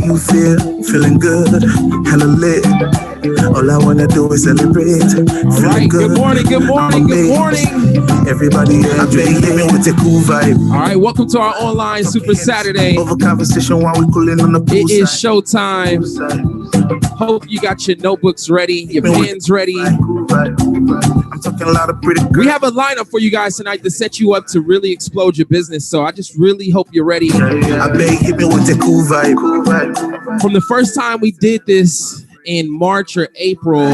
You feeling good, hella lit. All I wanna do is celebrate. All right, good morning, good morning, good morning. Everybody, hit me with a cool vibe. All right, welcome to our online Super Saturday. Over conversation while we cooling on the pool It is side. showtime. Hope you got your notebooks ready, your pens ready. I'm talking a lot of pretty girls. We have a lineup for you guys tonight to set you up to really explode your business. So I just really hope you're ready. I beg, hit me with a cool vibe. From the first time we did this in March or April,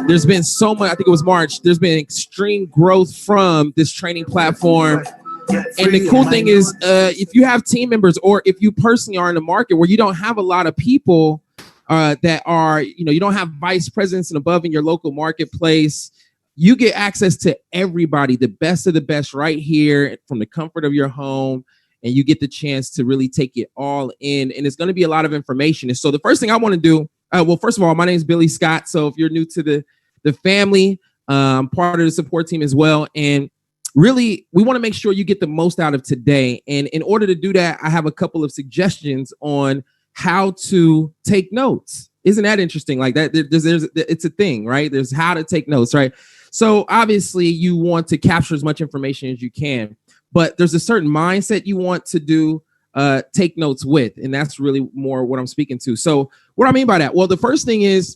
there's been so much, I think it was March, there's been extreme growth from this training platform. And the cool thing is, if you have team members or if you personally are in the market where you don't have a lot of people that are, you don't have vice presidents and above in your local marketplace, you get access to everybody, the best of the best right here from the comfort of your home. And you get the chance to really take it all in. And it's going to be a lot of information. And so the first thing I want to do, well, first of all, my name is Billy Scott. So if you're new to the family, I'm part of the support team as well. And really, we want to make sure you get the most out of today. And in order to do that, I have a couple of suggestions on how to take notes. Isn't that interesting? Like that, it's a thing, right? There's how to take notes, right? So obviously you want to capture as much information as you can, but there's a certain mindset you want to do take notes with. And that's really more what I'm speaking to. So what I mean by that? Well, the first thing is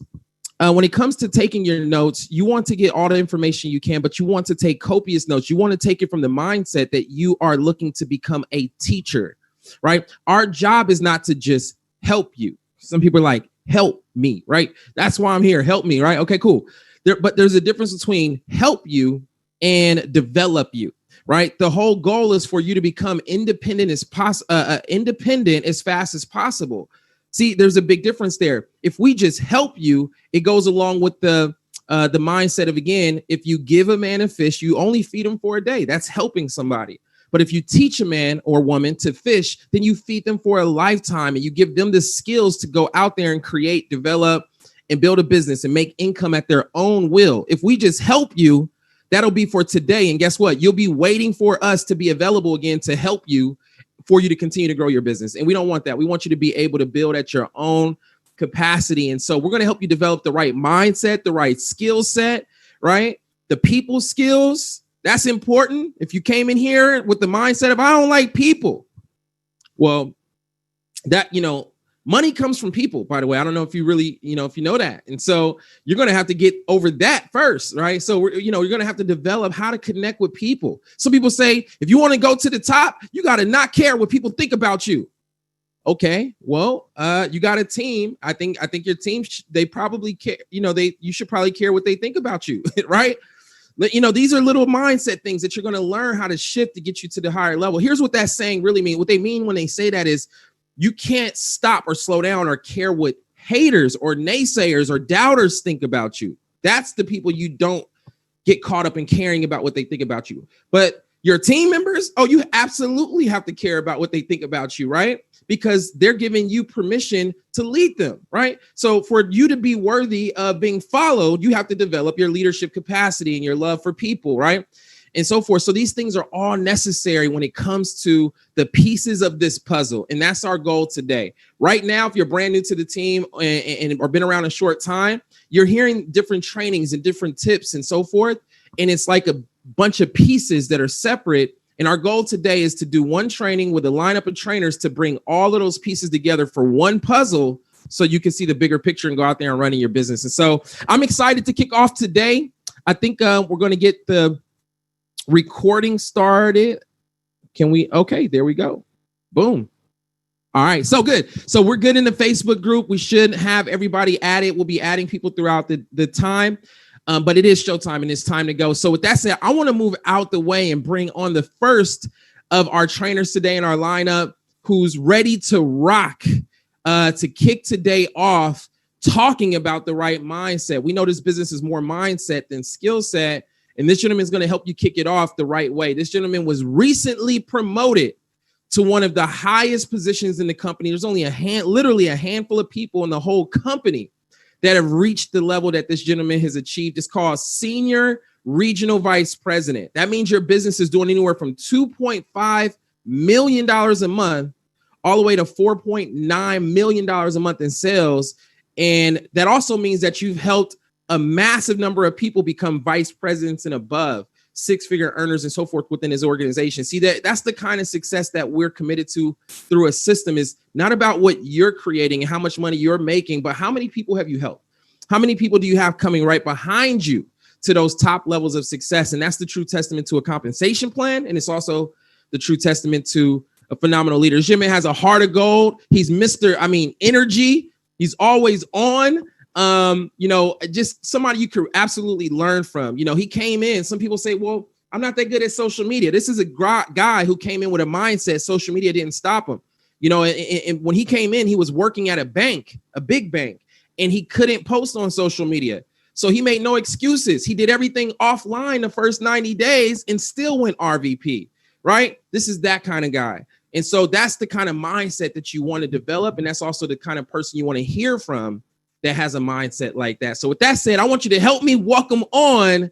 when it comes to taking your notes, you want to get all the information you can, but you want to take copious notes. You want to take it from the mindset that you are looking to become a teacher, right? Our job is not to just help you. Some people are like, help me, right? That's why I'm here. Help me, right? Okay, cool. But there's a difference between help you and develop you, right? The whole goal is for you to become independent as fast as possible. See, there's a big difference there. If we just help you, it goes along with the mindset of, again, if you give a man a fish, you only feed him for a day. That's helping somebody. But if you teach a man or woman to fish, then you feed them for a lifetime and you give them the skills to go out there and create, develop, and build a business and make income at their own will. If we just help you, that'll be for today. And guess what? You'll be waiting for us to be available again to help you, for you to continue to grow your business. And we don't want that. We want you to be able to build at your own capacity. And so we're going to help you develop the right mindset, the right skill set, right? The people skills, that's important. If you came in here with the mindset of, I don't like people, well, that, money comes from people, by the way. I don't know if you really, if you know that. And so you're going to have to get over that first, right? So, you're going to have to develop how to connect with people. Some people say, if you want to go to the top, you got to not care what people think about you. Okay, well, you got a team. I think your team, they probably care, you should probably care what they think about you, right? These are little mindset things that you're going to learn how to shift to get you to the higher level. Here's what that saying really means. What they mean when they say that is, you can't stop or slow down or care what haters or naysayers or doubters think about you. That's the people you don't get caught up in caring about what they think about you. But your team members, you absolutely have to care about what they think about you, right? Because they're giving you permission to lead them, right? So for you to be worthy of being followed, you have to develop your leadership capacity and your love for people, right? And so forth. So these things are all necessary when it comes to the pieces of this puzzle. And that's our goal today. Right now, if you're brand new to the team and or been around a short time, you're hearing different trainings and different tips and so forth. And it's like a bunch of pieces that are separate. And our goal today is to do one training with a lineup of trainers to bring all of those pieces together for one puzzle so you can see the bigger picture and go out there and running your business. And so I'm excited to kick off today. I think we're going to get the recording started. Can we? Okay, there we go. Boom. All right, so good. So we're good in the Facebook group. We should have everybody added. We'll be adding people throughout the time, but it is showtime and it's time to go. So with that said, I want to move out the way and bring on the first of our trainers today in our lineup who's ready to rock, to kick today off talking about the right mindset. We know this business is more mindset than skill set. And this gentleman is going to help you kick it off the right way. This gentleman was recently promoted to one of the highest positions in the company. There's only literally a handful of people in the whole company that have reached the level that this gentleman has achieved. It's called Senior Regional Vice President. That means your business is doing anywhere from $2.5 million a month all the way to $4.9 million a month in sales. And that also means that you've helped a massive number of people become vice presidents and above, six-figure earners and so forth within his organization. See, that's the kind of success that we're committed to through a system. Is not about what you're creating and how much money you're making, but how many people have you helped? How many people do you have coming right behind you to those top levels of success? And that's the true testament to a compensation plan. And it's also the true testament to a phenomenal leader. Jim has a heart of gold. He's energy. He's always on. Just somebody you could absolutely learn from. He came in. Some people say, well, I'm not that good at social media. This is a guy who came in with a mindset. Social media didn't stop him. And when he came in, he was working at a bank, a big bank, and he couldn't post on social media. So he made no excuses. He did everything offline the first 90 days and still went RVP, right? This is that kind of guy. And so that's the kind of mindset that you want to develop. And that's also the kind of person you want to hear from that has a mindset like that. So with that said, I want you to help me welcome on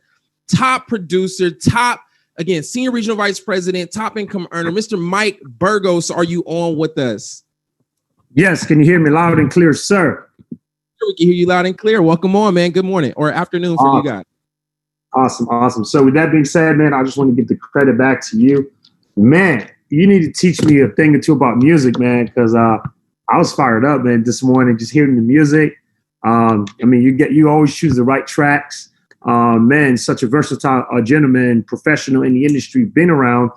top producer, senior regional vice president, top income earner, Mr. Mike Burgos. Are you on with us? Yes. Can you hear me loud and clear, sir? We can hear you loud and clear. Welcome on, man. Good morning or afternoon for you guys. Awesome. So with that being said, man, I just want to give the credit back to you. Man, you need to teach me a thing or two about music, man, because I was fired up, man, this morning just hearing the music. You always choose the right tracks. Man, such a versatile gentleman, professional in the industry, been around.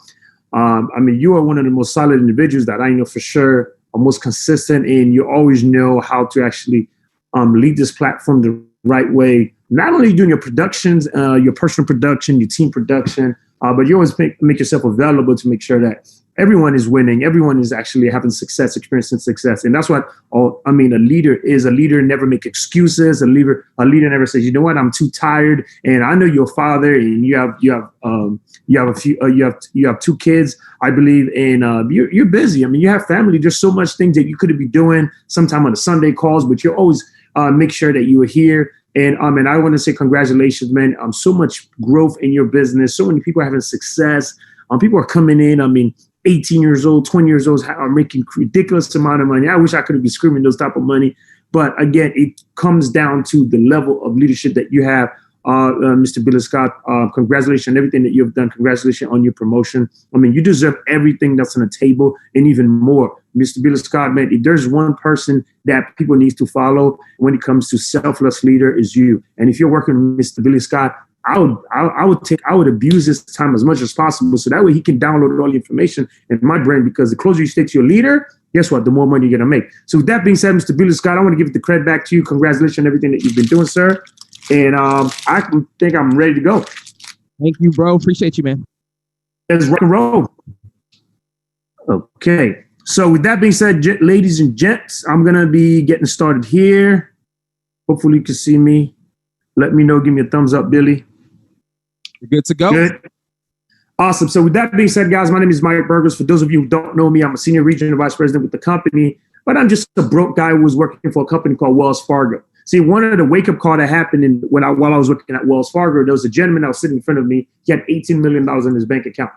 You are one of the most solid individuals that I know for sure are most consistent, and you always know how to actually lead this platform the right way. Not only doing your productions, your personal production, your team production, but you always make yourself available to make sure that everyone is winning. Everyone is actually having success, experiencing success. And that's what, a leader is. A leader never make excuses. A leader never says, you know what, I'm too tired. And I know you're a father and you have two kids, I believe, and you're busy. You have family. There's so much things that you could be doing sometime on the Sunday calls, but you always make sure that you are here. And I want to say congratulations, man. So much growth in your business. So many people are having success. People are coming in. 18 years old, 20 years old are making ridiculous amount of money. I wish I could be screaming those type of money. But again, it comes down to the level of leadership that you have. Mr. Billy Scott, congratulations on everything that you've done. Congratulations on your promotion. You deserve everything that's on the table and even more. Mr. Billy Scott, man, if there's one person that people need to follow when it comes to selfless leader is you. And if you're working with Mr. Billy Scott, I would abuse his time as much as possible. So that way he can download all the information in my brain, because the closer you stay to your leader, guess what? The more money you're going to make. So with that being said, Mr. Billy Scott, I want to give the credit back to you. Congratulations on everything that you've been doing, sir. And I think I'm ready to go. Thank you, bro. Appreciate you, man. Let's rock and roll. Okay. So with that being said, ladies and gents, I'm going to be getting started here. Hopefully you can see me. Let me know. Give me a thumbs up, Billy. You're good to go. Good. Awesome. So with that being said, guys, my name is Mike Burgos. For those of you who don't know me, I'm a senior regional vice president with the company, but I'm just a broke guy who was working for a company called Wells Fargo. See, one of the wake-up call that happened while I was working at Wells Fargo, there was a gentleman that was sitting in front of me. He had $18 million in his bank account.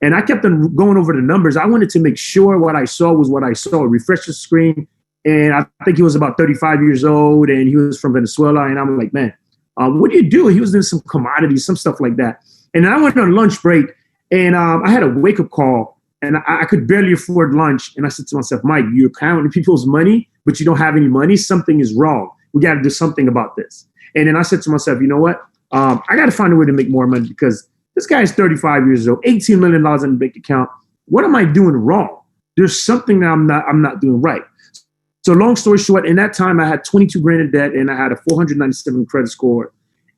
And I kept on going over the numbers. I wanted to make sure what I saw was what I saw. Refresh the screen. And I think he was about 35 years old, and he was from Venezuela. And I'm like, man, what do you do? He was doing some commodities, some stuff like that. And then I went on lunch break, and I had a wake-up call, and I could barely afford lunch. And I said to myself, Mike, you're counting people's money, but you don't have any money. Something is wrong. We got to do something about this. And then I said to myself, you know what? I got to find a way to make more money, because this guy is 35 years old, $18 million in the bank account. What am I doing wrong? There's something that I'm not doing right. So long story short, in that time, I had 22 grand in debt, and I had a 497 credit score,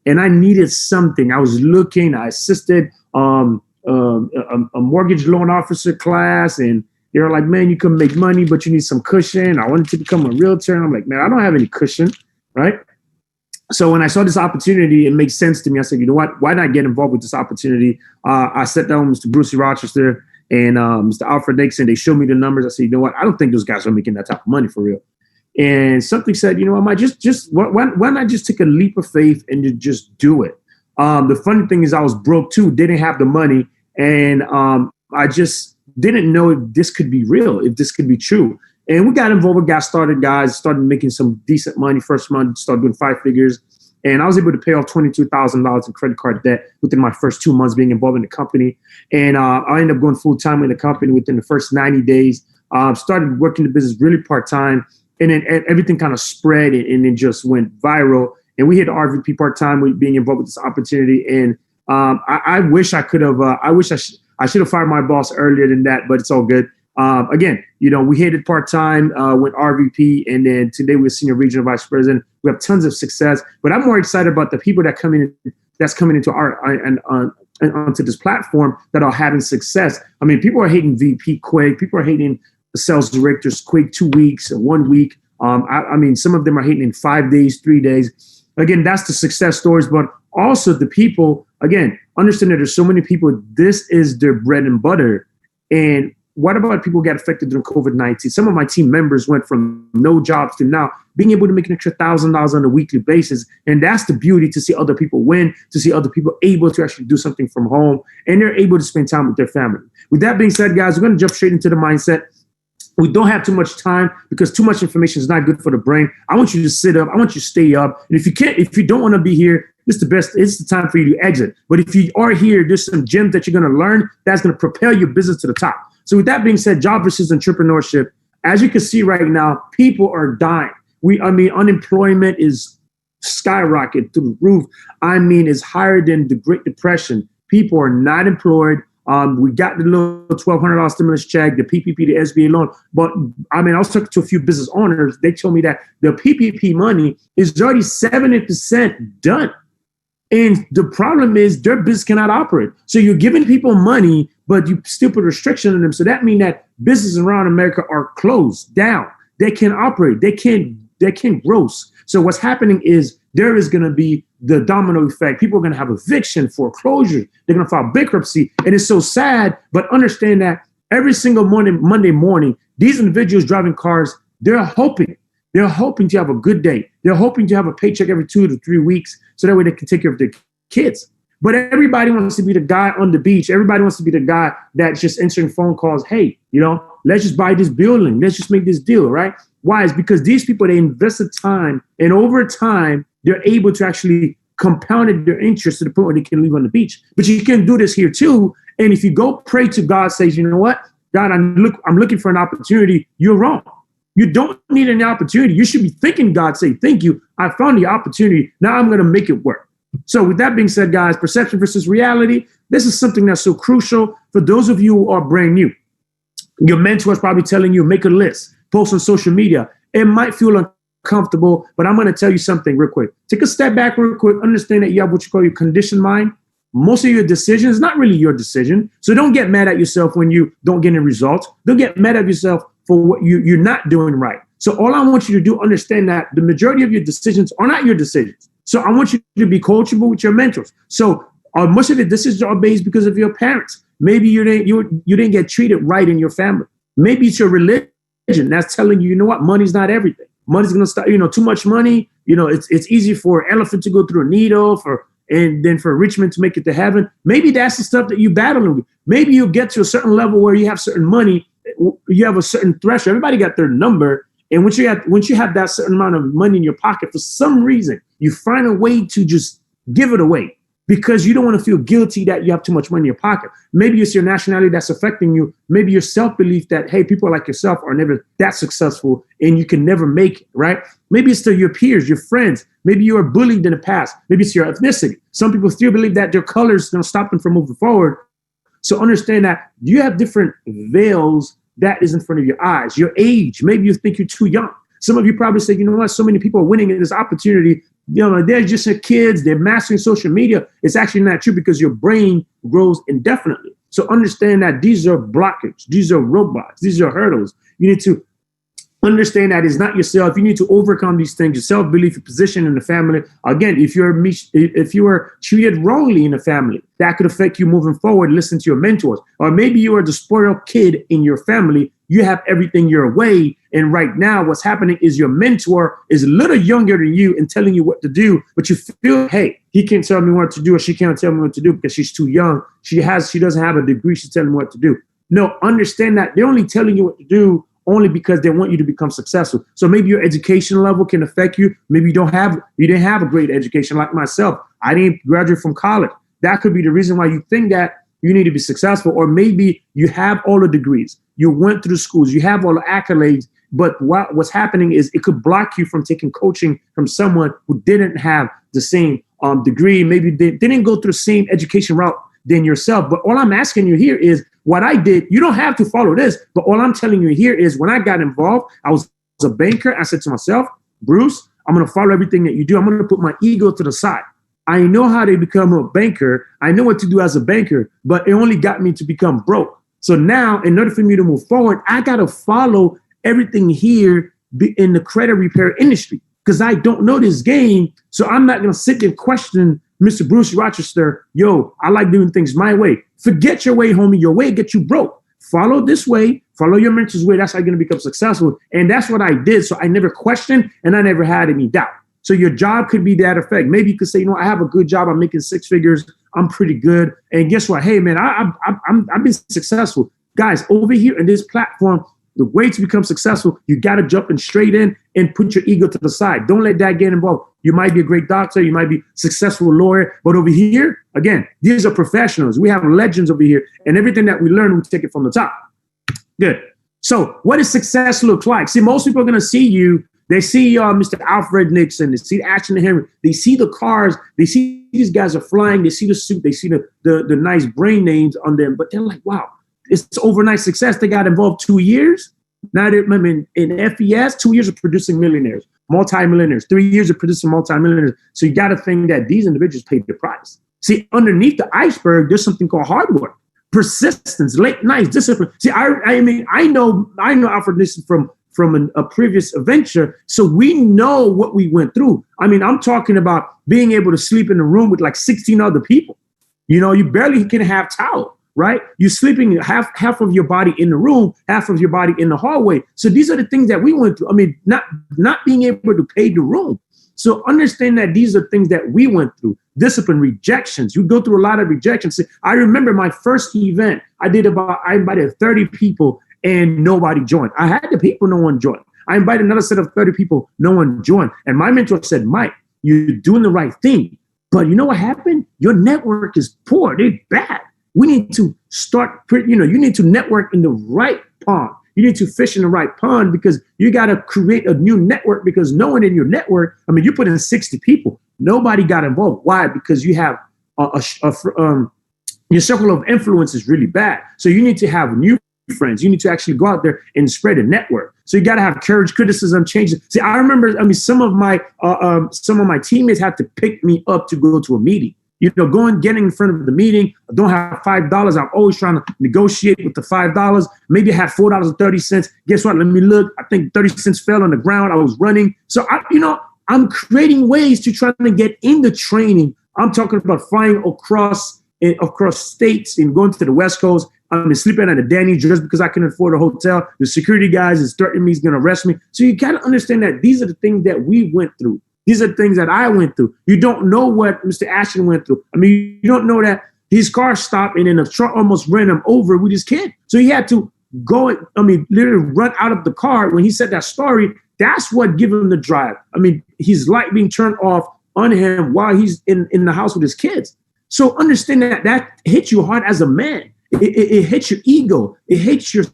and I needed something. I was looking. I assisted a mortgage loan officer class, and they were like, man, you can make money, but you need some cushion. I wanted to become a realtor, and I'm like, man, I don't have any cushion, right? So when I saw this opportunity, it made sense to me. I said, you know what? Why not get involved with this opportunity? I sat down with Mr. Brucey Rochester and Mr. Alfred Nixon. They showed me the numbers. I said, you know what? I don't think those guys are making that type of money for real. And something said, you know, I might why not just take a leap of faith and just do it? The funny thing is I was broke too, didn't have the money. And I just didn't know if this could be real, if this could be true. And we got involved, we got started, guys, started making some decent money. First month, started doing 5 figures. And I was able to pay off $22,000 in credit card debt within my first 2 months being involved in the company. And I ended up going full time in the company within the first 90 days. Started working the business really part time. And then everything kind of spread and then just went viral. And we hit RVP part time with being involved with this opportunity. And I wish I could have, I should have fired my boss earlier than that, but it's all good. Again, we hit it part time with RVP, and then today we're senior regional vice president. We have tons of success, but I'm more excited about the people that's coming into onto this platform that are having success. I mean, people are hating VP quick. People are hating the sales directors quick, 2 weeks or 1 week. I mean, some of them are hating in 5 days, 3 days. Again, that's the success stories, but also the people, again, understand that there's so many people, this is their bread and butter. And what about people who got affected during COVID-19? Some of my team members went from no jobs to now being able to make an extra $1,000 on a weekly basis. And that's the beauty, to see other people win, to see other people able to actually do something from home, and they're able to spend time with their family. With that being said, guys, we're going to jump straight into the mindset. We don't have too much time because too much information is not good for the brain. I want you to sit up. I want you to stay up. And if you don't want to be here, this is the best. It's the time for you to exit. But if you are here, there's some gems that you're going to learn that's going to propel your business to the top. So with that being said, job versus entrepreneurship, as you can see right now, people are dying. Unemployment is skyrocketed through the roof. It's higher than the Great Depression. People are not employed. We got the little $1,200 stimulus check, the PPP, the SBA loan. But I was talking to a few business owners. They told me that the PPP money is already 70% done. And the problem is their business cannot operate. So you're giving people money, but you still put restriction on them. So that means that businesses around America are closed down. They can't operate. They can't grow. So what's happening is there is going to be the domino effect. People are going to have eviction, foreclosure. They're going to file bankruptcy. And it's so sad, but understand that every single Monday morning, these individuals driving cars, they're hoping to have a good day. They're hoping to have a paycheck every 2 to 3 weeks so that way they can take care of their kids. But everybody wants to be the guy on the beach. Everybody wants to be the guy that's just answering phone calls. Hey, let's just buy this building. Let's just make this deal, right? Why? It's because these people, they invested time, and over time, they're able to actually compound their interest to the point where they can live on the beach. But you can do this here too. And if you go pray to God, says, you know what, God, I'm looking for an opportunity. You're wrong. You don't need any opportunity. You should be thanking God, say, thank you. I found the opportunity. Now I'm going to make it work. So with that being said, guys, perception versus reality, this is something that's so crucial for those of you who are brand new. Your mentor is probably telling you, make a list, post on social media. It might feel uncomfortable, but I'm going to tell you something real quick. Take a step back real quick. Understand that you have what you call your conditioned mind. Most of your decisions, not really your decision. So don't get mad at yourself when you don't get any results. Don't get mad at yourself for what you're not doing right. So all I want you to do, understand that the majority of your decisions are not your decisions. So I want you to be coachable with your mentors. So much of the decisions are based because of your parents. Maybe you didn't get treated right in your family. Maybe it's your religion that's telling you, you know what, money's not everything. Money's going to start, too much money. It's easy for an elephant to go through a needle and then for a rich man to make it to heaven. Maybe that's the stuff that you're battling with. Maybe you'll get to a certain level where you have certain money. You have a certain threshold. Everybody got their number. And once you have that certain amount of money in your pocket, for some reason, you find a way to just give it away because you don't want to feel guilty that you have too much money in your pocket. Maybe it's your nationality that's affecting you. Maybe your self-belief that, hey, people like yourself are never that successful and you can never make it, right? Maybe it's to your peers, your friends. Maybe you were bullied in the past. Maybe it's your ethnicity. Some people still believe that their color is going to stop them from moving forward. So understand that you have different veils that is in front of your eyes. Your age, maybe you think you're too young. Some of you probably say, you know what, so many people are winning in this opportunity. They're just kids, they're mastering social media. It's actually not true because your brain grows indefinitely. So understand that these are blockage, these are roadblocks, these are hurdles. You need to understand that it's not yourself. You need to overcome these things, your self-belief, your position in the family. Again, if you are treated wrongly in the family, that could affect you moving forward. Listen to your mentors. Or maybe you are the spoiled kid in your family. You have everything your way. And right now what's happening is your mentor is a little younger than you and telling you what to do, but you feel, hey, he can't tell me what to do or she can't tell me what to do because she's too young. She doesn't have a degree. She's telling me what to do. No, understand that they're only telling you what to do only because they want you to become successful. So maybe your education level can affect you. Maybe you didn't have a great education like myself. I didn't graduate from college. That could be the reason why you think that you need to be successful. Or maybe you have all the degrees. You went through the schools. You have all the accolades. But what's happening is it could block you from taking coaching from someone who didn't have the same degree. Maybe they didn't go through the same education route than yourself. But all I'm asking you here is what I did. You don't have to follow this. But all I'm telling you here is when I got involved, I was a banker. I said to myself, Bruce, I'm going to follow everything that you do. I'm going to put my ego to the side. I know how to become a banker. I know what to do as a banker, but it only got me to become broke. So now, in order for me to move forward, I got to follow everything here in the credit repair industry because I don't know this game. So I'm not going to sit there and question Mr. Bruce Rochester. Yo, I like doing things my way. Forget your way, homie. Your way gets you broke. Follow this way. Follow your mentor's way. That's how you're going to become successful. And that's what I did. So I never questioned and I never had any doubt. So your job could be that effect. Maybe you could say, I have a good job. I'm making 6 figures. I'm pretty good. And guess what? Hey, man, I've been successful. Guys, over here in this platform, the way to become successful, you got to jump in straight in and put your ego to the side. Don't let that get involved. You might be a great doctor. You might be a successful lawyer. But over here, again, these are professionals. We have legends over here. And everything that we learn, we take it from the top. Good. So what does success look like? See, most people are going to see you. They see Mr. Alfred Nixon. They see Ashton Henry. They see the cars. They see these guys are flying. They see the suit. They see the nice brand names on them. But they're like, wow, it's overnight success. They got involved 2 years. Now they're in FES, 2 years of producing millionaires, multi-millionaires, 3 years of producing multi-millionaires. So you got to think that these individuals paid the price. See, underneath the iceberg, there's something called hard work, persistence, late nights, discipline. See, I know Alfred Nixon from a previous adventure. So we know what we went through. I'm talking about being able to sleep in a room with like 16 other people. You barely can have towel, right? You're sleeping half of your body in the room, half of your body in the hallway. So these are the things that we went through. Not being able to pay the room. So understand that these are things that we went through. Discipline, rejections. You go through a lot of rejections. See, I remember my first event, I invited 30 people and nobody joined. I had the people, no one joined. I invited another set of 30 people, no one joined. And my mentor said, Mike, you're doing the right thing. But you know what happened? Your network is poor. They're bad. We need to start, you need to network in the right pond. You need to fish in the right pond because you got to create a new network because no one in your network, you put in 60 people. Nobody got involved. Why? Because you have your circle of influence is really bad. So you need to have new friends. You need to actually go out there and spread a network. So you got to have courage, criticism, change. See, I remember, some of my teammates had to pick me up to go to a meeting. Getting in front of the meeting. I don't have $5. I'm always trying to negotiate with the $5. Maybe I had $4.30. Guess what? Let me look. I think 30 cents fell on the ground. I was running. So I'm creating ways to try to get in the training. I'm talking about flying across states and going to the West Coast. I'm sleeping at a Danny just because I can afford a hotel. The security guys is threatening me, he's going to arrest me. So you got to understand that these are the things that we went through. These are things that I went through. You don't know what Mr. Ashton went through. You don't know that his car stopped and then a truck almost ran him over with his kid. So he had to go, literally run out of the car. When he said that story, that's what gave him the drive. His light being turned off on him while he's in the house with his kids. So understand that hits you hard as a man. It hits your ego. It hits your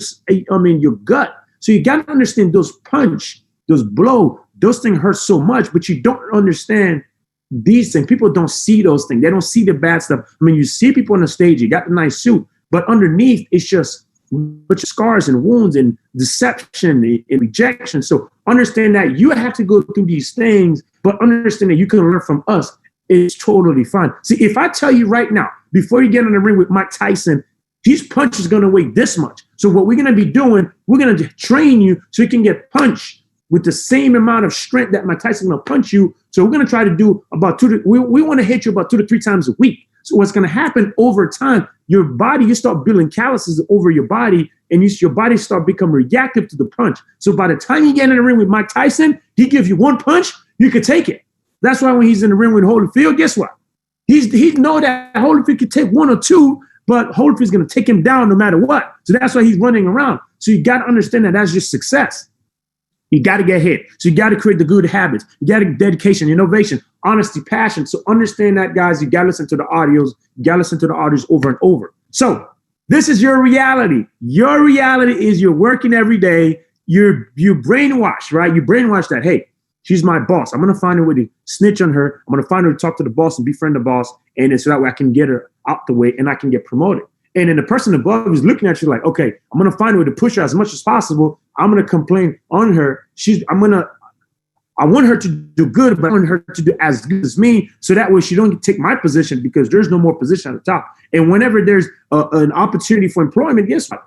gut. So you got to understand those punch, those blow, those things hurt so much, but you don't understand these things. People don't see those things. They don't see the bad stuff. You see people on the stage, you got the nice suit, but underneath it's just scars and wounds and deception and rejection. So understand that you have to go through these things, but understand that you can learn from us. It's totally fine. See, if I tell you right now, before you get in the ring with Mike Tyson, his punch is going to weigh this much. So what we're going to be doing, we're going to train you so you can get punched with the same amount of strength that Mike Tyson will punch you. So we're going to try to do about we want to hit you about 2 to 3 times a week. So what's going to happen over time, your body, you start building calluses over your body and your body start becoming reactive to the punch. So by the time you get in the ring with Mike Tyson, he gives you one punch, you could take it. That's why when he's in the ring with Holyfield, guess what? He know that Holyfield could take 1 or 2, but Holyfield is going to take him down no matter what. So that's why he's running around. So you got to understand that that's just success. You got to get hit. So you got to create the good habits. You got to dedication, innovation, honesty, passion. So understand that, guys. You got to listen to the audios. You got to listen to the audios over and over. So this is your reality. Your reality is you're working every day. You're brainwashed, right? You brainwash that, hey, she's my boss. I'm going to find a way to snitch on her. I'm going to find her to talk to the boss and befriend the boss. And so that way I can get her out the way and I can get promoted. And then the person above is looking at you like, okay, I'm going to find a way to push her as much as possible. I'm going to complain on her. I want her to do good, but I want her to do as good as me. So that way she don't take my position because there's no more position at the top. And whenever there's an opportunity for employment, guess what?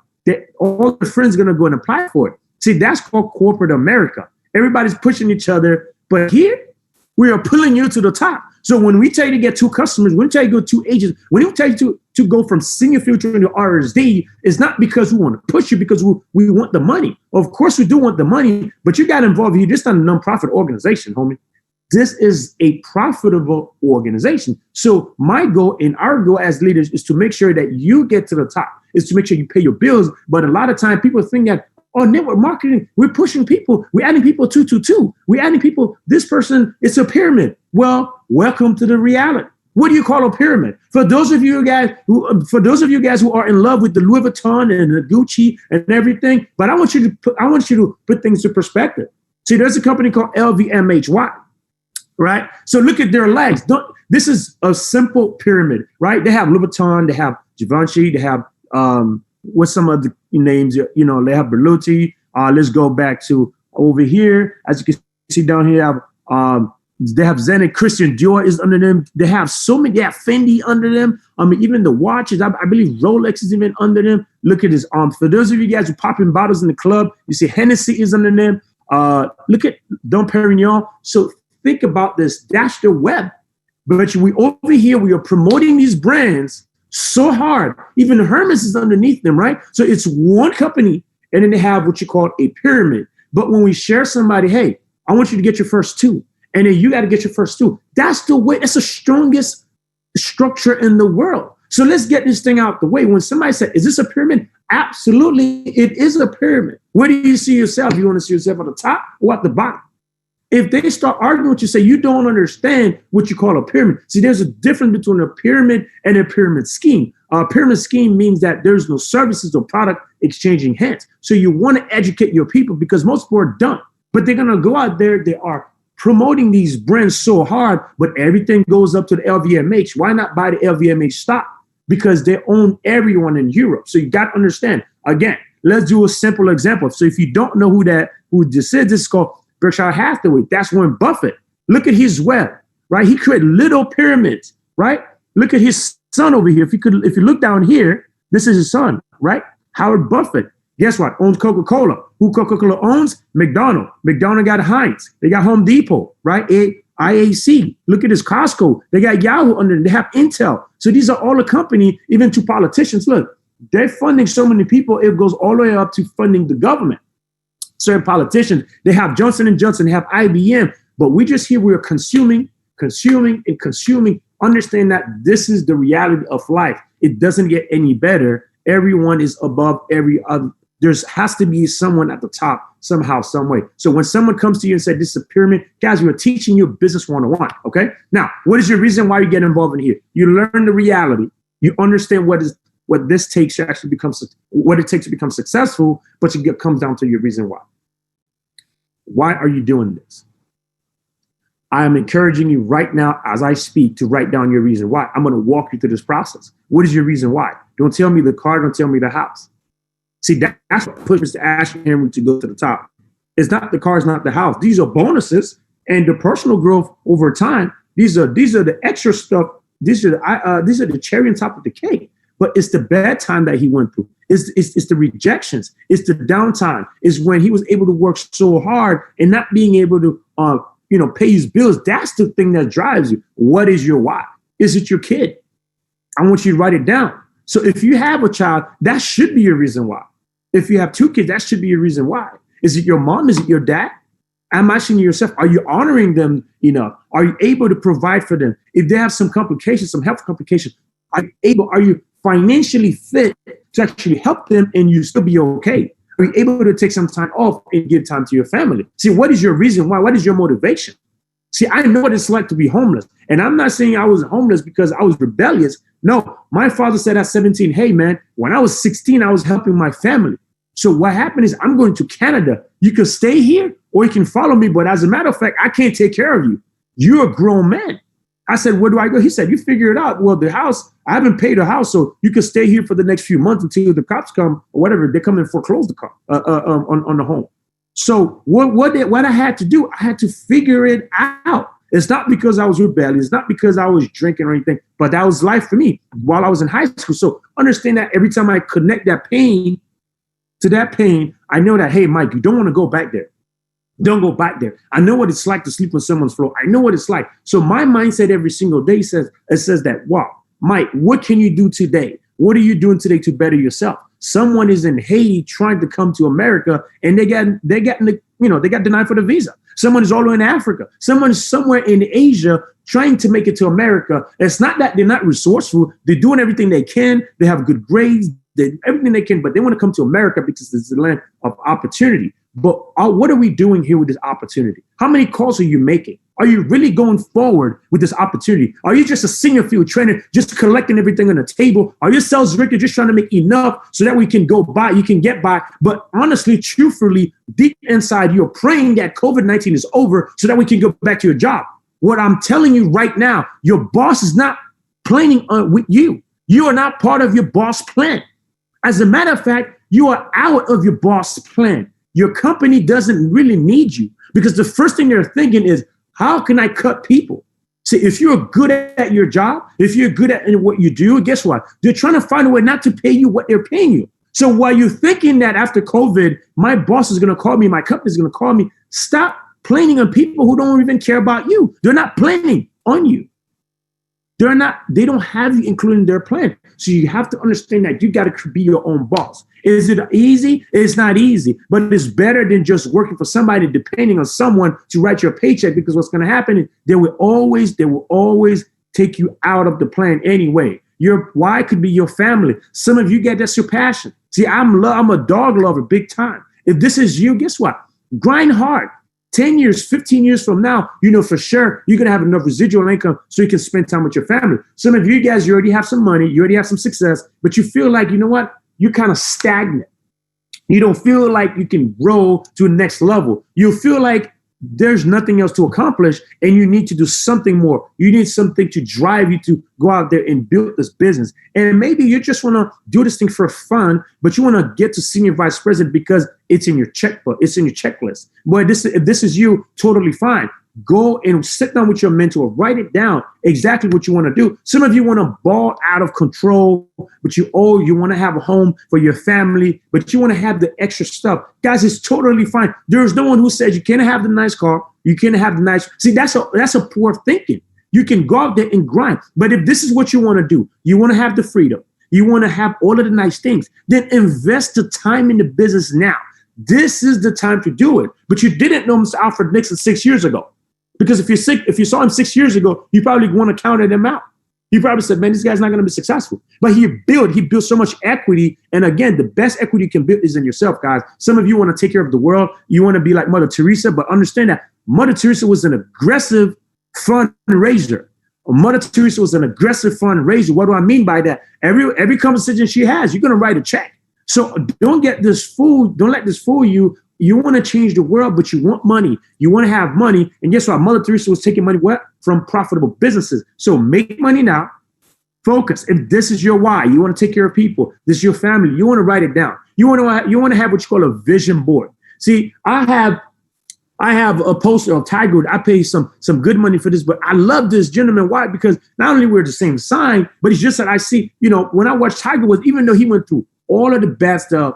All the friends are going to go and apply for it. See, that's called corporate America. Everybody's pushing each other. But here, we are pulling you to the top. So when we tell you to get 2 customers, when we tell you to go 2 agents, when we tell you to go from senior future into RSD, it's not because we want to push you, because we want the money. Of course, we do want the money, but you got involved here. This is not a nonprofit organization, homie. This is a profitable organization. So my goal and our goal as leaders is to make sure that you get to the top, is to make sure you pay your bills. But a lot of time people think that, oh, network marketing, we're pushing people. We're adding people 2. We're adding people. This person, it's a pyramid. Well, welcome to the reality. What do you call a pyramid? For those of you guys who are in love with the Louis Vuitton and the Gucci and everything, but I want you to put things in perspective. See, there's a company called LVMH. Right? So look at their legs. This is a simple pyramid, right? They have Louis Vuitton, they have Givenchy, they have what's some of the names? They have Berluti. Let's go back to over here. As you can see down here, they have Zenith, Christian Dior is under them. They have so many. They have Fendi under them. Even the watches. I believe Rolex is even under them. Look at this. For those of you guys who popping bottles in the club, you see Hennessy is under them. Look at Dom Perignon. So think about this. That's the web. But we over here, we are promoting these brands so hard. Even Hermes is underneath them, right? So it's one company, and then they have what you call a pyramid. But when we share somebody, hey, I want you to get your first 2, and then you got to get your first 2. That's the way. That's the strongest structure in the world. So let's get this thing out the way. When somebody said, is this a pyramid? Absolutely, it is a pyramid. Where do you see yourself? You want to see yourself at the top or at the bottom? If they start arguing with you, say you don't understand what you call a pyramid. See, there's a difference between a pyramid and a pyramid scheme. A pyramid scheme means that there's no services or product exchanging hands. So you want to educate your people because most people are dumb, but they're going to go out there. They are promoting these brands so hard, but everything goes up to the LVMH. Why not buy the LVMH stock? Because they own everyone in Europe. So you got to understand. Again, let's do a simple example. So if you don't know who this is called Berkshire Hathaway. That's Warren Buffett. Look at his web, right? He created little pyramids, right? Look at his son over here. If you look down here, this is his son, right? Howard Buffett. Guess what? Owns Coca-Cola. Who Coca-Cola owns? McDonald's. McDonald's got Heinz. They got Home Depot, right? IAC. Look at this Costco. They got Yahoo under them. They have Intel. So these are all a company, even to politicians. Look, they're funding so many people. It goes all the way up to funding the government. Certain politicians, they have Johnson & Johnson, they have IBM, but we just here, we're consuming. Understand that this is the reality of life. It doesn't get any better. Everyone is above every other. There has to be someone at the top somehow, some way. So when someone comes to you and says, this is a pyramid, guys, we're teaching you business 101, okay? Now, what is your reason why you get involved in here? You learn the reality. You understand what this takes to actually become, what it takes to become successful, but it comes down to your reason why. Why are you doing this? I am encouraging you right now as I speak to write down your reason why. I'm going to walk you through this process. What is your reason why? Don't tell me the car, don't tell me the house. See, that's what pushes Mr. Ashley Henry to go to the top. It's not the car, it's not the house. These are bonuses and the personal growth over time. These are the extra stuff. These are the cherry on top of the cake. But it's the bad time that he went through. It's the rejections. It's the downtime. It's when he was able to work so hard and not being able to, pay his bills. That's the thing that drives you. What is your why? Is it your kid? I want you to write it down. So if you have a child, that should be your reason why. If you have 2 kids, that should be your reason why. Is it your mom? Is it your dad? Am I asking yourself, are you honoring them enough? Are you able to provide for them? If they have some complications, some health complications, are you financially fit to actually help them and you still be okay? Are you able to take some time off and give time to your family? See, what is your reason why? What is your motivation? See, I know what it's like to be homeless. And I'm not saying I was homeless because I was rebellious. No, my father said at 17, hey, man, when I was 16, I was helping my family. So what happened is I'm going to Canada. You can stay here or you can follow me. But as a matter of fact, I can't take care of you. You're a grown man. I said, where do I go? He said, you figure it out. Well, the house, I haven't paid a house, so you can stay here for the next few months until the cops come or whatever. They come and foreclose the car on the home. So what I had to do, I had to figure it out. It's not because I was rebellious. It's not because I was drinking or anything, but that was life for me while I was in high school. So understand that every time I connect that pain to that pain, I know that, hey, Mike, you don't want to go back there. Don't go back there. I know what it's like to sleep on someone's floor. I know what it's like. So my mindset every single day says that, wow, Mike, what can you do today? What are you doing today to better yourself? Someone is in Haiti trying to come to America and they got denied for the visa. Someone is all in Africa. Someone is somewhere in Asia trying to make it to America. It's not that they're not resourceful. They're doing everything they can. They have good grades, everything they can, but they want to come to America because it's the land of opportunity. But what are we doing here with this opportunity? How many calls are you making? Are you really going forward with this opportunity? Are you just a senior field trainer, just collecting everything on the table? Are you sales director just trying to make enough so that we can go by, you can get by? But honestly, truthfully, deep inside, you're praying that COVID-19 is over so that we can go back to your job. What I'm telling you right now, your boss is not planning with you. You are not part of your boss plan. As a matter of fact, you are out of your boss plan. Your company doesn't really need you because the first thing they're thinking is, how can I cut people? See, if you're good at your job, if you're good at what you do, guess what? They're trying to find a way not to pay you what they're paying you. So while you're thinking that after COVID, my boss is going to call me, my company is going to call me, stop planning on people who don't even care about you. They're not planning on you. They don't have you included in their plan. So you have to understand that you got to be your own boss. Is it easy? It's not easy, but it's better than just working for somebody, depending on someone to write your paycheck, because what's going to happen is they will always take you out of the plan anyway. Your why could be your family. Some of you get that's your passion. See, I'm a dog lover big time. If this is you, guess what? Grind hard. 10 years, 15 years from now, you know for sure you're going to have enough residual income so you can spend time with your family. Some of you guys, you already have some money, you already have some success, but you feel like, you know what? You're kind of stagnant. You don't feel like you can grow to the next level. You feel like there's nothing else to accomplish and you need to do something more. You need something to drive you to go out there and build this business. And maybe you just want to do this thing for fun, but you want to get to senior vice president because it's in your checkbook, it's in your checklist. But if this is you, totally fine. Go and sit down with your mentor, write it down exactly what you want to do. Some of you want to ball out of control, but you want to have a home for your family, but you want to have the extra stuff. Guys, it's totally fine. There's no one who says you can't have the nice car, you can't have the nice. See, that's a poor thinking. You can go out there and grind. But if this is what you want to do, you want to have the freedom, you want to have all of the nice things, then invest the time in the business now. This is the time to do it. But you didn't know Mr. Alfred Nixon 6 years ago. Because if you saw him 6 years ago, you probably want to counter him out. You probably said, man, this guy's not going to be successful. But he built so much equity. And again, the best equity you can build is in yourself, guys. Some of you want to take care of the world. You want to be like Mother Teresa, but understand that Mother Teresa was an aggressive fundraiser. Mother Teresa was an aggressive fundraiser. What do I mean by that? Every conversation she has, you're going to write a check. So don't let this fool you. You want to change the world, but you want money. You want to have money. And guess what? Mother Teresa was taking money from profitable businesses. So make money now. Focus. If this is your why, you want to take care of people. This is your family. You want to write it down. You want to have what you call a vision board. See, I have a poster of Tiger Woods. I pay some good money for this, but I love this gentleman. Why? Because not only we're the same sign, but it's just that I see, when I watch Tiger Woods, even though he went through all of the bad stuff,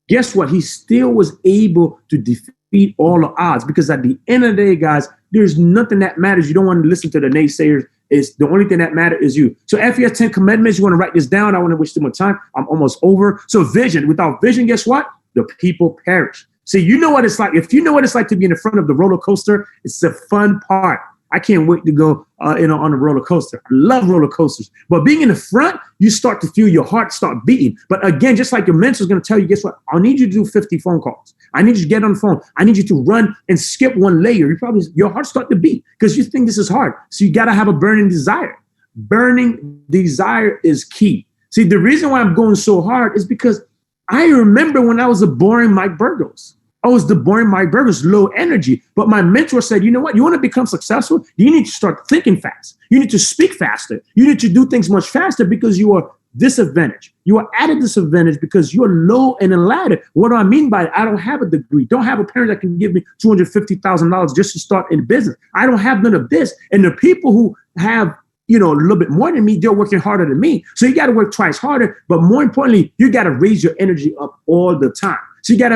guess what? He still was able to defeat all the odds, because at the end of the day, guys, there's nothing that matters. You don't want to listen to the naysayers. It's the only thing that matters is you. So FES 10 commandments, you want to write this down. I want to waste too much time. I'm almost over. So vision. Without vision, guess what? The people perish. See, you know what it's like. If you know what it's like to be in the front of the roller coaster, it's the fun part. I can't wait to go, on a roller coaster. I love roller coasters. But being in the front, you start to feel your heart start beating. But again, just like your mentor is going to tell you, guess what? I need you to do 50 phone calls. I need you to get on the phone. I need you to run and skip one layer. Your heart start to beat because you think this is hard. So you got to have a burning desire. Burning desire is key. See, the reason why I'm going so hard is because I remember when I was a boring Mike Burgos. I was the boring Mike Burgos, low energy. But my mentor said, you know what? You want to become successful? You need to start thinking fast. You need to speak faster. You need to do things much faster because you are disadvantaged. You are at a disadvantage because you're low in a ladder. What do I mean by it? I don't have a degree. Don't have a parent that can give me $250,000 just to start in business. I don't have none of this. And the people who have a little bit more than me, they're working harder than me. So you got to work twice harder. But more importantly, you got to raise your energy up all the time. So you got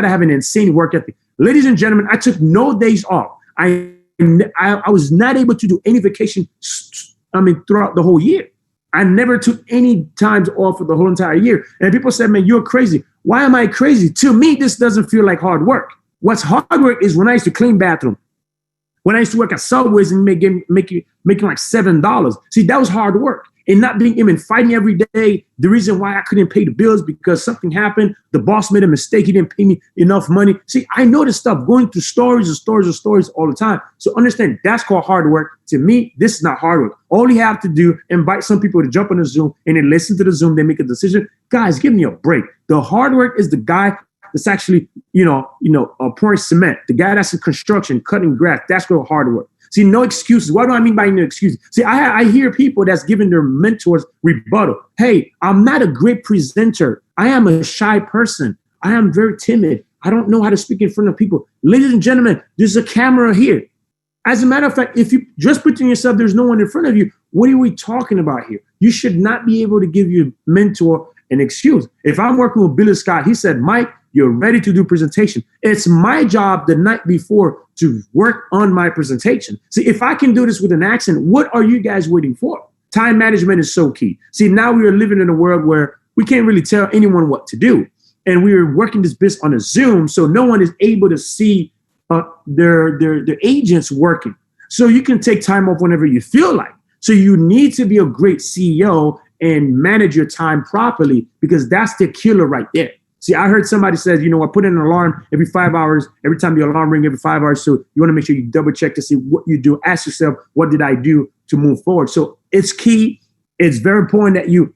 to have an insane work ethic. Ladies and gentlemen, I took no days off. I was not able to do any vacation. Throughout the whole year. I never took any times off for the whole entire year. And people said, man, you're crazy. Why am I crazy? To me, this doesn't feel like hard work. What's hard work is when I used to clean bathroom. When I used to work at Subways and making like $7. See, that was hard work. And not being even fighting every day. The reason why I couldn't pay the bills because something happened. The boss made a mistake. He didn't pay me enough money. See, I know this stuff, going through stories all the time. So understand, that's called hard work. To me, this is not hard work. All you have to do, invite some people to jump on the Zoom and then listen to the Zoom. They make a decision. Guys, give me a break. The hard work is the guy that's actually, pouring cement. The guy that's in construction, cutting grass. That's called hard work. See, no excuses. What do I mean by no excuses? See, I hear people that's giving their mentors rebuttal. Hey, I'm not a great presenter. I am a shy person. I am very timid. I don't know how to speak in front of people. Ladies and gentlemen, there's a camera here. As a matter of fact, if you just pretend yourself, there's no one in front of you, what are we talking about here? You should not be able to give your mentor an excuse. If I'm working with Billy Scott, he said, Mike, you're ready to do presentation. It's my job the night before to work on my presentation. See, if I can do this with an accent, what are you guys waiting for? Time management is so key. See, now we are living in a world where we can't really tell anyone what to do. And we are working this business on a Zoom, so no one is able to see their agents working. So you can take time off whenever you feel like. So you need to be a great CEO and manage your time properly because that's the killer right there. See, I heard somebody says, I put in an alarm every 5 hours, every time the alarm rings every 5 hours. So you want to make sure you double check to see what you do. Ask yourself, what did I do to move forward? So it's key. It's very important that you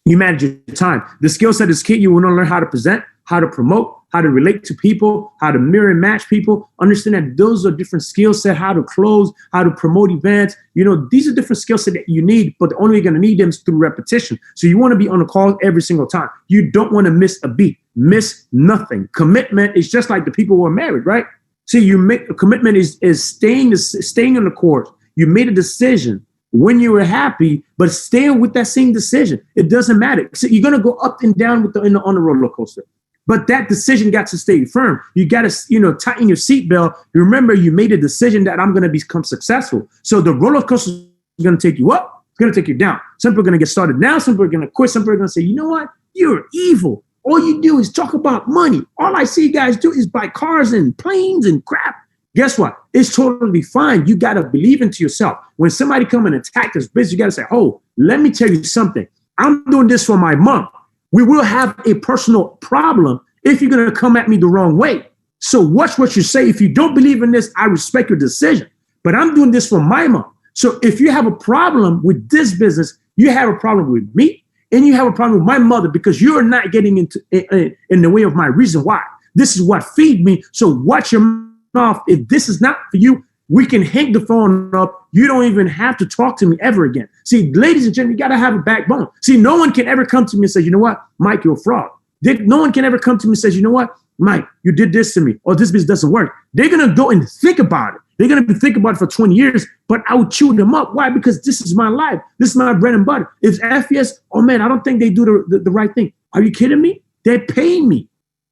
manage your time. The skill set is key. You want to learn how to present, how to promote, how to relate to people, how to mirror and match people. Understand that those are different skill set, how to close, how to promote events. These are different skill set that you need, but the only way you're going to need them is through repetition. So you want to be on the call every single time. You don't want to miss a beat, miss nothing. Commitment is just like the people who are married, right? See, you make a commitment is staying on the course. You made a decision when you were happy, but staying with that same decision. It doesn't matter. So you're going to go up and down on the roller coaster. But that decision got to stay firm. You got to, tighten your seatbelt. Remember, you made a decision that I'm going to become successful. So the roller coaster is going to take you up. It's going to take you down. Some people are going to get started now. Some people are going to quit. Some people are going to say, you know what? You're evil. All you do is talk about money. All I see you guys do is buy cars and planes and crap. Guess what? It's totally fine. You got to believe into yourself. When somebody come and attack this business, you got to say, oh, let me tell you something. I'm doing this for my mom. We will have a personal problem if you're going to come at me the wrong way. So watch what you say. If you don't believe in this, I respect your decision. But I'm doing this for my mom. So if you have a problem with this business, you have a problem with me, and you have a problem with my mother because you're not getting in the way of my reason why. This is what feed me. So watch your mouth. If this is not for you, we can hang the phone up. You don't even have to talk to me ever again. See, ladies and gentlemen, you got to have a backbone. See, no one can ever come to me and say, you know what, Mike, you're a fraud. No one can ever come to me and say, you know what, Mike, you did this to me, or this business doesn't work. They're going to go and think about it. They're going to be thinking about it for 20 years, but I would chew them up. Why? Because this is my life. This is my bread and butter. If FES, oh man, I don't think they do the right thing. Are you kidding me? They're paying me.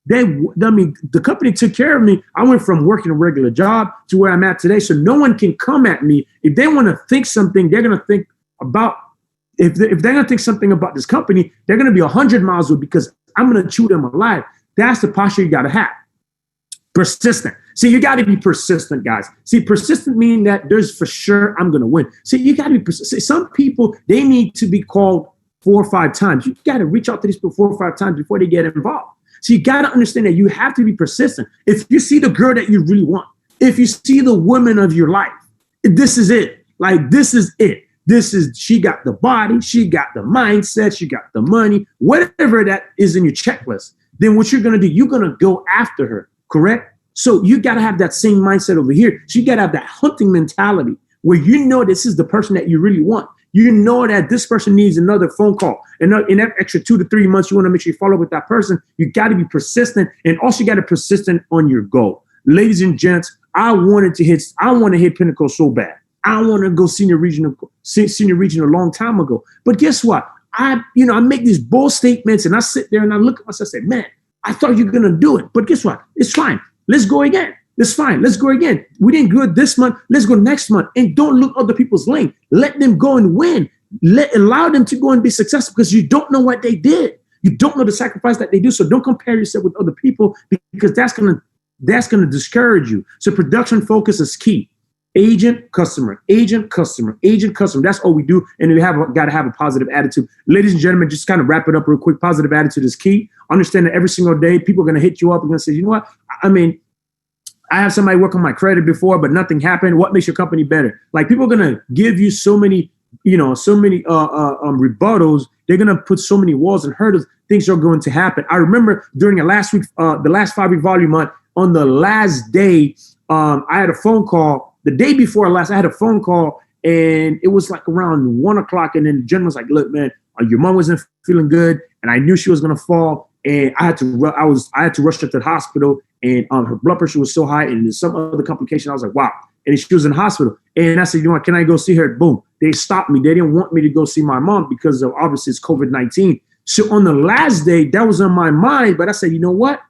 The company took care of me. I went from working a regular job to where I'm at today. So no one can come at me. If they want to think something, they're going to think about, if they're going to think something about this company, they're going to be 100 miles away because I'm going to chew them alive. That's the posture you got to have. Persistent. See, you got to be persistent, guys. See, persistent meaning that there's for sure I'm going to win. See, you got to be persistent. Some people, they need to be called 4 or 5 times. You got to reach out to these people 4 or 5 times before they get involved. So you got to understand that you have to be persistent. If you see the girl that you really want, if you see the woman of your life, this is it. Like, this is it. She got the body, she got the mindset, she got the money, whatever that is in your checklist. Then what you're going to do, you're going to go after her, correct? So you got to have that same mindset over here. So you got to have that hunting mentality where you know this is the person that you really want. You know that this person needs another phone call. And in that extra 2 to 3 months, you want to make sure you follow up with that person. You got to be persistent, and also you got to be persistent on your goal. Ladies and gents, I want to hit Pinnacle so bad. I want to go senior regional a long time ago. But guess what? I make these bold statements, and I sit there and I look at myself and say, man, I thought you were going to do it. But guess what? It's fine. Let's go again. It's fine. Let's go again. We didn't do it this month. Let's go next month. And don't look other people's lane. Let them go and win. Allow them to go and be successful, because you don't know what they did. You don't know the sacrifice that they do. So don't compare yourself with other people, because that's going to discourage you. So production focus is key. Agent, customer, agent, customer, agent, customer. That's all we do. And we got to have a positive attitude. Ladies and gentlemen, just kind of wrap it up real quick. Positive attitude is key. Understand that every single day, people are going to hit you up and going to say, you know what? I mean, I have somebody work on my credit before, but nothing happened. What makes your company better? Like, people are going to give you so many rebuttals. They're going to put so many walls and hurdles. Things are going to happen. I remember during the last 5-week volume month, on the last day, I had a phone call. The day before last, I had a phone call, and it was like around 1 o'clock. And then the gentleman was like, look, man, your mom wasn't feeling good, and I knew she was going to fall. And I had to rush her to the hospital, and her blood pressure was so high, and there's some other complication. I was like, wow. And she was in the hospital. And I said, you know what, can I go see her? Boom. They stopped me. They didn't want me to go see my mom because of, obviously, it's COVID-19. So on the last day, that was on my mind. But I said, you know what,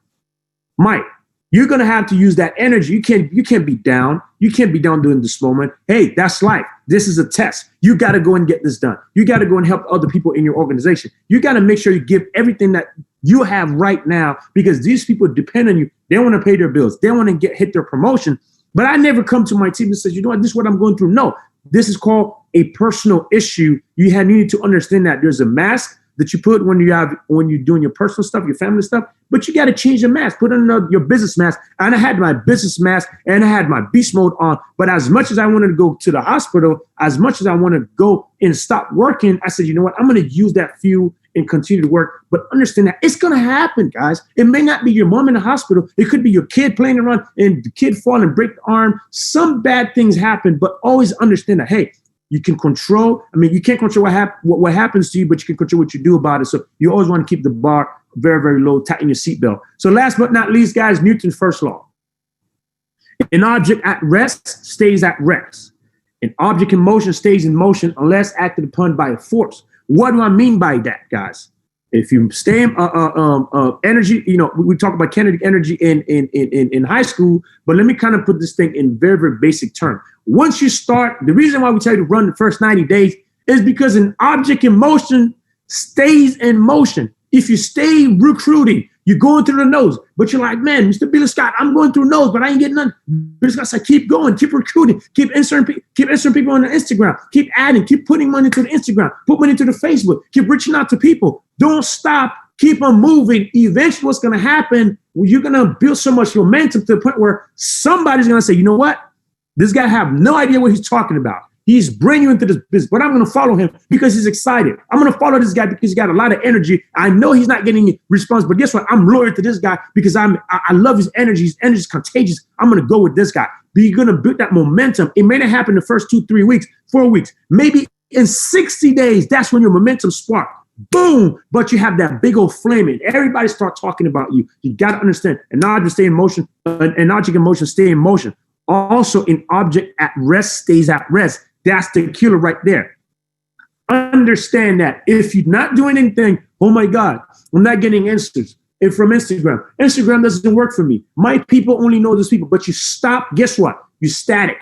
Mike, you're going to have to use that energy. You can't be down. You can't be down during this moment. Hey, that's life. This is a test. You got to go and get this done. You got to go and help other people in your organization. You got to make sure you give everything that you have right now, because these people depend on you. They want to pay their bills. They want to hit their promotion. But I never come to my team and say, you know what, this is what I'm going through. No, this is called a personal issue. You need to understand that there's a mask that you put when you're doing your personal stuff, your family stuff, but you got to change your mask, put on your business mask. And I had my business mask and I had my beast mode on. But as much as I wanted to go to the hospital, as much as I want to go and stop working, I said, you know what, I'm going to use that fuel and continue to work. But understand that it's going to happen, guys. It may not be your mom in the hospital. It could be your kid playing around and the kid fall and break the arm. Some bad things happen, but always understand that, hey, you can control. I mean, you can't control what happens to you, but you can control what you do about it. So you always want to keep the bar very, very low, tighten your seatbelt. So last but not least, guys, Newton's first law. An object at rest stays at rest. An object in motion stays in motion unless acted upon by a force. What do I mean by that, guys? If you stay in energy, we talk about kinetic energy in high school, but let me kind of put this thing in very, very basic terms. Once you start, the reason why we tell you to run the first 90 days is because an object in motion stays in motion. If you stay recruiting, you're going through the nose, but you're like, man, Mr. Billy Scott, I'm going through nose, but I ain't getting none. Billy Scott said, keep going, keep recruiting, keep inserting people on the Instagram, keep adding, keep putting money to the Instagram, put money to the Facebook, keep reaching out to people. Don't stop, keep on moving. Eventually what's going to happen, you're going to build so much momentum to the point where somebody's going to say, you know what? This guy have no idea what he's talking about. He's bringing you into this business, but I'm going to follow him because he's excited. I'm going to follow this guy because he's got a lot of energy. I know he's not getting response, but guess what? I'm loyal to this guy because I love his energy. His energy is contagious. I'm going to go with this guy. But you're going to build that momentum. It may not happen the first 2, 3 weeks, 4 weeks, maybe in 60 days. That's when your momentum spark. Boom! But you have that big old flame and everybody start talking about you. You got to understand, an object stay in motion, an object in motion stay in motion. Also, an object at rest stays at rest. That's the killer right there. Understand that if you're not doing anything, oh my God, I'm not getting answers from Instagram. Instagram doesn't work for me. My people only know those people, but you stop, guess what? You're static.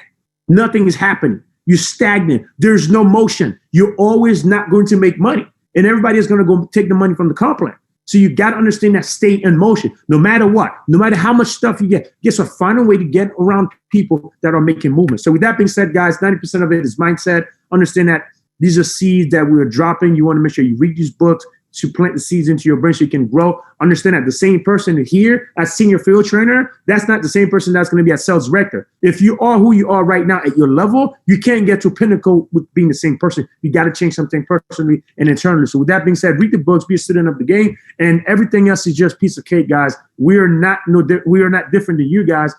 Nothing is happening. You're stagnant. There's no motion. You're always not going to make money. And everybody is going to go take the money from the comp plan. So you got to understand that state in motion, no matter what, no matter how much stuff you get. Guess what? Find a way to get around people that are making movement. So with that being said, guys, 90% of it is mindset. Understand that these are seeds that we're dropping. You want to make sure you read these books to plant the seeds into your brain so you can grow. Understand that the same person here as senior field trainer, that's not the same person that's going to be as sales director. If you are who you are right now at your level, you can't get to a pinnacle with being the same person. You got to change something personally and internally. So with that being said, read the books, be a student of the game, and everything else is just piece of cake, guys. We are not different than you guys.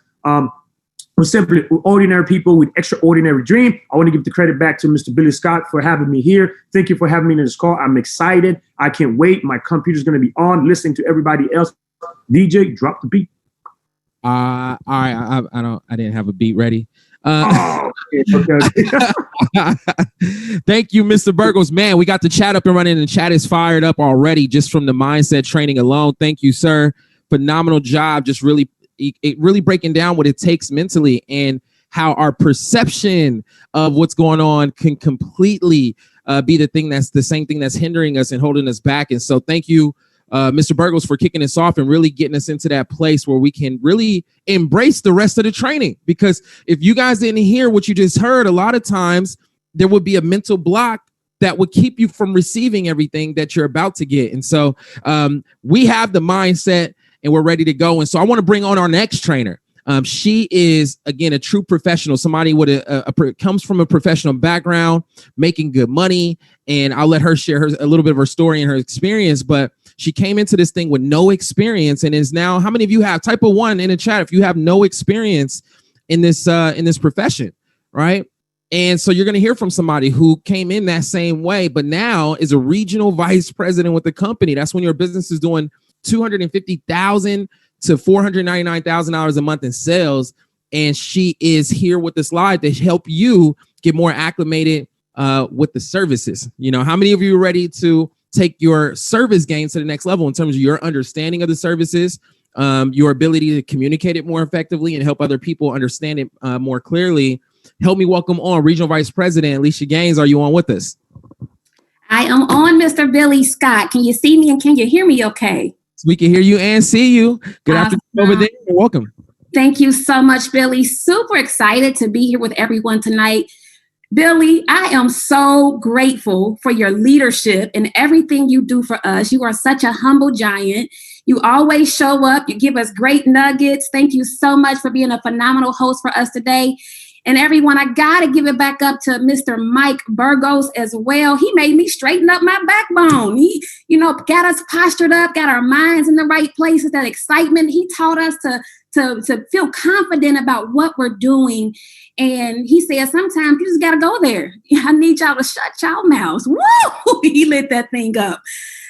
We're simply ordinary people with extraordinary dream. I want to give the credit back to Mr. Billy Scott for having me here. Thank you for having me in this call. I'm excited. I can't wait. My computer's going to be on, listening to everybody else. DJ, drop the beat. All right. I didn't have a beat ready. Okay. Thank you, Mr. Burgos. Man, we got the chat up and running, and the chat is fired up already just from the mindset training alone. Thank you, sir. Phenomenal job. Just really breaking down what it takes mentally and how our perception of what's going on can completely be the same thing that's hindering us and holding us back. And so thank you, Mr. Burgos, for kicking us off and really getting us into that place where we can really embrace the rest of the training. Because if you guys didn't hear what you just heard, a lot of times there would be a mental block that would keep you from receiving everything that you're about to get. And so we have the mindset and we're ready to go. And so I want to bring on our next trainer. She is, again, a true professional, somebody with comes from a professional background, making good money. And I'll let her share a little bit of her story and her experience. But she came into this thing with no experience and is now, how many of you have, type of 1 in the chat if you have no experience in this profession, right? And so you're going to hear from somebody who came in that same way, but now is a regional vice president with the company. That's when your business is doing $250,000 to $499,000 a month in sales. And she is here with the slide to help you get more acclimated with the services. You know, how many of you are ready to take your service game to the next level in terms of your understanding of the services, your ability to communicate it more effectively and help other people understand it more clearly? Help me welcome on Regional Vice President Alicia Gaines. Are you on with us? I am on, Mr. Billy Scott. Can you see me and can you hear me okay? We can hear you and see you. Good afternoon over there. Welcome. Thank you so much, Billy. Super excited to be here with everyone tonight. Billy, I am so grateful for your leadership and everything you do for us. You are such a humble giant. You always show up. You give us great nuggets. Thank you so much for being a phenomenal host for us today. And everyone, I got to give it back up to Mr. Mike Burgos as well. He made me straighten up my backbone. He, got us postured up, got our minds in the right places, that excitement. He taught us to feel confident about what we're doing. And he said, sometimes you just got to go there. I need y'all to shut y'all mouths. Woo! He lit that thing up.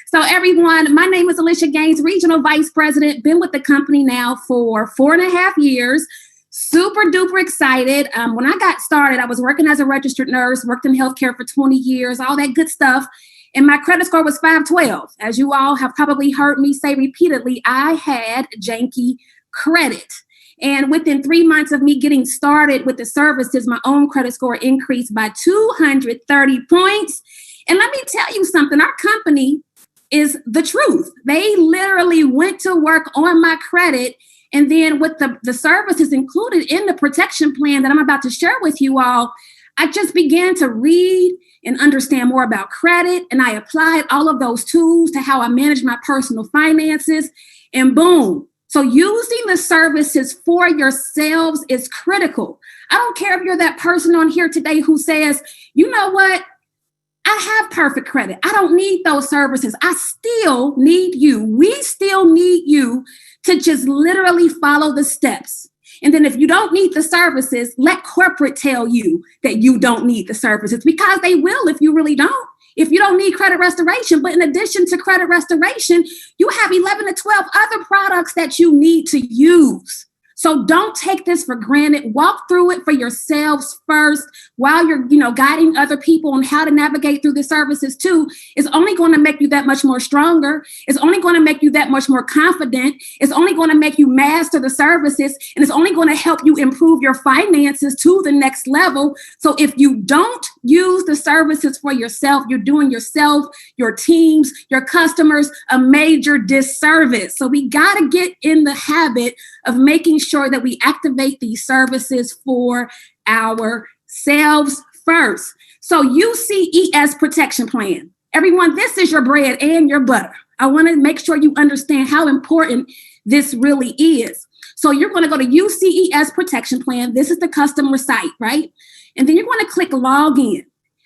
So everyone, my name is Alicia Gaines, Regional Vice President. Been with the company now for 4.5 years. Super duper excited. When I got started, I was working as a registered nurse, worked in healthcare for 20 years, all that good stuff. And my credit score was 512. As you all have probably heard me say repeatedly, I had janky credit. And within 3 months of me getting started with the services, my own credit score increased by 230 points. And let me tell you something, our company is the truth. They literally went to work on my credit. And then with the services included in the protection plan that I'm about to share with you all, I just began to read and understand more about credit. And I applied all of those tools to how I manage my personal finances. And boom. So using the services for yourselves is critical. I don't care if you're that person on here today who says, you know what? I have perfect credit. I don't need those services. I still need you. We still need you to just literally follow the steps. And then if you don't need the services, let corporate tell you that you don't need the services, because they will if you really don't. If you don't need credit restoration, but in addition to credit restoration, you have 11 to 12 other products that you need to use. So don't take this for granted. Walk through it for yourselves first while you're, guiding other people on how to navigate through the services too. It's only going to make you that much more stronger. It's only going to make you that much more confident. It's only going to make you master the services, and it's only going to help you improve your finances to the next level. So if you don't use the services for yourself, you're doing yourself, your teams, your customers a major disservice. So we got to get in the habit of making sure that we activate these services for ourselves first. So UCES protection plan. Everyone, this is your bread and your butter. I want to make sure you understand how important this really is. So you're going to go to UCES protection plan. This is the customer site, right? And then you're going to click login.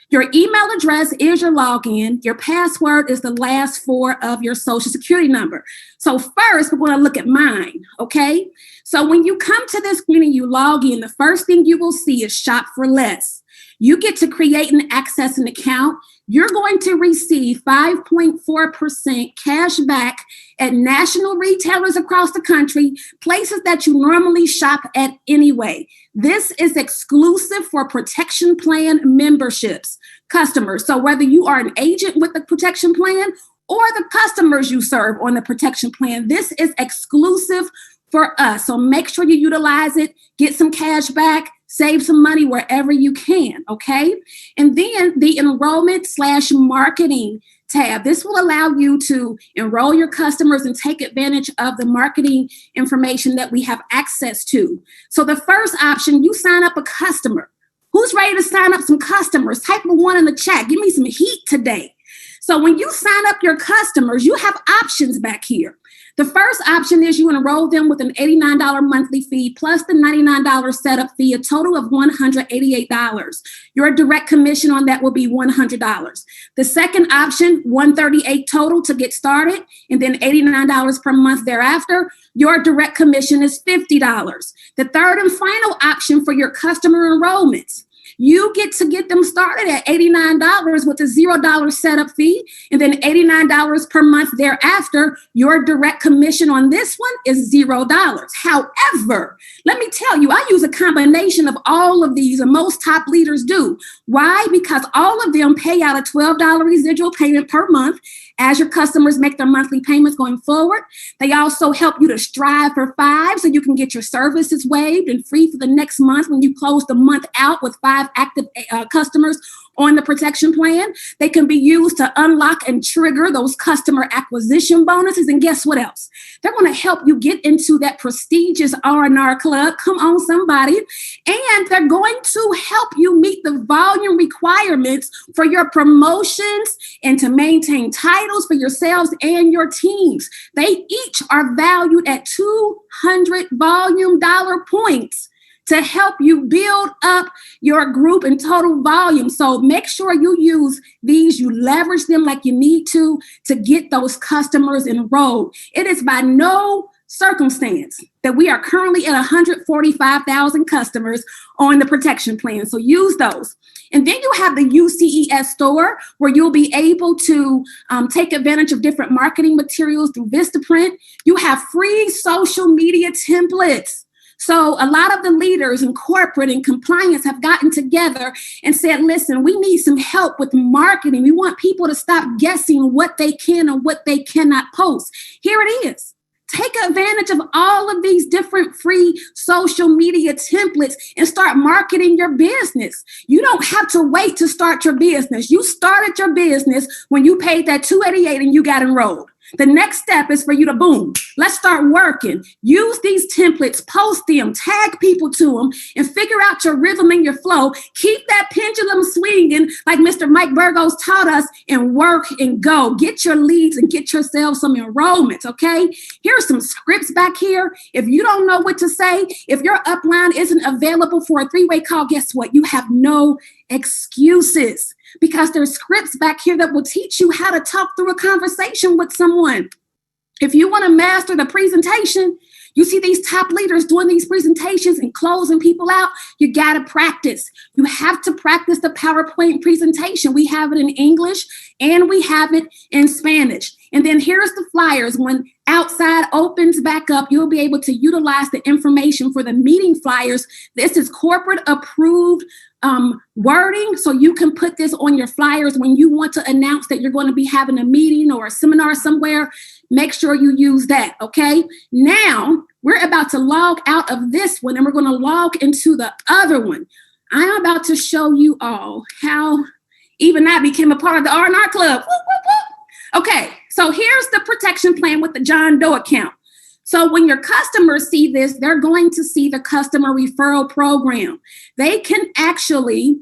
Your email address is your login. Your password is the last 4 of your social security number. So first, we're going to look at mine, okay? So when you come to this screen and you log in, the first thing you will see is shop for less. You get to create and access an account. You're going to receive 5.4% cash back at national retailers across the country, places that you normally shop at anyway. This is exclusive for protection plan memberships, customers. So whether you are an agent with the protection plan or the customers you serve on the protection plan, this is exclusive for us. So make sure you utilize it, get some cash back, save some money wherever you can, okay? And then the enrollment/marketing tab. This will allow you to enroll your customers and take advantage of the marketing information that we have access to. So the first option, you sign up a customer. Who's ready to sign up some customers? Type a 1 in the chat. Give me some heat today. So when you sign up your customers, you have options back here. The first option is you enroll them with an $89 monthly fee plus the $99 setup fee, a total of $188. Your direct commission on that will be $100. The second option, $138 total to get started, and then $89 per month thereafter. Your direct commission is $50. The third and final option for your customer enrollments, you get to get them started at $89 with a $0 setup fee, and then $89 per month thereafter. Your direct commission on this one is $0. However, let me tell you, I use a combination of all of these, and most top leaders do. Why? Because all of them pay out a $12 residual payment per month as your customers make their monthly payments going forward. They also help you to strive for 5 so you can get your services waived and free for the next month when you close the month out with 5 active customers on the protection plan. They can be used to unlock and trigger those customer acquisition bonuses. And guess what else? They're going to help you get into that prestigious R&R club. Come on, somebody. And they're going to help you meet the volume requirements for your promotions and to maintain titles for yourselves and your teams. They each are valued at 200 volume dollar points to help you build up your group and total volume. So make sure you use these, you leverage them like you need to get those customers enrolled. It is by no circumstance that we are currently at 145,000 customers on the protection plan. So use those. And then you have the UCES store where you'll be able to take advantage of different marketing materials through Vistaprint. You have free social media templates. So a lot of the leaders in corporate and compliance have gotten together and said, listen, we need some help with marketing. We want people to stop guessing what they can and what they cannot post. Here it is. Take advantage of all of these different free social media templates and start marketing your business. You don't have to wait to start your business. You started your business when you paid that $288 and you got enrolled. The next step is for you to boom. Let's start working. Use these templates, post them, tag people to them, and figure out your rhythm and your flow. Keep that pendulum swinging like Mr. Mike Burgos taught us, and work and go. Get your leads and get yourself some enrollments, okay? Here's some scripts back here. If you don't know what to say, if your upline isn't available for a 3-way call, guess what? You have no excuses, because there's scripts back here that will teach you how to talk through a conversation with someone. If you want to master the presentation, you see these top leaders doing these presentations and closing people out, you got to practice. You have to practice the PowerPoint presentation. We have it in English and we have it in Spanish. And then here's the flyers. When outside opens back up, you'll be able to utilize the information for the meeting flyers. This is corporate approved wording, so you can put this on your flyers when you want to announce that you're going to be having a meeting or a seminar somewhere. Make sure you use that, okay? Now, we're about to log out of this one, and we're going to log into the other one. I'm about to show you all how even I became a part of the R&R Club. Woo, woo, woo. Okay, so here's the protection plan with the John Doe account. So when your customers see this, they're going to see the customer referral program. They can actually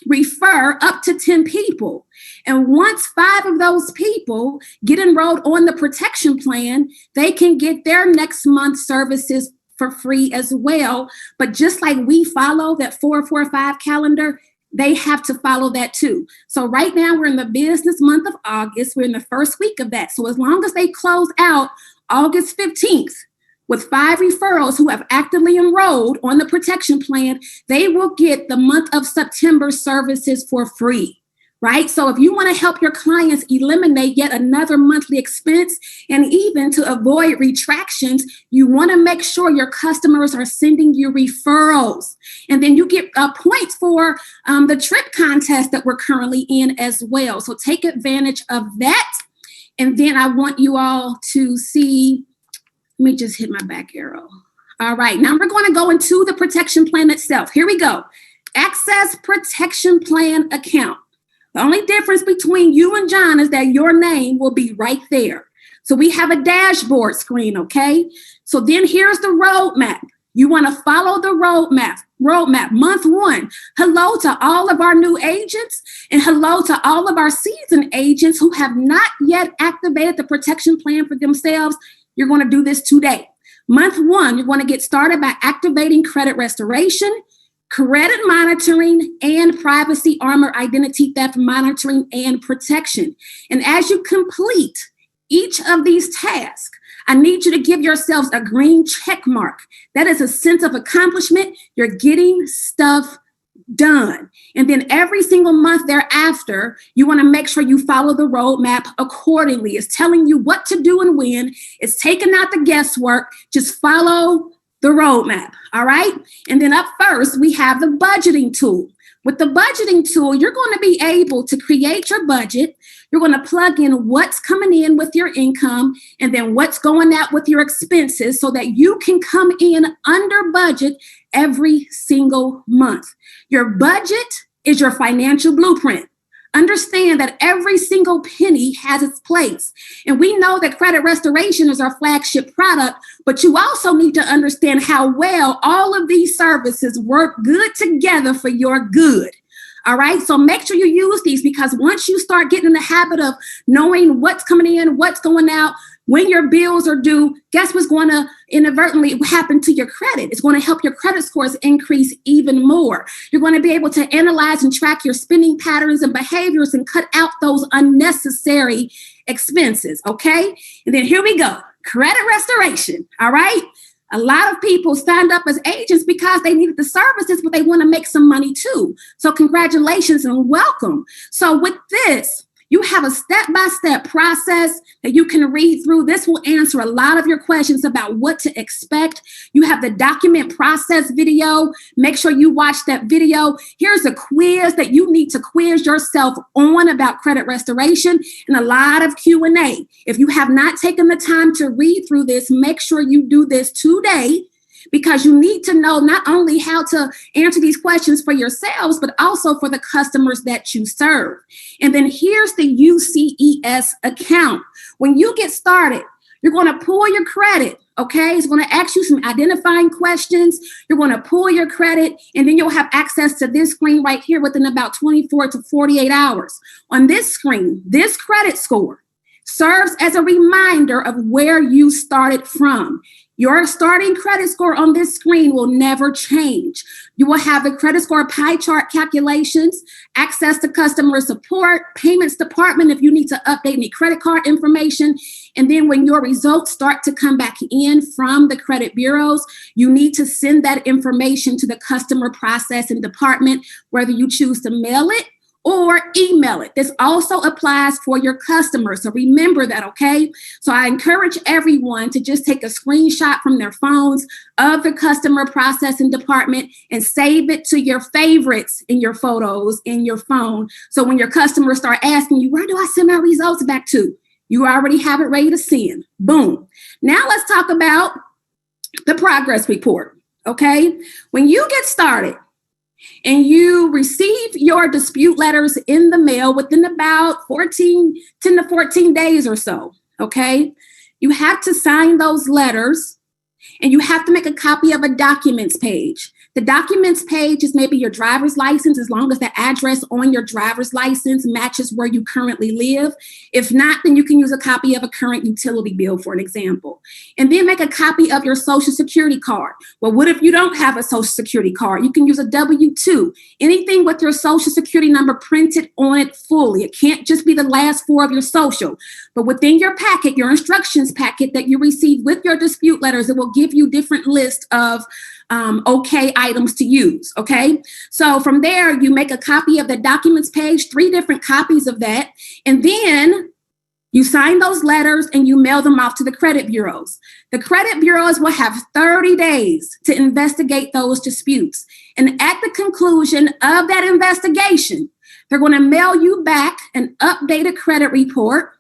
refer up to 10 people. And once 5 of those people get enrolled on the protection plan, they can get their next month's services for free as well. But just like we follow that 445 calendar, they have to follow that too. So right now we're in the business month of August. We're in the first week of that. So as long as they close out August 15th with 5 referrals who have actively enrolled on the protection plan, they will get the month of September services for free. Right? So if you want to help your clients eliminate yet another monthly expense, and even to avoid retractions, you want to make sure your customers are sending you referrals. And then you get points for the trip contest that we're currently in as well. So take advantage of that. And then I want you all to see, let me just hit my back arrow. All right, now we're going to go into the protection plan itself. Here we go. Access protection plan account. The only difference between you and John is that your name will be right there. So we have a dashboard screen, okay? So then here's the roadmap. You want to follow the roadmap. Month 1, hello to all of our new agents and hello to all of our seasoned agents who have not yet activated the protection plan for themselves. You're going to do this today. Month 1, you're going to get started by activating credit restoration, credit monitoring, and privacy armor identity theft monitoring and protection. And as you complete each of these tasks, I need you to give yourselves a green check mark. That is a sense of accomplishment. You're getting stuff done. And then every single month thereafter, you want to make sure you follow the roadmap accordingly. It's telling you what to do and when. It's taking out the guesswork. Just follow the roadmap, all right? And then up first, we have the budgeting tool. With the budgeting tool, you're going to be able to create your budget. You're going to plug in what's coming in with your income and then what's going out with your expenses so that you can come in under budget every single month. Your budget is your financial blueprint. Understand that every single penny has its place. And we know that credit restoration is our flagship product, but you also need to understand how well all of these services work good together for your good. All right. So make sure you use these, because once you start getting in the habit of knowing what's coming in, what's going out, when your bills are due, guess what's going to inadvertently happen to your credit? It's going to help your credit scores increase even more. You're going to be able to analyze and track your spending patterns and behaviors and cut out those unnecessary expenses. Okay. And then here we go. Credit restoration. All right. A lot of people signed up as agents because they needed the services, but they want to make some money too. So congratulations and welcome. So with this, you have a step-by-step process that you can read through. This will answer a lot of your questions about what to expect. You have the document process video. Make sure you watch that video. Here's a quiz that you need to quiz yourself on about credit restoration and a lot of Q&A. If you have not taken the time to read through this, make sure you do this today, because you need to know not only how to answer these questions for yourselves, but also for the customers that you serve. And then here's the UCES account. When you get started, you're going to pull your credit, okay? It's going to ask you some identifying questions. You're going to pull your credit, and then you'll have access to this screen right here within about 24 to 48 hours. On this screen, this credit score serves as a reminder of where you started from. Your starting credit score on this screen will never change. You will have the credit score pie chart calculations, access to customer support, payments department if you need to update any credit card information. And then when your results start to come back in from the credit bureaus, you need to send that information to the customer processing department, whether you choose to mail it or email it. This also applies for your customers. So remember that, okay? So I encourage everyone to just take a screenshot from their phones of the customer processing department and save it to your favorites in your photos in your phone. So when your customers start asking you, where do I send my results back to? You already have it ready to send. Boom. Now let's talk about the progress report, okay? When you get started, and you receive your dispute letters in the mail within about 10 to 14 days or so, okay? You have to sign those letters and you have to make a copy of a documents page. The documents page is maybe your driver's license, as long as the address on your driver's license matches where you currently live. If not, then you can use a copy of a current utility bill, for an example. And then make a copy of your Social Security card. Well, what if you don't have a Social Security card? You can use a W-2. Anything with your Social Security number printed on it fully. It can't just be the last four of your Social. But within your packet, your instructions packet that you receive with your dispute letters, it will give you different lists of okay items to use, okay? So from there, you make a copy of the documents page, 3 different copies of that, and then you sign those letters and you mail them off to the credit bureaus. The credit bureaus will have 30 days to investigate those disputes. And at the conclusion of that investigation, they're going to mail you back an updated credit report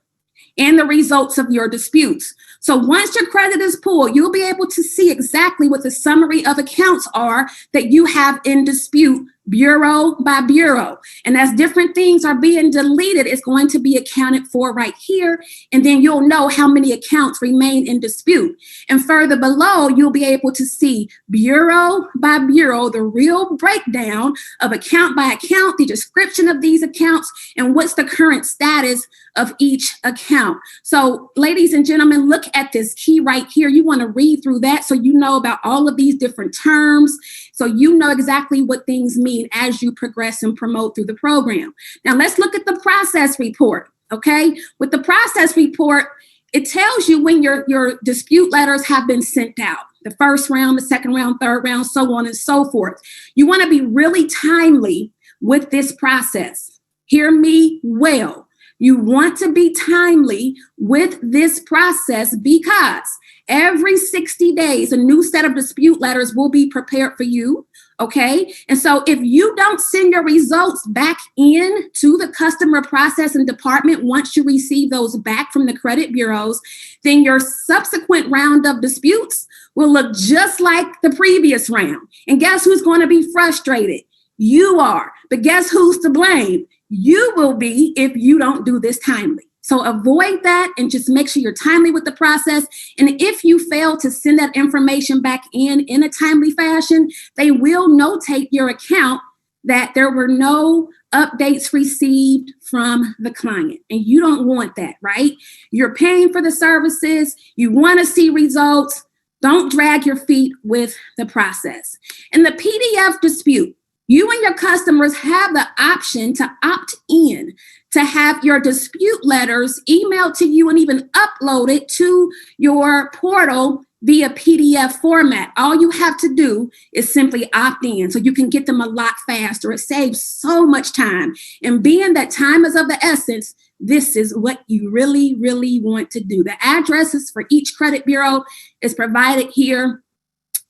and the results of your disputes. So once your credit is pulled, you'll be able to see exactly what the summary of accounts are that you have in dispute, bureau by bureau. And as different things are being deleted, it's going to be accounted for right here. And then you'll know how many accounts remain in dispute. And further below, you'll be able to see bureau by bureau, the real breakdown of account by account, the description of these accounts, and what's the current status of each account. So ladies and gentlemen, look at this key right here. You want to read through that so you know about all of these different terms, so you know exactly what things mean as you progress and promote through the program. Now let's look at the process report, okay? With the process report, it tells you when your dispute letters have been sent out. The first round, the second round, third round, so on and so forth. You want to be really timely with this process. Hear me well. You want to be timely with this process because every 60 days, a new set of dispute letters will be prepared for you, okay? And so if you don't send your results back in to the customer processing department once you receive those back from the credit bureaus, then your subsequent round of disputes will look just like the previous round. And guess who's going to be frustrated? You are. But guess who's to blame? You will be if you don't do this timely. So avoid that and just make sure you're timely with the process. And if you fail to send that information back in a timely fashion, they will notate your account that there were no updates received from the client. And you don't want that, right? You're paying for the services. You want to see results. Don't drag your feet with the process. In the PDF dispute, you and your customers have the option to opt in to have your dispute letters emailed to you and even uploaded to your portal via PDF format. All you have to do is simply opt in so you can get them a lot faster. It saves so much time. And being that time is of the essence, this is what you really, really want to do. The addresses for each credit bureau is provided here.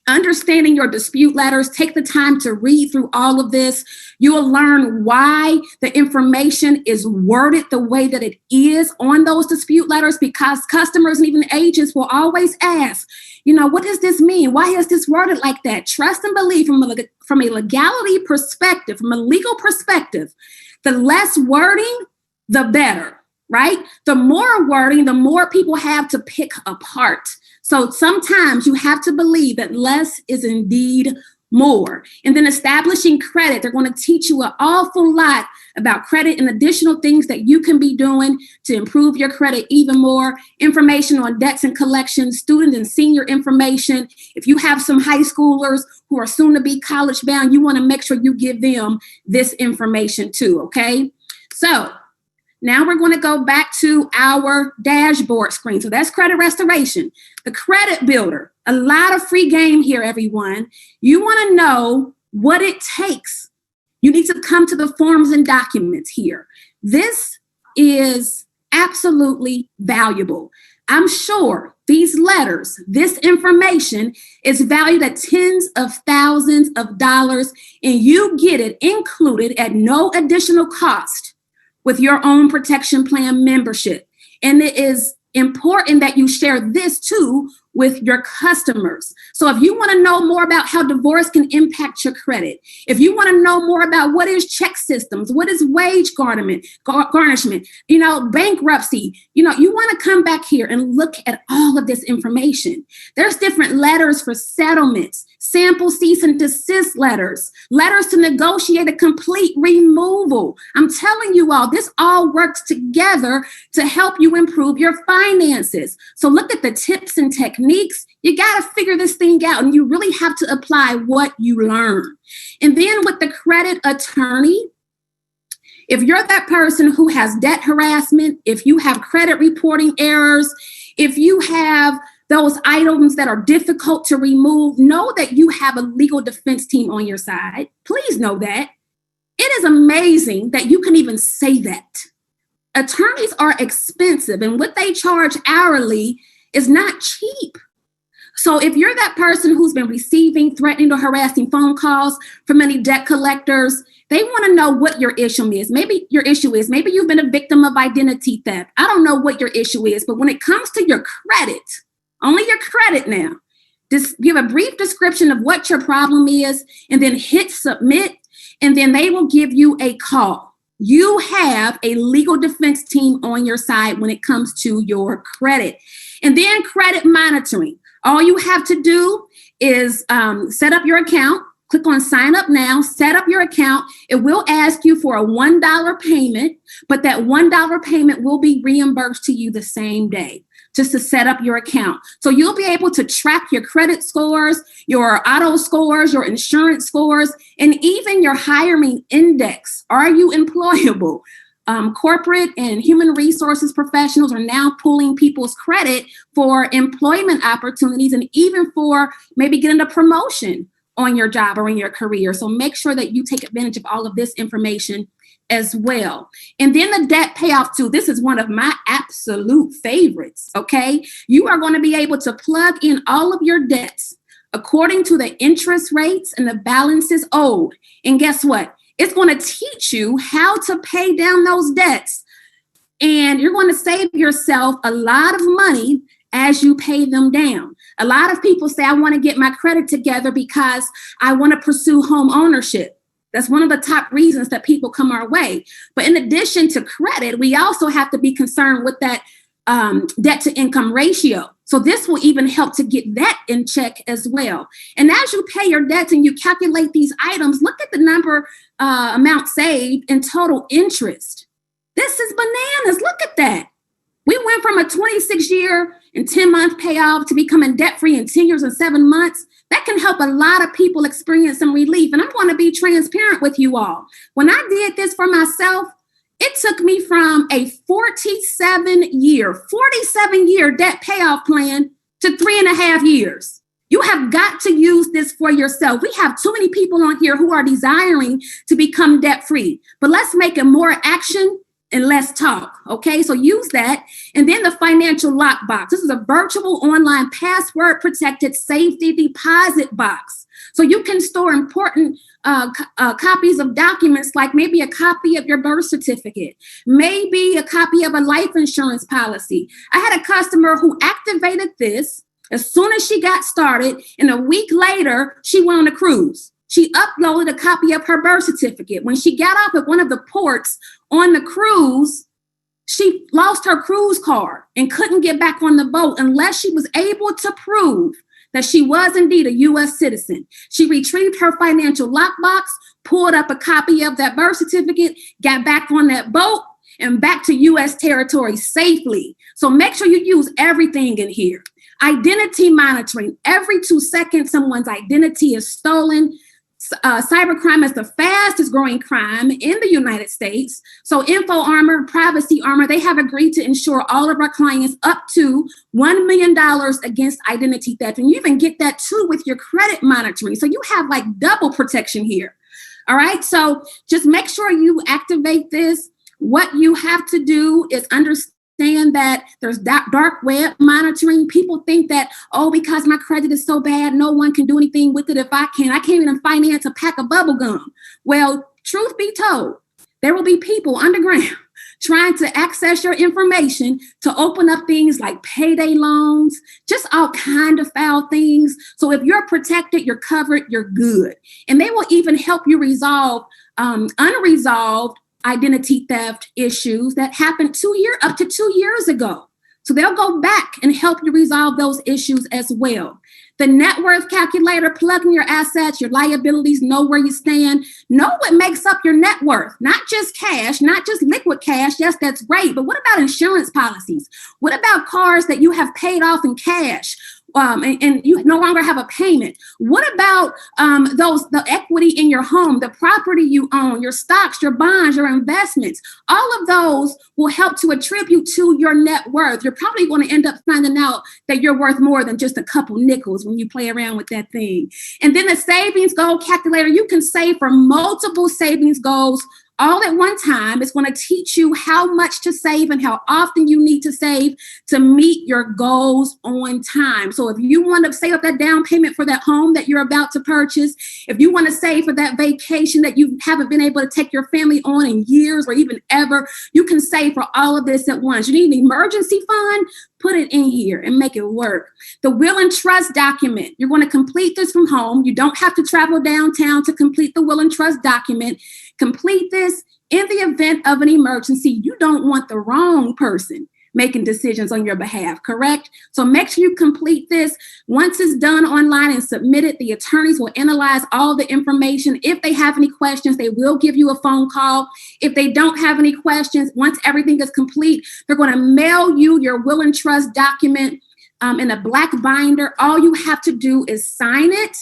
Understanding your dispute letters, take the time to read through all of this. You will learn why the information is worded the way that it is on those dispute letters, because customers and even agents will always ask, what does this mean? Why is this worded like that? Trust and believe from a legality perspective, from a legal perspective, the less wording, the better, right? The more wording, the more people have to pick apart. So sometimes you have to believe that less is indeed more. And then establishing credit, they're going to teach you an awful lot about credit and additional things that you can be doing to improve your credit even more. Information on debts and collections, student and senior information. If you have some high schoolers who are soon to be college bound, you want to make sure you give them this information too, okay? So now we're going to go back to our dashboard screen. So that's credit restoration. The credit builder, a lot of free game here, everyone. You want to know what it takes You need to come to the forms and documents here. This is absolutely valuable. I'm sure these letters, this information is valued at tens of thousands of dollars, and you get it included at no additional cost with your own protection plan membership. And it is important that you share this too with your customers. So if you want to know more about how divorce can impact your credit, if you want to know more about what is check systems, what is wage garnishment, bankruptcy, you want to come back here and look at all of this information. There's different letters for settlements, sample cease and desist letters to negotiate a complete removal. I'm telling you all, this all works together to help you improve your finances. So look at the tips and techniques. You got to figure this thing out, and you really have to apply what you learn. And then with the credit attorney, if you're that person who has debt harassment, if you have credit reporting errors, if you have those items that are difficult to remove, know that you have a legal defense team on your side. Please know that. It is amazing that you can even say that. Attorneys are expensive, and what they charge hourly is not cheap. So if you're that person who's been receiving threatening or harassing phone calls from many debt collectors, they want to know what your issue is. Maybe you've been a victim of identity theft. I don't know what your issue is, but when it comes to your credit, only your credit now, just give a brief description of what your problem is and then hit submit, and then they will give you a call. You have a legal defense team on your side when it comes to your credit. And then credit monitoring. All you have to do is set up your account, click on sign up now, set up your account. It will ask you for a $1 payment, but that $1 payment will be reimbursed to you the same day just to set up your account. So you'll be able to track your credit scores, your auto scores, your insurance scores, and even your hiring index. Are you employable? Corporate and human resources professionals are now pulling people's credit for employment opportunities and even for maybe getting a promotion on your job or in your career. So make sure that you take advantage of all of this information as well. And then the debt payoff tool. This is one of my absolute favorites, okay? You are going to be able to plug in all of your debts according to the interest rates and the balances owed. And guess what? It's going to teach you how to pay down those debts. And you're going to save yourself a lot of money as you pay them down. A lot of people say, I want to get my credit together because I want to pursue home ownership. That's one of the top reasons that people come our way. But in addition to credit, we also have to be concerned with that debt to income ratio. So this will even help to get that in check as well. And as you pay your debts and you calculate these items, look at the amount saved in total interest. This is bananas. Look at that. We went from a 26-year and 10-month payoff to becoming debt-free in 10 years and 7 months. That can help a lot of people experience some relief. And I'm going to be transparent with you all. When I did this for myself, it took me from a 47-year debt payoff plan to 3.5 years. You have got to use this for yourself. We have too many people on here who are desiring to become debt-free, but let's make it more action and less talk, okay? So use that. And then the financial lockbox. This is a virtual online password-protected safety deposit box. So you can store important copies of documents, like maybe a copy of your birth certificate, maybe a copy of a life insurance policy. I had a customer who activated this as soon as she got started, and a week later, she went on a cruise. She uploaded a copy of her birth certificate. When she got off at one of the ports on the cruise, she lost her cruise card and couldn't get back on the boat unless she was able to prove that she was indeed a U.S. citizen. She retrieved her financial lockbox, pulled up a copy of that birth certificate, got back on that boat, and back to U.S. territory safely. So make sure you use everything in here. Identity monitoring. Every 2 seconds, someone's identity is stolen. Cybercrime is the fastest growing crime in the United States. So InfoArmor, Privacy Armor, they have agreed to insure all of our clients up to $1 million against identity theft. And you even get that too with your credit monitoring. So you have like double protection here. All right. So just make sure you activate this. What you have to do is understand that there's dark web monitoring. People think that, oh, because my credit is so bad, no one can do anything with it if I can. I can't even finance a pack of bubble gum. Well, truth be told, there will be people underground trying to access your information to open up things like payday loans, just all kind of foul things. So if you're protected, you're covered, you're good. And they will even help you resolve unresolved identity theft issues that happened up to 2 years ago. So they'll go back and help you resolve those issues as well. The net worth calculator, plug in your assets, your liabilities, know where you stand, know what makes up your net worth, not just cash, not just liquid cash. Yes, that's great. But what about insurance policies? What about cars that you have paid off in cash? And you no longer have a payment? What about the equity in your home, the property you own, your stocks, your bonds, your investments? All of those will help to attribute to your net worth. You're probably going to end up finding out that you're worth more than just a couple nickels when you play around with that thing. And then the savings goal calculator, you can save for multiple savings goals all at one time. It's going to teach you how much to save and how often you need to save to meet your goals on time. So if you want to save up that down payment for that home that you're about to purchase, if you want to save for that vacation that you haven't been able to take your family on in years or even ever, you can save for all of this at once. You need an emergency fund? Put it in here and make it work. The will and trust document, you're going to complete this from home. You don't have to travel downtown to complete the will and trust document. Complete this in the event of an emergency. You don't want the wrong person making decisions on your behalf, correct? So make sure you complete this. Once it's done online and submitted, the attorneys will analyze all the information. If they have any questions, they will give you a phone call. If they don't have any questions, once everything is complete, they're going to mail you your will and trust document in a black binder. All you have to do is sign it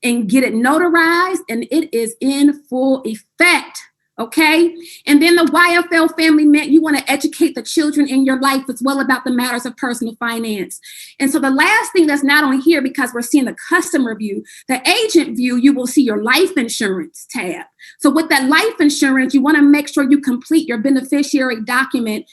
and get it notarized, and it is in full effect. Okay. And then the YFL family meant you want to educate the children in your life as well about the matters of personal finance. And so the last thing that's not on here, because we're seeing the customer view, the agent view, you will see your life insurance tab. So with that life insurance, you want to make sure you complete your beneficiary document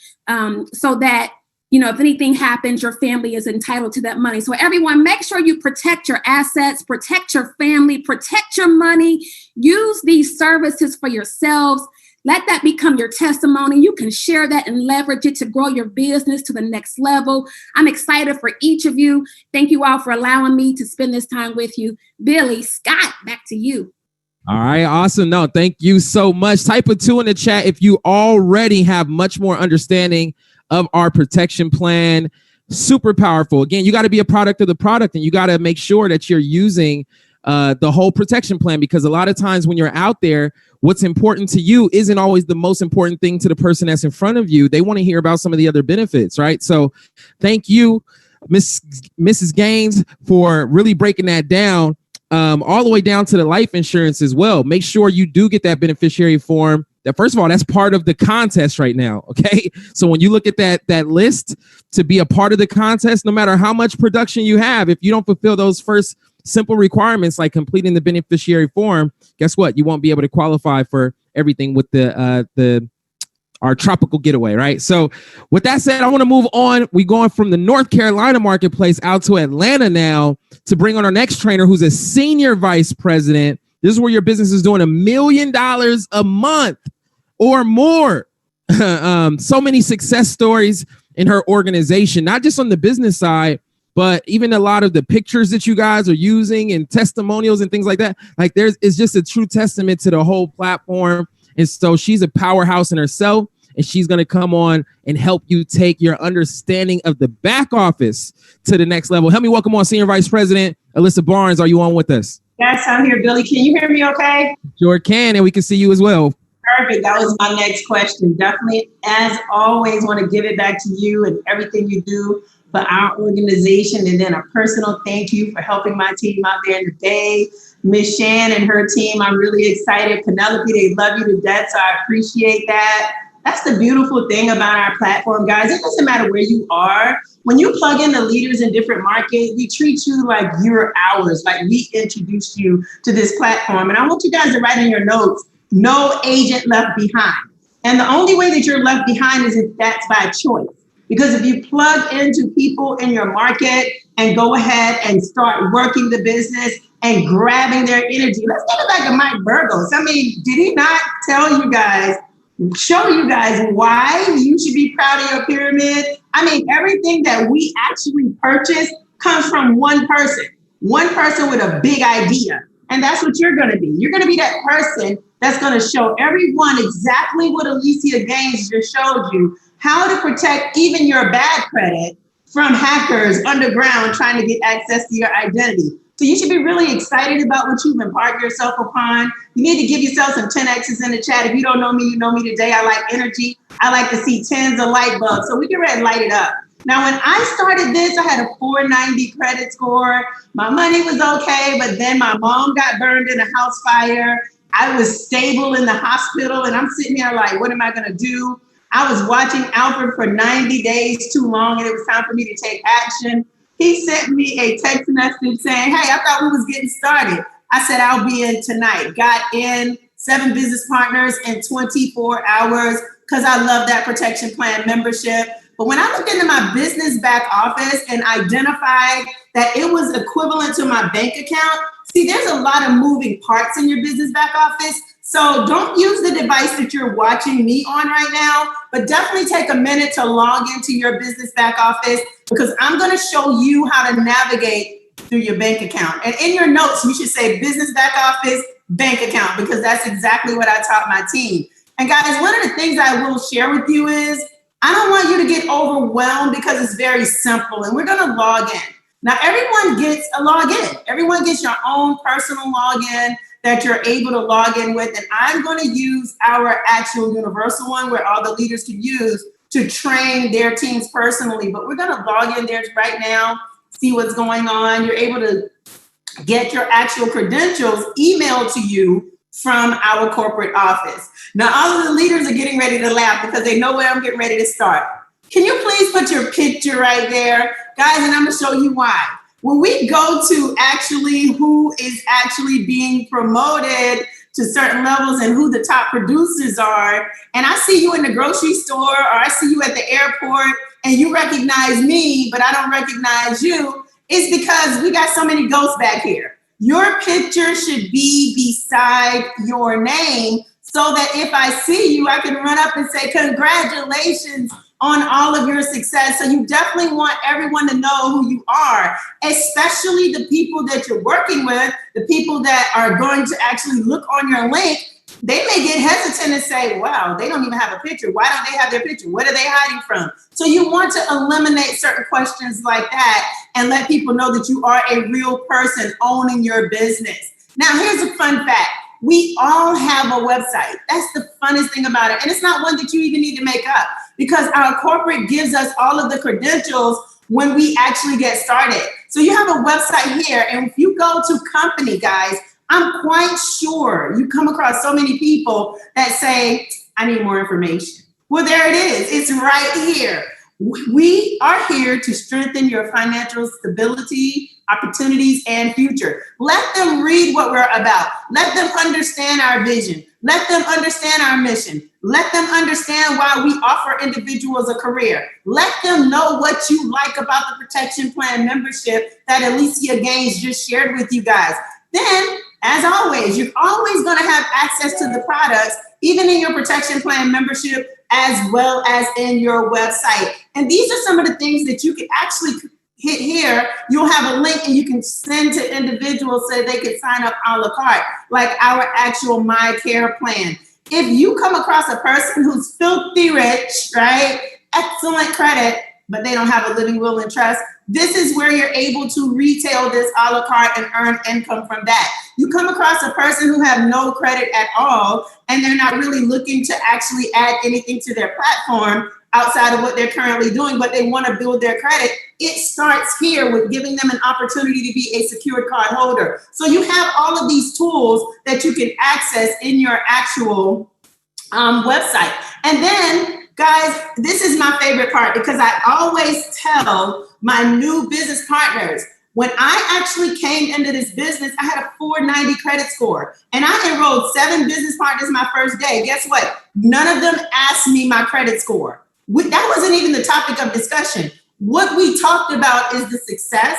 so that, you know, if anything happens, your family is entitled to that money. So everyone, make sure you protect your assets, protect your family, protect your money. Use these services for yourselves. Let that become your testimony. You can share that and leverage it to grow your business to the next level. I'm excited for each of you. Thank you all for allowing me to spend this time with you. Billy, Scott, back to you. All right, awesome. No, thank you so much. Type a 2 in the chat if you already have much more understanding of our protection plan. Super powerful. Again, you got to be a product of the product, and you got to make sure that you're using the whole protection plan, because a lot of times when you're out there, what's important to you isn't always the most important thing to the person that's in front of you. They want to hear about some of the other benefits, right? So thank you, Mrs. Gaines, for really breaking that down all the way down to the life insurance as well. Make sure you do get that beneficiary form. That, first of all, that's part of the contest right now, okay? So when you look at that list to be a part of the contest, no matter how much production you have, if you don't fulfill those first simple requirements like completing the beneficiary form, guess what? You won't be able to qualify for everything with our tropical getaway, right? So with that said, I want to move on. We're going from the North Carolina marketplace out to Atlanta now to bring on our next trainer, who's a senior vice president. This is where your business is doing $1 million a month or more. So many success stories in her organization, not just on the business side, but even a lot of the pictures that you guys are using and testimonials and things like that. Like it's just a true testament to the whole platform. And so she's a powerhouse in herself, and she's going to come on and help you take your understanding of the back office to the next level. Help me welcome on Senior Vice President Alyssa Barnes. Are you on with us? Yes, I'm here, Billy. Can you hear me okay? Sure can, and we can see you as well. Perfect. That was my next question. Definitely, as always, want to give it back to you and everything you do for our organization. And then a personal thank you for helping my team out there today. Miss Shan and her team, I'm really excited. Penelope, they love you to death, so I appreciate that. That's the beautiful thing about our platform, guys. It doesn't matter where you are. When you plug in the leaders in different markets, we treat you like you're ours, like we introduced you to this platform. And I want you guys to write in your notes, no agent left behind. And the only way that you're left behind is if that's by choice. Because if you plug into people in your market and go ahead and start working the business and grabbing their energy, let's take it back to Mike Burgos. I mean, did he not tell you guys, show you guys why you should be proud of your pyramid? I mean, everything that we actually purchase comes from one person with a big idea. And that's what you're going to be. You're going to be that person that's going to show everyone exactly what Alicia Gaines just showed you, how to protect even your bad credit from hackers underground trying to get access to your identity. So you should be really excited about what you've embarked yourself upon. You need to give yourself some 10X's in the chat. If you don't know me, you know me today. I like energy. I like to see tens of light bulbs. So we get ready to light it up. Now, when I started this, I had a 490 credit score. My money was okay, but then my mom got burned in a house fire. I was stable in the hospital, and I'm sitting there like, what am I going to do? I was watching Alfred for 90 days too long, and it was time for me to take action. He sent me a text message saying, hey, I thought we was getting started. I said, I'll be in tonight. Got in 7 business partners in 24 hours because I love that protection plan membership. But when I looked into my business back office and identified that it was equivalent to my bank account, see, there's a lot of moving parts in your business back office. So don't use the device that you're watching me on right now, but definitely take a minute to log into your business back office, because I'm going to show you how to navigate through your bank account. And in your notes, you should say business back office, bank account, because that's exactly what I taught my team. And guys, one of the things I will share with you is I don't want you to get overwhelmed because it's very simple, and we're going to log in. Now, everyone gets a login. Everyone gets your own personal login that you're able to log in with. And I'm going to use our actual universal one where all the leaders can use to train their teams personally. But we're going to log in there right now, see what's going on. You're able to get your actual credentials emailed to you from our corporate office. Now, all of the leaders are getting ready to laugh because they know where I'm getting ready to start. Can you please put your picture right there? Guys, and I'm going to show you why. When we go to actually who is actually being promoted to certain levels and who the top producers are, and I see you in the grocery store or I see you at the airport and you recognize me, but I don't recognize you, it's because we got so many ghosts back here. Your picture should be beside your name so that if I see you, I can run up and say, congratulations on all of your success. So you definitely want everyone to know who you are, especially the people that you're working with, the people that are going to actually look on your link. They may get hesitant and say, wow, they don't even have a picture. Why don't they have their picture? What are they hiding from? So you want to eliminate certain questions like that and let people know that you are a real person owning your business. Now, here's a fun fact. We all have a website. That's the funnest thing about it. And it's not one that you even need to make up, because our corporate gives us all of the credentials when we actually get started. So you have a website here, and if you go to company, guys, I'm quite sure you come across so many people that say, I need more information. Well, there it is. It's right here. We are here to strengthen your financial stability, opportunities, and future. Let them read what we're about. Let them understand our vision. Let them understand our mission. Let them understand why we offer individuals a career. Let them know what you like about the protection plan membership that Alicia Gaines just shared with you guys. Then, as always, you're always going to have access to the products, even in your protection plan membership, as well as in your website. And these are some of the things that you can actually hit here. You'll have a link and you can send to individuals so they can sign up a la carte, like our actual My Care plan. If you come across a person who's filthy rich, right, excellent credit, but they don't have a living will and trust, this is where you're able to retail this a la carte and earn income from that. You come across a person who have no credit at all, and they're not really looking to actually add anything to their platform outside of what they're currently doing, but they want to build their credit. It starts here with giving them an opportunity to be a secured card holder. So you have all of these tools that you can access in your actual website. And then, guys, this is my favorite part because I always tell my new business partners, when I actually came into this business, I had a 490 credit score and I enrolled 7 business partners my first day. Guess what? None of them asked me my credit score. That wasn't even the topic of discussion. What we talked about is the success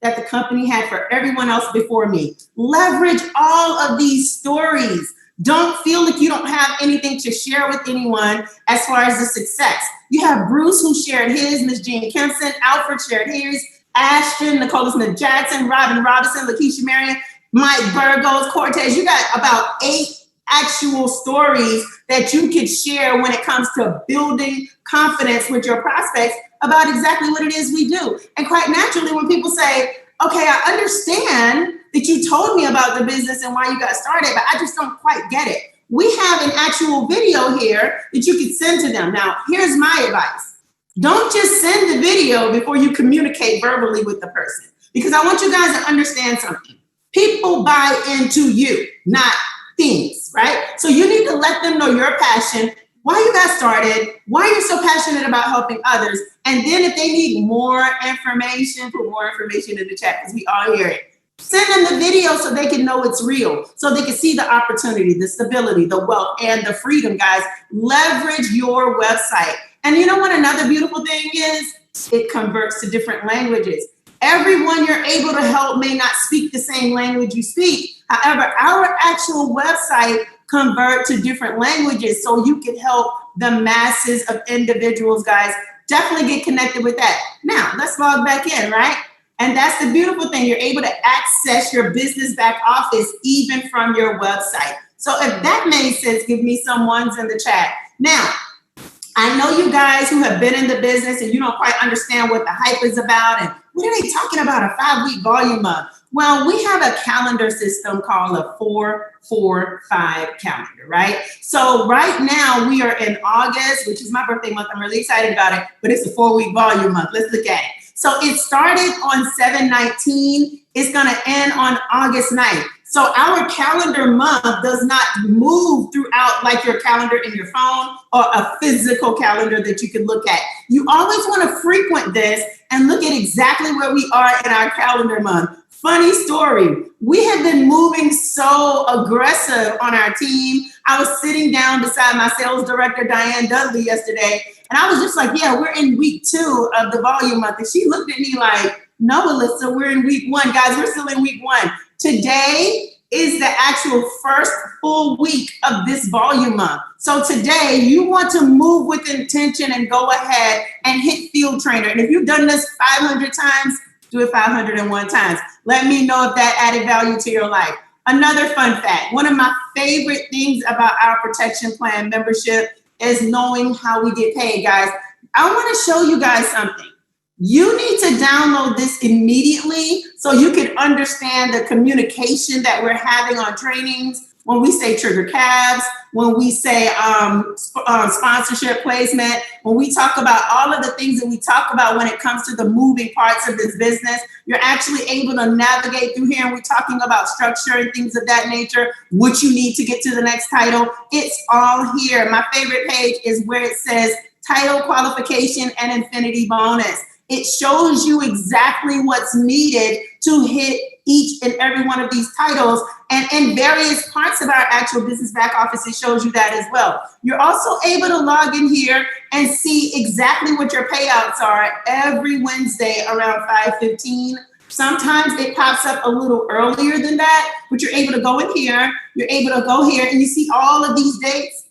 that the company had for everyone else before me. Leverage all of these stories. Don't feel like you don't have anything to share with anyone as far as the success. You have Bruce who shared his, Ms. Jean Kempson, Alfred shared his, Ashton, Nicole Smith Jackson, Robin Robinson, Lakeisha Marion, Mike Burgos, Cortez. You got about 8 actual stories that you could share when it comes to building confidence with your prospects about exactly what it is we do. And quite naturally, when people say, okay, I understand that you told me about the business and why you got started, but I just don't quite get it. We have an actual video here that you could send to them. Now, here's my advice. Don't just send the video before you communicate verbally with the person, because I want you guys to understand something. People buy into you, not things, right? So you need to let them know your passion, why you got started, why you're so passionate about helping others. And then if they need more information, put more information in the chat because we all hear it. Send them the video so they can know it's real, so they can see the opportunity, the stability, the wealth, and the freedom, guys. Leverage your website. And you know what another beautiful thing is? It converts to different languages. Everyone you're able to help may not speak the same language you speak. However, our actual website convert to different languages so you can help the masses of individuals, guys. Definitely get connected with that. Now, let's log back in, right? And that's the beautiful thing. You're able to access your business back office even from your website. So if that made sense, give me some ones in the chat. Now, I know you guys who have been in the business and you don't quite understand what the hype is about and what are they talking about, a 5-week volume month? Well, we have a calendar system called a 4-4-5 calendar, right? So right now we are in August, which is my birthday month. I'm really excited about it, but it's a 4-week volume month. Let's look at it. So it started on 7/19. It's going to end on August 9th. So our calendar month does not move throughout like your calendar in your phone or a physical calendar that you can look at. You always want to frequent this and look at exactly where we are in our calendar month. Funny story. We have been moving so aggressive on our team. I was sitting down beside my sales director, Diane Dudley, yesterday, and I was just like, yeah, we're in week 2 of the volume month. And she looked at me like, no, Alyssa, we're in week 1. Guys, we're still in week 1. Today is the actual first full week of this volume month. So today you want to move with intention and go ahead and hit Field Trainer. And if you've done this 500 times, do it 501 times. Let me know if that added value to your life. Another fun fact, one of my favorite things about our Protection Plan membership is knowing how we get paid, guys. I want to show you guys something. You need to download this immediately so you can understand the communication that we're having on trainings. When we say trigger calves, when we say sponsorship placement, when we talk about all of the things that we talk about when it comes to the moving parts of this business, you're actually able to navigate through here. And we're talking about structure and things of that nature, what you need to get to the next title. It's all here. My favorite page is where it says title qualification and infinity bonus. It shows you exactly what's needed to hit each and every one of these titles. And in various parts of our actual business back office, it shows you that as well. You're also able to log in here and see exactly what your payouts are every Wednesday around 5:15. Sometimes it pops up a little earlier than that, but you're able to go in here, you're able to go here and you see all of these dates.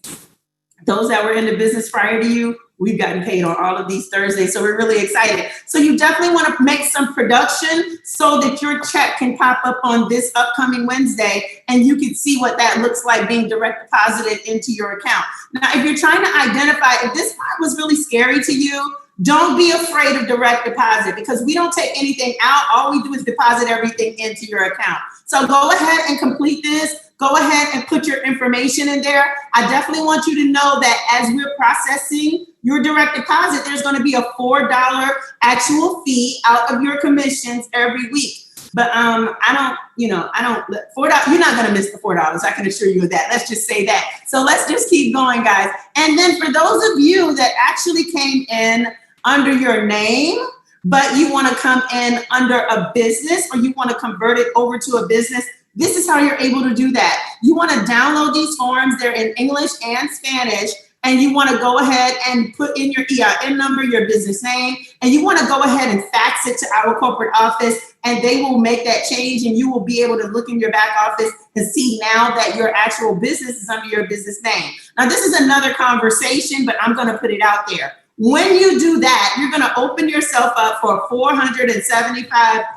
Those that were in the business prior to you, we've gotten paid on all of these Thursdays, so we're really excited. So you definitely want to make some production so that your check can pop up on this upcoming Wednesday and you can see what that looks like being direct deposited into your account. Now, if you're trying to identify if this part was really scary to you, don't be afraid of direct deposit because we don't take anything out. All we do is deposit everything into your account. So go ahead and complete this. Go ahead and put your information in there. I definitely want you to know that as we're processing your direct deposit, there's going to be a $4 actual fee out of your commissions every week. But I don't $4. You're not gonna miss the $4. I can assure you of that. Let's just say that. So let's just keep going, guys. And then for those of you that actually came in under your name, but you want to come in under a business, or you want to convert it over to a business, this is how you're able to do that. You want to download these forms. They're in English and Spanish. And you want to go ahead and put in your EIN number, your business name, and you want to go ahead and fax it to our corporate office, and they will make that change, and you will be able to look in your back office and see now that your actual business is under your business name. Now, this is another conversation, but I'm going to put it out there. When you do that, you're going to open yourself up for 475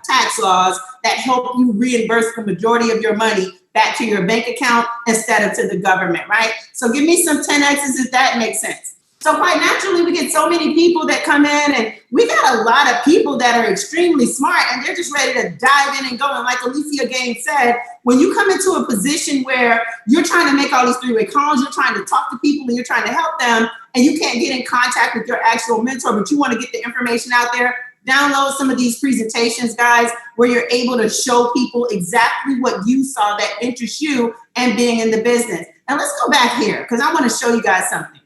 tax laws that help you reimburse the majority of your money back to your bank account instead of to the government, right? So give me some 10X's if that makes sense. So quite naturally, we get so many people that come in, and we got a lot of people that are extremely smart, and they're just ready to dive in and go. And like Alicia Gaines said, when you come into a position where you're trying to make all these three-way calls, you're trying to talk to people and you're trying to help them, and you can't get in contact with your actual mentor, but you want to get the information out there, download some of these presentations, guys, where you're able to show people exactly what you saw that interests you and being in the business. And let's go back here, because I want to show you guys something.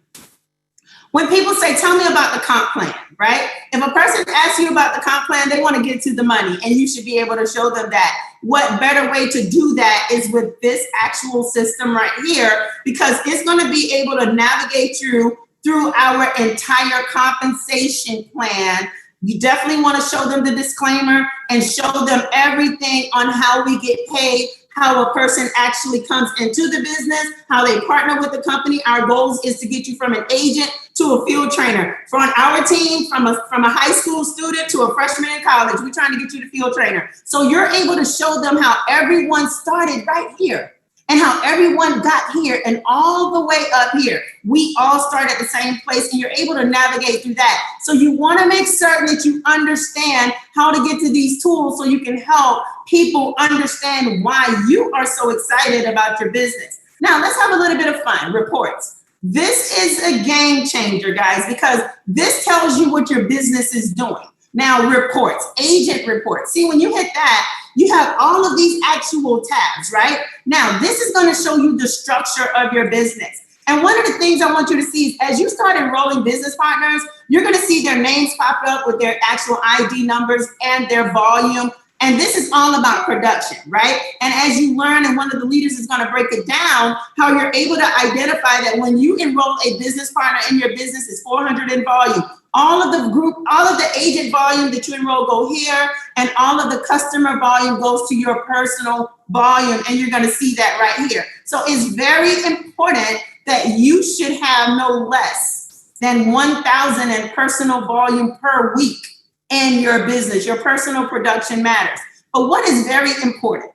When people say, tell me about the comp plan, right? If a person asks you about the comp plan, they want to get to the money, and you should be able to show them that. What better way to do that is with this actual system right here, because it's going to be able to navigate you through our entire compensation plan. You definitely want to show them the disclaimer and show them everything on how we get paid, how a person actually comes into the business, how they partner with the company. Our goals is to get you from an agent to a field trainer. From our team, from a high school student to a freshman in college, we're trying to get you to field trainer. So you're able to show them how everyone started right here and how everyone got here and all the way up here. We all start at the same place, and you're able to navigate through that. So you want to make certain that you understand how to get to these tools so you can help people understand why you are so excited about your business. Now, let's have a little bit of fun. Reports. This is a game changer, guys, because this tells you what your business is doing. Now, reports, agent reports. See, when you hit that, you have all of these actual tabs, right? Now, this is going to show you the structure of your business. And one of the things I want you to see is as you start enrolling business partners, you're going to see their names pop up with their actual ID numbers and their volume. And this is all about production, right? And as you learn, and one of the leaders is going to break it down, how you're able to identify that when you enroll a business partner and your business is 400 in volume, all of the agent volume that you enroll go here, and all of the customer volume goes to your personal volume, and you're going to see that right here. So it's very important that you should have no less than 1,000 in personal volume per week in your business. Your personal production matters. But what is very important,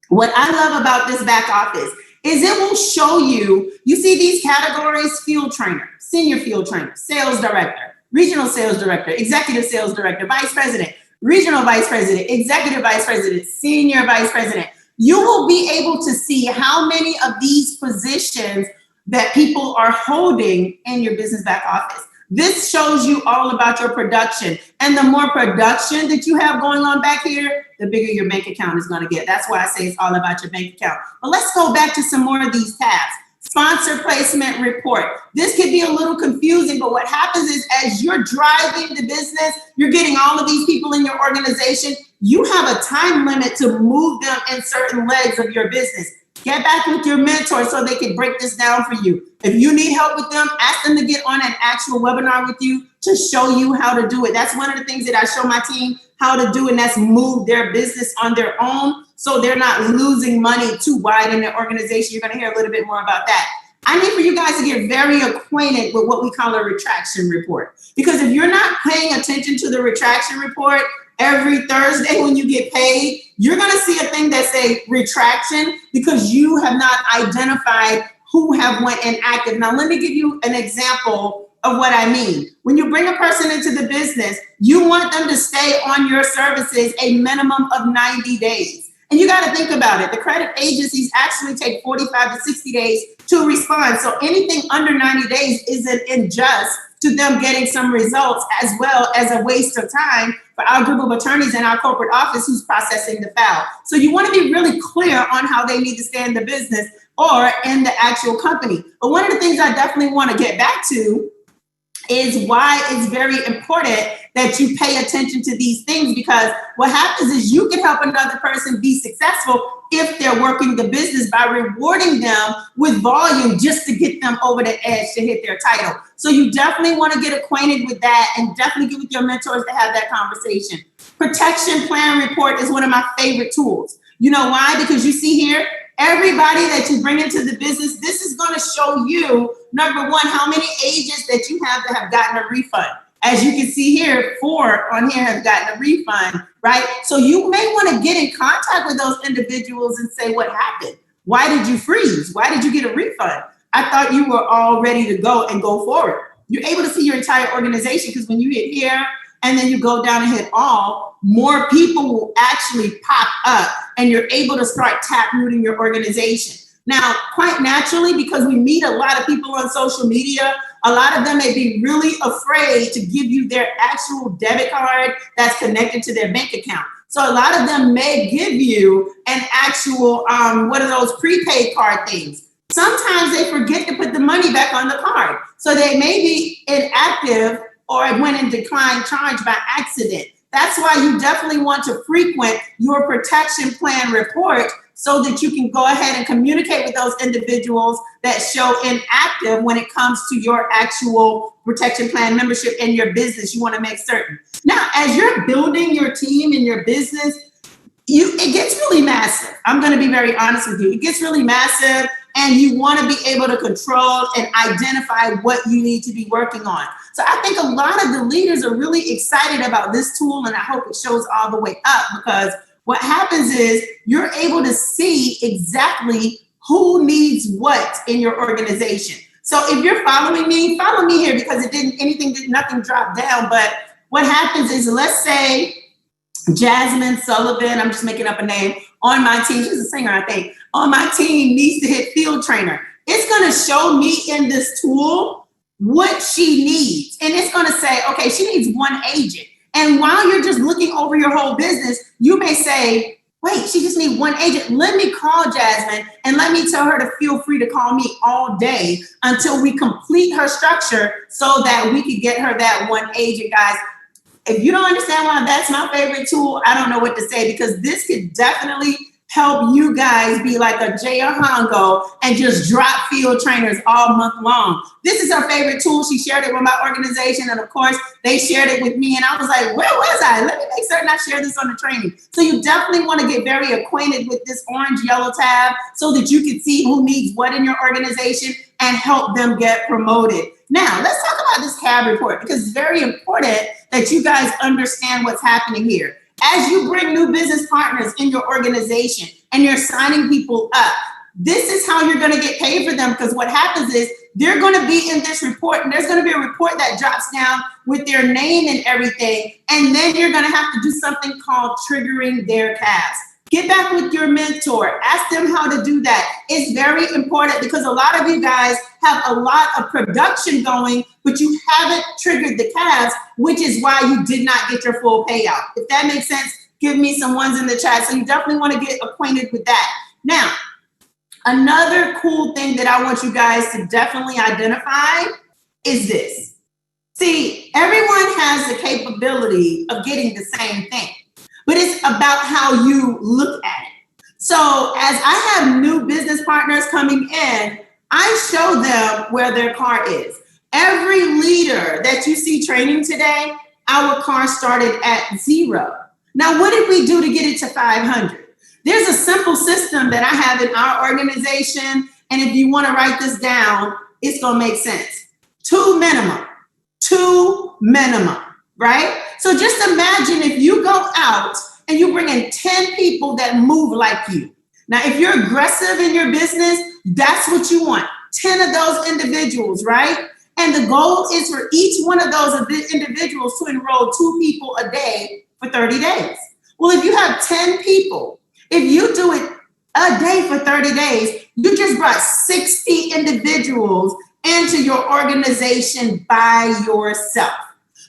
what I love about this back office is it will show you, you see these categories: field trainer, senior field trainer, sales director, regional sales director, executive sales director, vice president, regional vice president, executive vice president, senior vice president. You will be able to see how many of these positions that people are holding in your business back office. This shows you all about your production. And the more production that you have going on back here, the bigger your bank account is going to get. That's why I say it's all about your bank account. But let's go back to some more of these tabs. Sponsor placement report. This could be a little confusing, but what happens is as you're driving the business, you're getting all of these people in your organization, you have a time limit to move them in certain legs of your business. Get back with your mentor so they can break this down for you. If you need help with them, ask them to get on an actual webinar with you to show you how to do it. That's one of the things that I show my team how to do, and that's move their business on their own so they're not losing money too wide in their organization. You're going to hear a little bit more about that. I need for you guys to get very acquainted with what we call a retraction report. Because if you're not paying attention to the retraction report, every Thursday when you get paid, you're going to see a thing that say retraction because you have not identified who have went inactive. Now, let me give you an example of what I mean. When you bring a person into the business, you want them to stay on your services a minimum of 90 days. And you got to think about it. The credit agencies actually take 45 to 60 days to respond. So anything under 90 days is an unjust to them getting some results, as well as a waste of time for our group of attorneys in our corporate office who's processing the file. So you want to be really clear on how they need to stay in the business or in the actual company. But one of the things I definitely want to get back to is why it's very important that you pay attention to these things, because what happens is you can help another person be successful if they're working the business by rewarding them with volume just to get them over the edge to hit their title. So you definitely want to get acquainted with that and definitely get with your mentors to have that conversation. Protection plan report is one of my favorite tools. You know why? Because you see here, everybody that you bring into the business, this is going to show you, number one, how many agents that you have that have gotten a refund. As you can see here, 4 on here have gotten a refund, right? So you may want to get in contact with those individuals and say, what happened? Why did you freeze? Why did you get a refund? I thought you were all ready to go and go forward. You're able to see your entire organization, because when you hit here and then you go down and hit all, more people will actually pop up and you're able to start tap rooting your organization. Now, quite naturally, because we meet a lot of people on social media, a lot of them may be really afraid to give you their actual debit card that's connected to their bank account. So a lot of them may give you an actual, what are those prepaid card things? Sometimes they forget to put the money back on the card. So they may be inactive or it went in decline charge by accident. That's why you definitely want to frequent your protection plan report so that you can go ahead and communicate with those individuals that show inactive when it comes to your actual protection plan membership in your business. You want to make certain. Now, as you're building your team in your business, it gets really massive. I'm going to be very honest with you. It gets really massive, and you want to be able to control and identify what you need to be working on. So I think a lot of the leaders are really excited about this tool, and I hope it shows all the way up, because what happens is you're able to see exactly who needs what in your organization. So if you're following me, follow me here, because nothing dropped down. But what happens is, let's say Jasmine Sullivan, I'm just making up a name, on my team, she's a singer, I think, on my team needs to hit field trainer. It's going to show me in this tool what she needs. And it's going to say, okay, she needs 1 agent. And while you're just looking over your whole business, you may say, wait, she just needs 1 agent. Let me call Jasmine and let me tell her to feel free to call me all day until we complete her structure so that we can get her that 1 agent, guys. If you don't understand why that's my favorite tool, I don't know what to say, because this could definitely help you guys be like a Jay or Hongo and just drop field trainers all month long. This is her favorite tool. She shared it with my organization, and of course, they shared it with me, and I was like, where was I? Let me make certain I share this on the training. So you definitely want to get very acquainted with this orange yellow tab so that you can see who needs what in your organization and help them get promoted. Now, let's talk about this CAB report, because it's very important that you guys understand what's happening here. As you bring new business partners in your organization and you're signing people up, this is how you're going to get paid for them, because what happens is they're going to be in this report, and there's going to be a report that drops down with their name and everything, and then you're going to have to do something called triggering their CABs. Get back with your mentor. Ask them how to do that. It's very important, because a lot of you guys have a lot of production going, but you haven't triggered the CABs, which is why you did not get your full payout. If that makes sense, give me some ones in the chat. So you definitely want to get acquainted with that. Now, another cool thing that I want you guys to definitely identify is this. See, everyone has the capability of getting the same thing, but it's about how you look at it. So as I have new business partners coming in, I show them where their car is. Every leader that you see training today, our car started at 0. Now, what did we do to get it to 500? There's a simple system that I have in our organization, and if you want to write this down, it's going to make sense. 2 minimum, right? So just imagine if you go out and you bring in 10 people that move like you. Now, if you're aggressive in your business, that's what you want. 10 of those individuals, right? And the goal is for each one of those individuals to enroll 2 people a day for 30 days. Well, if you have 10 people, if you do it a day for 30 days, You just brought 60 individuals into your organization by yourself.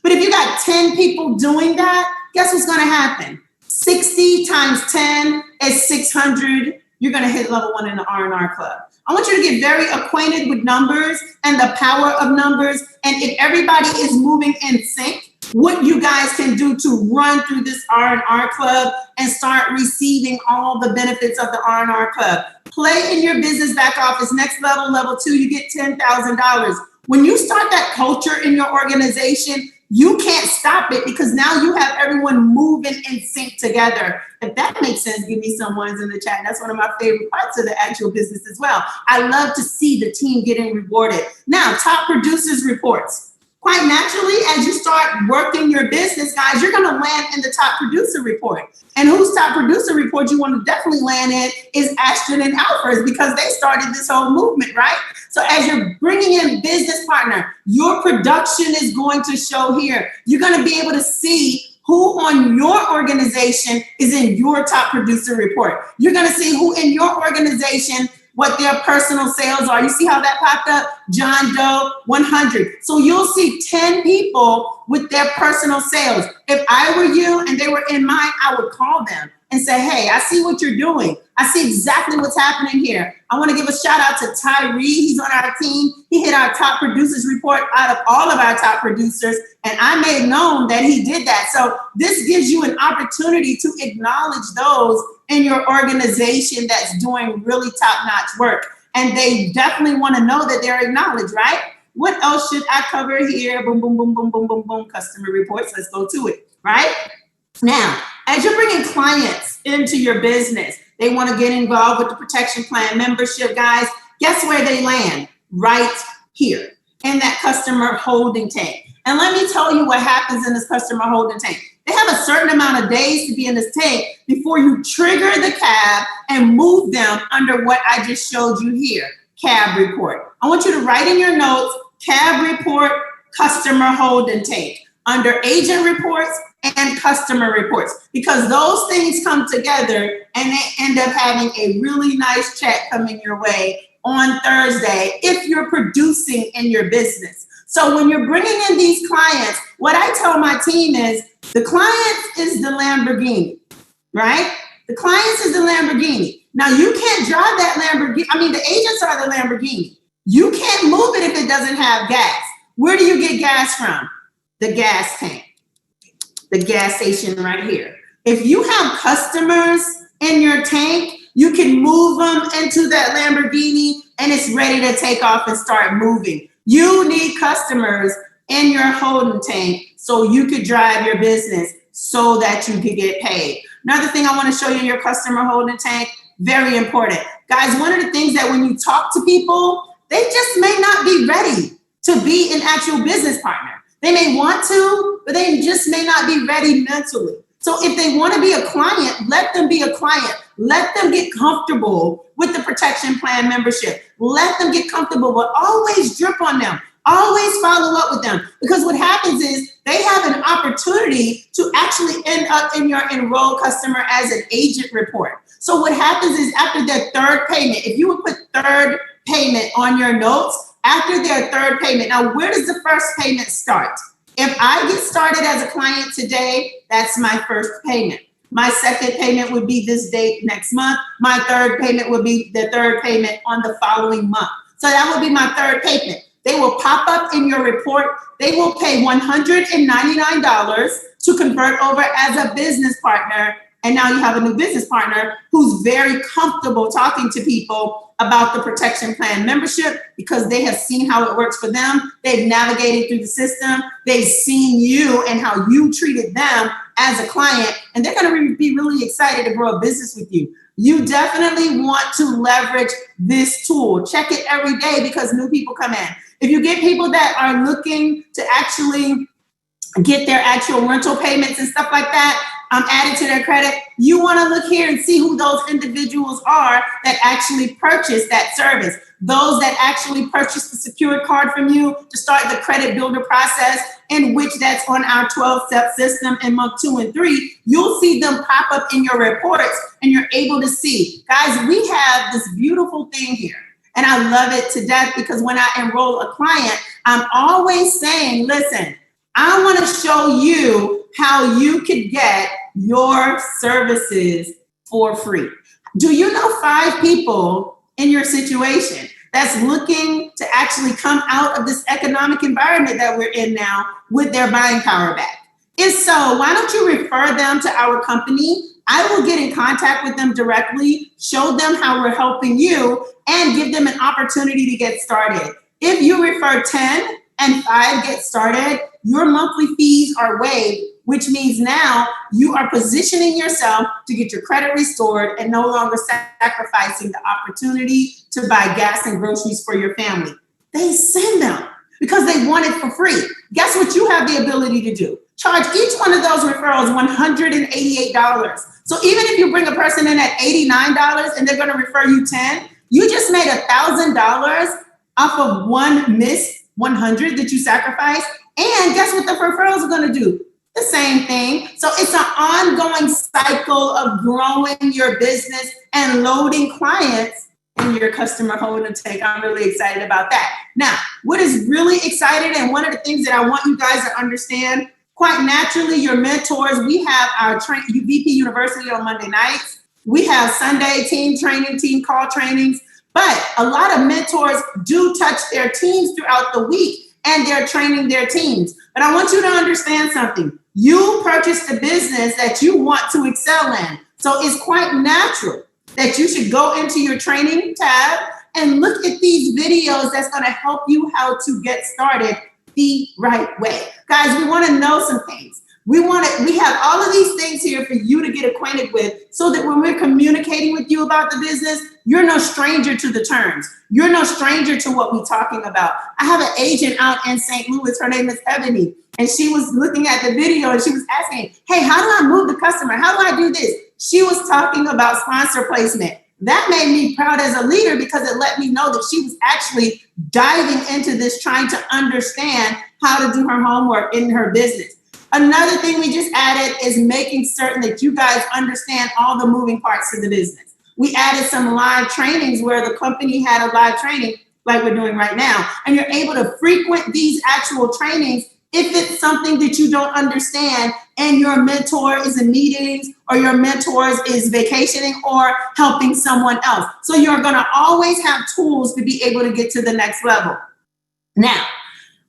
But if you got 10 people doing that, guess what's going to happen? 60 times 10 is 600. You're going to hit level 1 in the R&R Club. I want you to get very acquainted with numbers and the power of numbers. And if everybody is moving in sync, what you guys can do to run through this R&R Club and start receiving all the benefits of the R&R Club. Play in your business back office. Next level, level 2, you get $10,000. When you start that culture in your organization, you can't stop it because now you have everyone moving in sync together. If that makes sense, give me some ones in the chat. That's one of my favorite parts of the actual business as well. I love to see the team getting rewarded. Now, top producers reports. Quite naturally, as you start working your business, guys, you're going to land in the top producer report. And whose top producer report you want to definitely land in is Ashton and Alfred's, because they started this whole movement, right? So as you're bringing in business partner, your production is going to show here. You're going to be able to see who on your organization is in your top producer report. You're going to see who in your organization, what their personal sales are. You see how that popped up? John Doe, 100. So you'll see 10 people with their personal sales. If I were you and they were in mine, I would call them and say, hey, I see what you're doing. I see exactly what's happening here. I want to give a shout out to Tyree. He's on our team. He hit our top producers report out of all of our top producers. And I made known that he did that. So this gives you an opportunity to acknowledge those in your organization that's doing really top-notch work. And they definitely want to know that they're acknowledged, right? What else should I cover here? Boom, boom, boom, boom, boom, boom, boom. Customer reports. Let's go to it, right? Now, as you're bringing clients into your business, they want to get involved with the protection plan membership, guys. Guess where they land? Right here in that customer holding tank. And let me tell you what happens in this customer holding tank. They have a certain amount of days to be in this tank before you trigger the CAB and move them under what I just showed you here, CAB report. I want you to write in your notes, CAB report, customer holding tank, under agent reports and customer reports, because those things come together and they end up having a really nice check coming your way on Thursday if you're producing in your business. So when you're bringing in these clients, what I tell my team is the client is the Lamborghini, right? The client is the Lamborghini. Now you can't drive that Lamborghini. I mean, the agents are the Lamborghini. You can't move it if it doesn't have gas. Where do you get gas from? The gas tank, the gas station right here. If you have customers in your tank, you can move them into that Lamborghini and it's ready to take off and start moving. You need customers in your holding tank so you could drive your business so that you could get paid. Another thing I want to show you in your customer holding tank, very important. Guys, one of the things that when you talk to people, they just may not be ready to be an actual business partner. They may want to, but they just may not be ready mentally. So if they want to be a client, let them be a client. Let them get comfortable with the protection plan membership. Let them get comfortable, but always drip on them. Always follow up with them. Because what happens is they have an opportunity to actually end up in your enrolled customer as an agent report. So what happens is after their third payment, if you would put third payment on your notes, after their third payment, now where does the first payment start? If I get started as a client today, that's my first payment. My second payment would be this date next month. My third payment would be the third payment on the following month. So that would be my third payment. They will pop up in your report. They will pay $199 to convert over as a business partner. And now you have a new business partner who's very comfortable talking to people about the protection plan membership because they have seen how it works for them. They've navigated through the system. They've seen you and how you treated them as a client, and they're going to be really excited to grow a business with you. You definitely want to leverage this tool. Check it every day because new people come in. If you get people that are looking to actually get their actual rental payments and stuff like that added to their credit, you want to look here and see who those individuals are that actually purchase that service. Those that actually purchase the secured card from you to start the credit builder process, in which that's on our 12-step system in month 2 and 3, you'll see them pop up in your reports and you're able to see. Guys, we have this beautiful thing here. And I love it to death because when I enroll a client, I'm always saying, listen, I want to show you how you could get your services for free. Do you know 5 people in your situation that's looking to actually come out of this economic environment that we're in now with their buying power back? If so, why don't you refer them to our company? I will get in contact with them directly, show them how we're helping you, and give them an opportunity to get started. If you refer 10 and 5 get started, your monthly fees are waived, which means now you are positioning yourself to get your credit restored and no longer sacrificing the opportunity to buy gas and groceries for your family. They send them because they want it for free. Guess what you have the ability to do? Charge each one of those referrals $188. So even if you bring a person in at $89 and they're going to refer you 10, you just made $1,000 off of one missed 100 that you sacrificed. And guess what the referrals are going to do? The same thing. So it's an ongoing cycle of growing your business and loading clients in your customer hold and take. I'm really excited about that. Now, what is really exciting, and one of the things that I want you guys to understand, quite naturally, your mentors, we have our VP University on Monday nights. We have Sunday team training, team call trainings, but a lot of mentors do touch their teams throughout the week and they're training their teams. But I want you to understand something. You purchased a business that you want to excel in. So it's quite natural that you should go into your training tab and look at these videos that's going to help you how to get started the right way. Guys, we want to know some things. We have all of these things here for you to get acquainted with so that when we're communicating with you about the business, you're no stranger to the terms. You're no stranger to what we're talking about. I have an agent out in St. Louis. Her name is Ebony. And she was looking at the video and she was asking, hey, how do I move the customer? How do I do this? She was talking about sponsor placement. That made me proud as a leader because it let me know that she was actually diving into this, trying to understand how to do her homework in her business. Another thing we just added is making certain that you guys understand all the moving parts to the business. We added some live trainings where the company had a live training like we're doing right now. And you're able to frequent these actual trainings if it's something that you don't understand and your mentor is in meetings or your mentor is vacationing or helping someone else. So you're going to always have tools to be able to get to the next level. Now,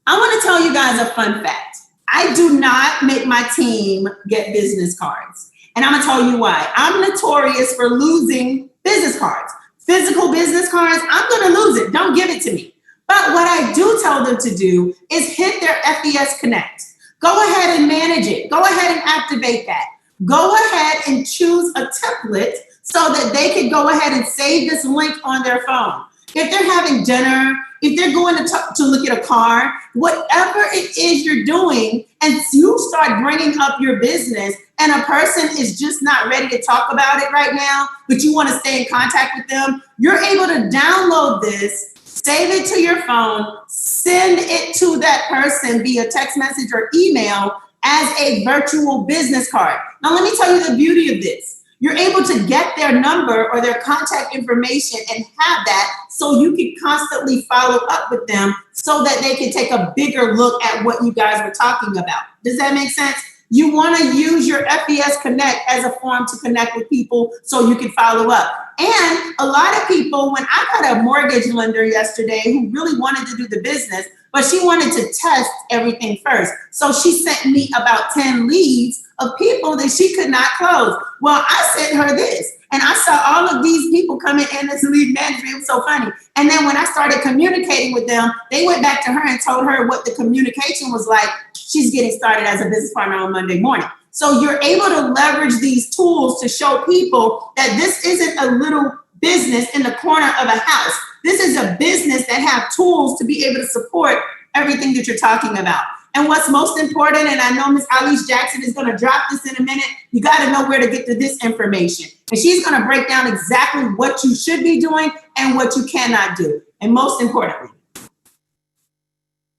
I want to tell you guys a fun fact. I do not make my team get business cards. And I'm going to tell you why. I'm notorious for losing business cards. Physical business cards, I'm going to lose it. Don't give it to me. But what I do tell them to do is hit their FES Connect. Go ahead and manage it. Go ahead and activate that. Go ahead and choose a template so that they can go ahead and save this link on their phone. If they're having dinner, if they're going to look at a car, whatever it is you're doing, and you start bringing up your business and a person is just not ready to talk about it right now, but you want to stay in contact with them, you're able to download this, save it to your phone, send it to that person via text message or email as a virtual business card. Now, let me tell you the beauty of this. You're able to get their number or their contact information and have that so you can constantly follow up with them so that they can take a bigger look at what you guys were talking about. Does that make sense? You want to use your FES Connect as a form to connect with people so you can follow up. And a lot of people, when I got a mortgage lender yesterday who really wanted to do the business, but she wanted to test everything first. So she sent me about 10 leads of people that she could not close. Well, I sent her this, and I saw all of these people coming in as lead management. It was so funny. And then when I started communicating with them, they went back to her and told her what the communication was like. She's getting started as a business partner on Monday morning. So you're able to leverage these tools to show people that this isn't a little business in the corner of a house. This is a business that have tools to be able to support everything that you're talking about. And what's most important, and I know Ms. Alice Jackson is going to drop this in a minute, you got to know where to get to this information. And she's going to break down exactly what you should be doing and what you cannot do. And most importantly,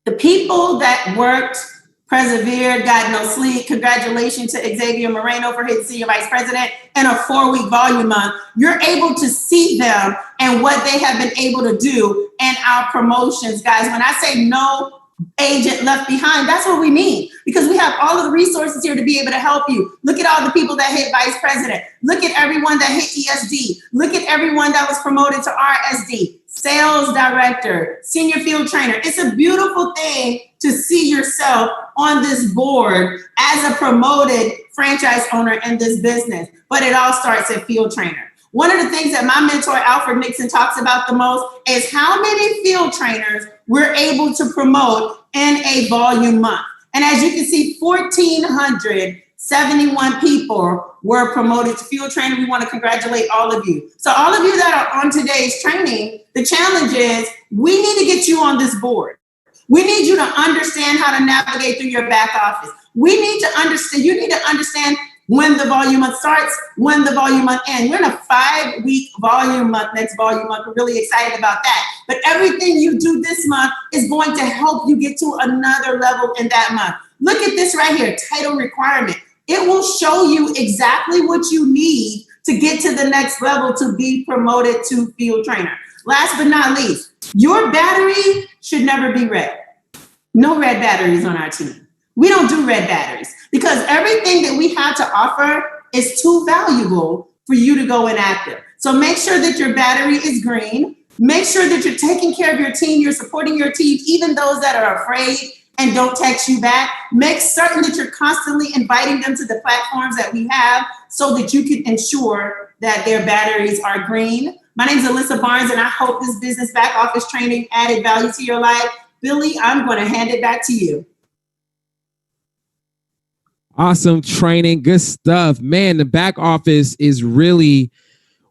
the people that worked persevered, got no sleep. Congratulations to Xavier Moreno for his senior vice president and a 4-week volume month. You're able to see them and what they have been able to do in our promotions, guys. When I say no agent left behind, that's what we mean, because we have all of the resources here to be able to help you. Look at all the people that hit vice president. Look at everyone that hit ESD. Look at everyone that was promoted to RSD, sales director, senior field trainer. It's a beautiful thing to see yourself on this board as a promoted franchise owner in this business, but it all starts at field trainer. One of the things that my mentor, Alfred Nixon, talks about the most is how many field trainers we're able to promote in a volume month. And as you can see, 1,471 people were promoted to field trainer. We want to congratulate all of you. So all of you that are on today's training, the challenge is we need to get you on this board. We need you to understand how to navigate through your back office. We need to understand, you need to understand when the volume month starts, when the volume month ends. We're in a 5-week volume month, next volume month. We're really excited about that. But everything you do this month is going to help you get to another level in that month. Look at this right here, title requirement. It will show you exactly what you need to get to the next level to be promoted to field trainer. Last but not least, your battery should never be red. No red batteries on our team. We don't do red batteries because everything that we have to offer is too valuable for you to go inactive. So make sure that your battery is green. Make sure that you're taking care of your team. You're supporting your team, even those that are afraid and don't text you back. Make certain that you're constantly inviting them to the platforms that we have so that you can ensure that their batteries are green. My name is Alyssa Barnes, and I hope this business back office training added value to your life. Billy, I'm going to hand it back to you. Awesome training. Good stuff. Man, the back office is really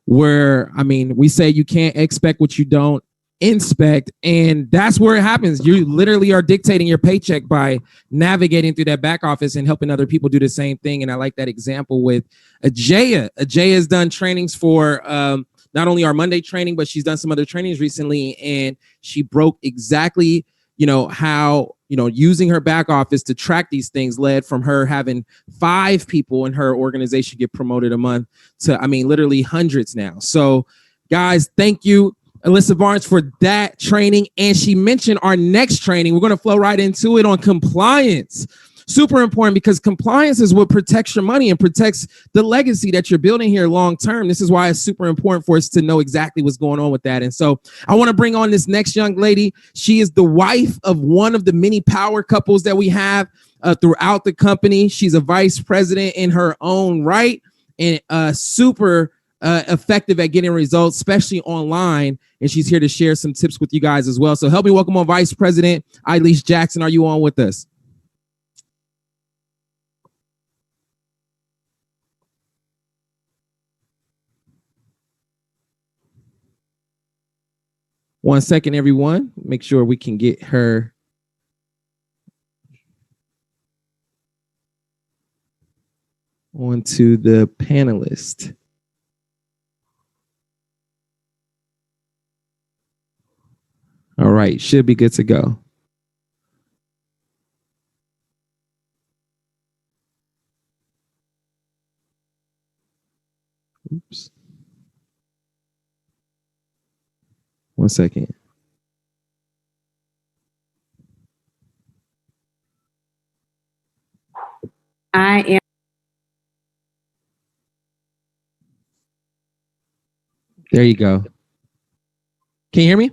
where, I mean, we say you can't expect what you don't inspect, and that's where it happens. You literally are dictating your paycheck by navigating through that back office and helping other people do the same thing. And I like that example with Ajaya. Ajaya has done trainings for not only our Monday training, but she's done some other trainings recently, and she broke exactly, how, using her back office to track these things led from her having 5 people in her organization get promoted a month to, literally hundreds now. So guys, thank you, Alyssa Barnes, for that training. And she mentioned our next training. We're going to flow right into it on compliance. Super important, because compliance is what protects your money and protects the legacy that you're building here long term. This is why it's super important for us to know exactly what's going on with that. And so I want to bring on this next young lady. She is the wife of one of the many power couples that we have throughout the company. She's a vice president in her own right, and super effective at getting results, especially online. And she's here to share some tips with you guys as well. So help me welcome on Vice President Eilis Jackson. Are you on with us? One second, everyone. Make sure we can get her onto the panelist. All right, should be good to go. Oops. One second. I am. There you go. Can you hear me?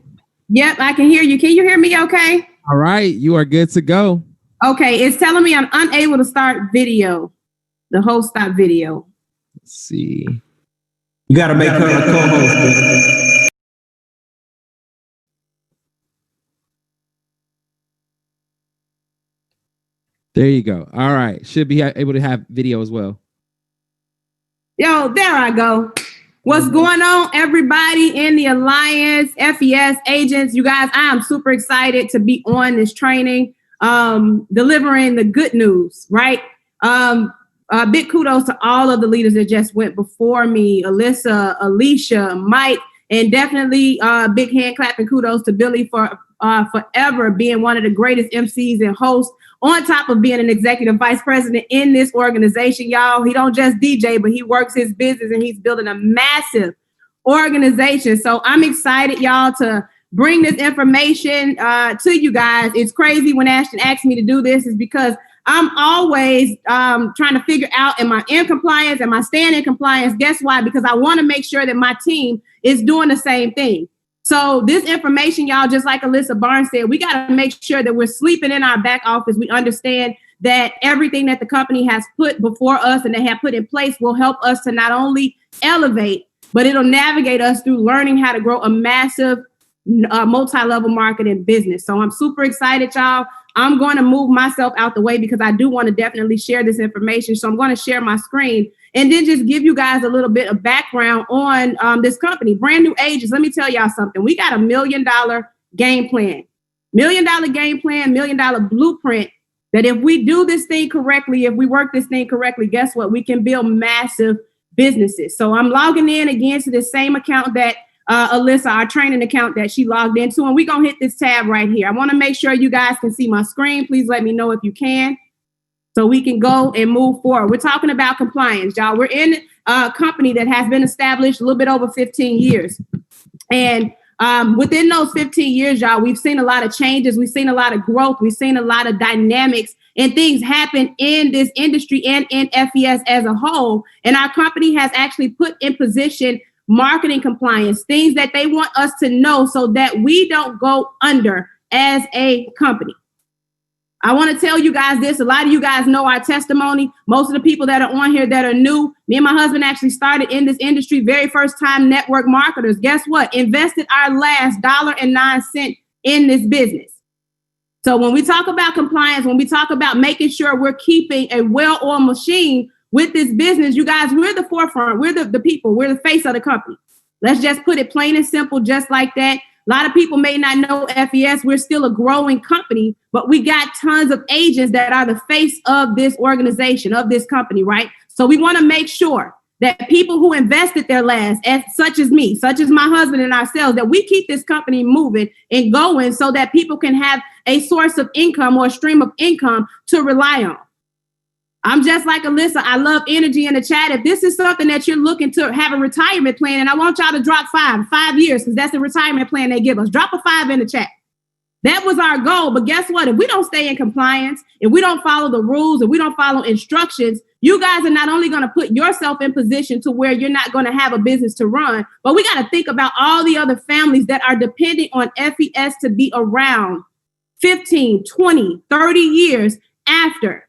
Yep, I can hear you. Can you hear me okay? All right, you are good to go. Okay, it's telling me I'm unable to start video. The host stopped video. Let's see. You got to make her a co-host. There you go. All right. Should be able to have video as well. Yo, there I go. What's going on, everybody in the Alliance, FES agents? You guys, I am super excited to be on this training, delivering the good news, right? Big kudos to all of the leaders that just went before me, Alyssa, Alicia, Mike, and definitely big hand clapping kudos to Billy for forever being one of the greatest MCs and hosts, on top of being an executive vice president in this organization, y'all. He don't just DJ, but he works his business and he's building a massive organization. So I'm excited, y'all, to bring this information to you guys. It's crazy when Ashton asked me to do this is because I'm always trying to figure out, am I in compliance? Am I staying in compliance? Guess why? Because I want to make sure that my team is doing the same thing. So this information, y'all, just like Alyssa Barnes said, we got to make sure that we're sleeping in our back office. We understand that everything that the company has put before us and they have put in place will help us to not only elevate, but it'll navigate us through learning how to grow a massive multi-level marketing business. So I'm super excited, y'all. I'm going to move myself out the way because I do want to definitely share this information. So I'm going to share my screen and then just give you guys a little bit of background on this company, Brand New Agents. Let me tell y'all something. We got $1 million game plan, $1 million game plan, $1 million blueprint that if we do this thing correctly, if we work this thing correctly, guess what? We can build massive businesses. So I'm logging in again to the same account that Alyssa, our training account that she logged into, and we're going to hit this tab right here. I want to make sure you guys can see my screen. Please let me know if you can so we can go and move forward. We're talking about compliance, y'all. We're in a company that has been established a little bit over 15 years. And within those 15 years, y'all, we've seen a lot of changes. We've seen a lot of growth. We've seen a lot of dynamics and things happen in this industry and in FES as a whole. And our company has actually put in position marketing compliance, things that they want us to know so that we don't go under as a company. I want to tell you guys this. A lot of you guys know our testimony. Most of the people that are on here that are new, me and my husband actually started in this industry, very first time network marketers. Guess what? Invested our last $1.09 in this business. So when we talk about compliance, when we talk about making sure we're keeping a well-oiled machine with this business, you guys, we're the forefront. We're the people. We're the face of the company. Let's just put it plain and simple, just like that. A lot of people may not know FES. We're still a growing company, but we got tons of agents that are the face of this organization, of this company, right? So we want to make sure that people who invested their last, such as me, such as my husband and ourselves, that we keep this company moving and going so that people can have a source of income or a stream of income to rely on. I'm just like Alyssa. I love energy in the chat. If this is something that you're looking to have a retirement plan, and I want y'all to drop 5 years, because that's the retirement plan they give us. Drop a 5 in the chat. That was our goal. But guess what? If we don't stay in compliance, if we don't follow the rules, if we don't follow instructions, you guys are not only going to put yourself in position to where you're not going to have a business to run, but we got to think about all the other families that are depending on FES to be around 15, 20, 30 years after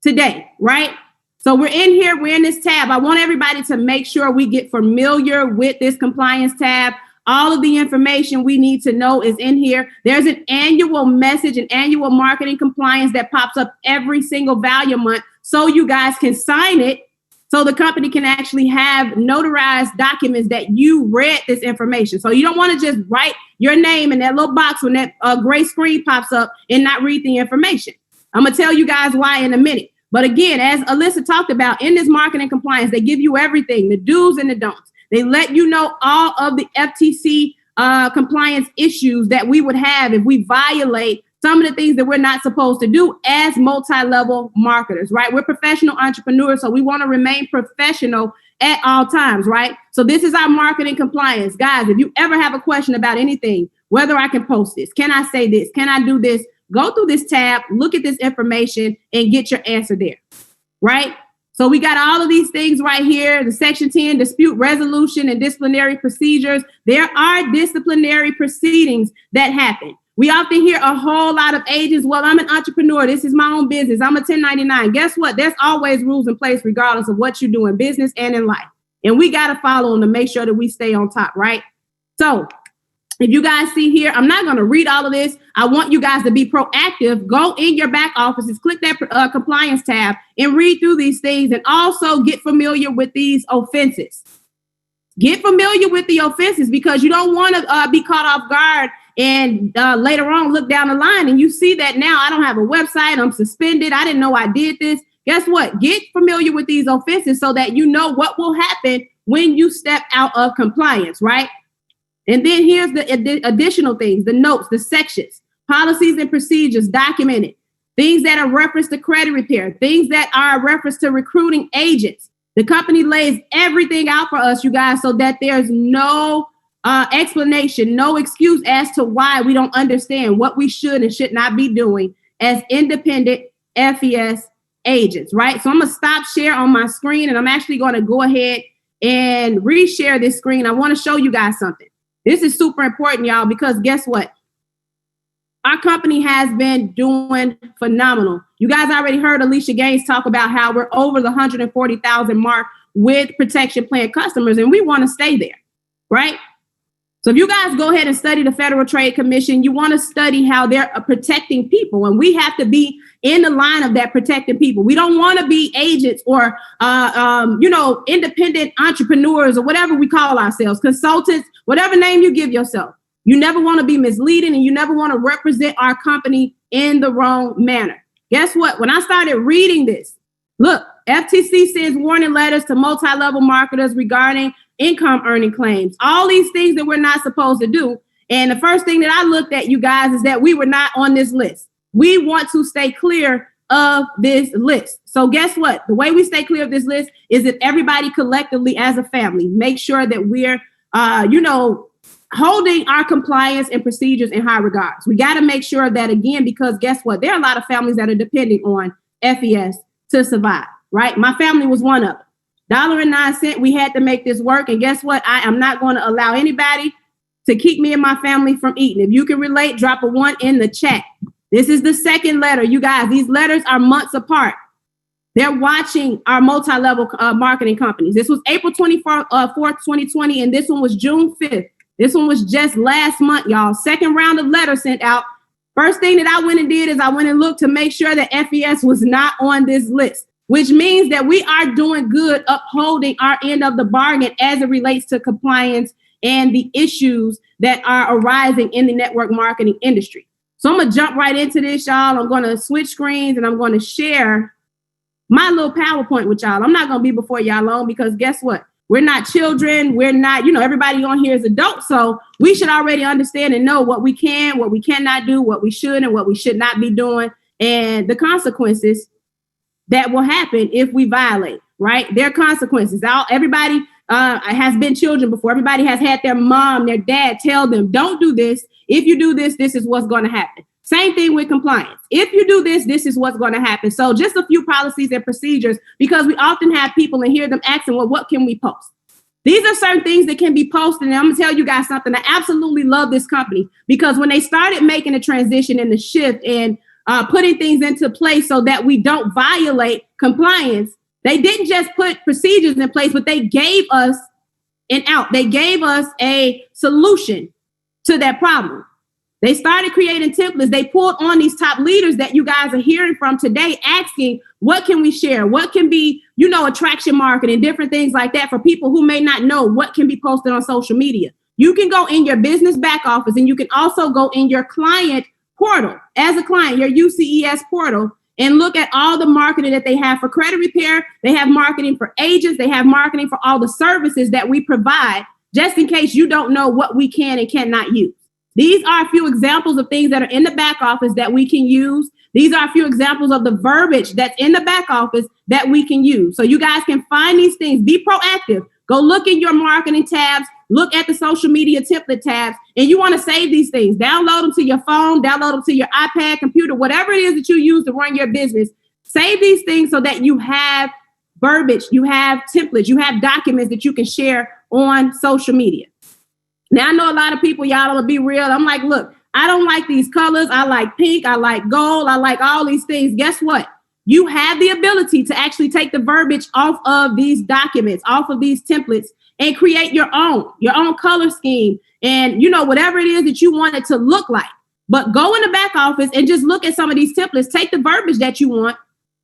today, right? So we're in here, we're in this tab. I want everybody to make sure we get familiar with this compliance tab. All of the information we need to know is in here. There's an annual message, an annual marketing compliance that pops up every single value month. So you guys can sign it so the company can actually have notarized documents that you read this information. So you don't want to just write your name in that little box when that gray screen pops up and not read the information. I'm going to tell you guys why in a minute. But again, as Alyssa talked about, in this marketing compliance, they give you everything, the do's and the don'ts. They let you know all of the FTC compliance issues that we would have if we violate some of the things that we're not supposed to do as multi-level marketers, right? We're professional entrepreneurs, so we want to remain professional at all times, right? So this is our marketing compliance. Guys, if you ever have a question about anything, whether I can post this, can I say this, can I do this, go through this tab, look at this information, and get your answer there, right? So we got all of these things right here, the Section 10, dispute resolution and disciplinary procedures. There are disciplinary proceedings that happen. We often hear a whole lot of agents, well, I'm an entrepreneur. This is my own business. I'm a 1099. Guess what? There's always rules in place regardless of what you do in business and in life. And we got to follow them to make sure that we stay on top, right? So if you guys see here, I'm not going to read all of this. I want you guys to be proactive. Go in your back offices, click that compliance tab and read through these things, and also get familiar with these offenses. Get familiar with the offenses, because you don't want to be caught off guard and later on look down the line and you see that now I don't have a website, I'm suspended, I didn't know I did this. Guess what? Get familiar with these offenses so that you know what will happen when you step out of compliance, right? And then here's the additional things, the notes, the sections, policies and procedures documented, things that are reference to credit repair, things that are reference to recruiting agents. The company lays everything out for us, you guys, so that there's no explanation, no excuse as to why we don't understand what we should and should not be doing as independent FES agents, right? So I'm gonna stop share on my screen, and I'm actually gonna go ahead and reshare this screen. I wanna show you guys something. This is super important, y'all, because guess what? Our company has been doing phenomenal. You guys already heard Alicia Gaines talk about how we're over the 140,000 mark with protection plan customers, and we want to stay there, right? So if you guys go ahead and study the Federal Trade Commission, you want to study how they're protecting people, and we have to be in the line of that protecting people. We don't want to be agents or, independent entrepreneurs or whatever we call ourselves, consultants, whatever name you give yourself. You never want to be misleading, and you never want to represent our company in the wrong manner. Guess what? When I started reading this, look, FTC sends warning letters to multi-level marketers regarding income earning claims, all these things that we're not supposed to do. And the first thing that I looked at, you guys, is that we were not on this list. We want to stay clear of this list. So guess what? The way we stay clear of this list is that everybody collectively as a family make sure that we're, holding our compliance and procedures in high regards. We got to make sure that, again, because guess what? There are a lot of families that are depending on FES to survive, right? My family was one of them. $1.09, we had to make this work. And guess what? I am not going to allow anybody to keep me and my family from eating. If you can relate, drop a 1 in the chat. This is the second letter. You guys, these letters are months apart. They're watching our multi-level marketing companies. This was April 4th, 2020, and this one was June 5th. This one was just last month, y'all. Second round of letters sent out. First thing that I went and did is I went and looked to make sure that FES was not on this list, which means that we are doing good upholding our end of the bargain as it relates to compliance and the issues that are arising in the network marketing industry. So I'm going to jump right into this, y'all. I'm going to switch screens and I'm going to share my little PowerPoint with y'all. I'm not going to be before y'all long because guess what? We're not children. We're not, everybody on here is adults. So we should already understand and know what we can, what we cannot do, what we should and what we should not be doing, and the consequences that will happen if we violate, right? There are consequences. Everybody has been children before. Everybody has had their mom, their dad tell them, don't do this. If you do this, this is what's going to happen. Same thing with compliance. If you do this, this is what's going to happen. So just a few policies and procedures, because we often have people and hear them asking, well, what can we post? These are certain things that can be posted. And I'm going to tell you guys something. I absolutely love this company because when they started making a transition and the shift and putting things into place so that we don't violate compliance, they didn't just put procedures in place, but they gave us an out. They gave us a solution to that problem. They started creating templates. They pulled on these top leaders that you guys are hearing from today, asking, what can we share? What can be, attraction marketing, different things like that for people who may not know what can be posted on social media. You can go in your business back office and you can also go in your client portal as a client, your UCES portal, and look at all the marketing that they have for credit repair. They have marketing for agents. They have marketing for all the services that we provide, just in case you don't know what we can and cannot use. These are a few examples of things that are in the back office that we can use. These are a few examples of the verbiage that's in the back office that we can use. So you guys can find these things, be proactive, go look in your marketing tabs, look at the social media template tabs, and you want to save these things. Download them to your phone, download them to your iPad, computer, whatever it is that you use to run your business. Save these things so that you have verbiage, you have templates, you have documents that you can share on social media. Now, I know a lot of people, y'all, I'm gonna be real. I'm like, look, I don't like these colors. I like pink. I like gold. I like all these things. Guess what? You have the ability to actually take the verbiage off of these documents, off of these templates, and create your own color scheme. And, whatever it is that you want it to look like. But go in the back office and just look at some of these templates. Take the verbiage that you want,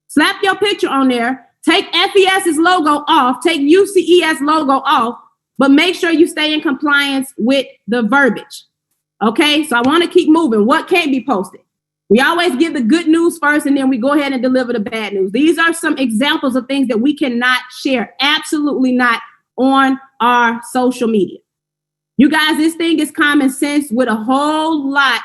slap your picture on there, take FES's logo off, take UCES logo off, but make sure you stay in compliance with the verbiage. Okay, so I want to keep moving. What can't be posted? We always give the good news first, and then we go ahead and deliver the bad news. These are some examples of things that we cannot share. Absolutely not on our social media. You guys, this thing is common sense with a whole lot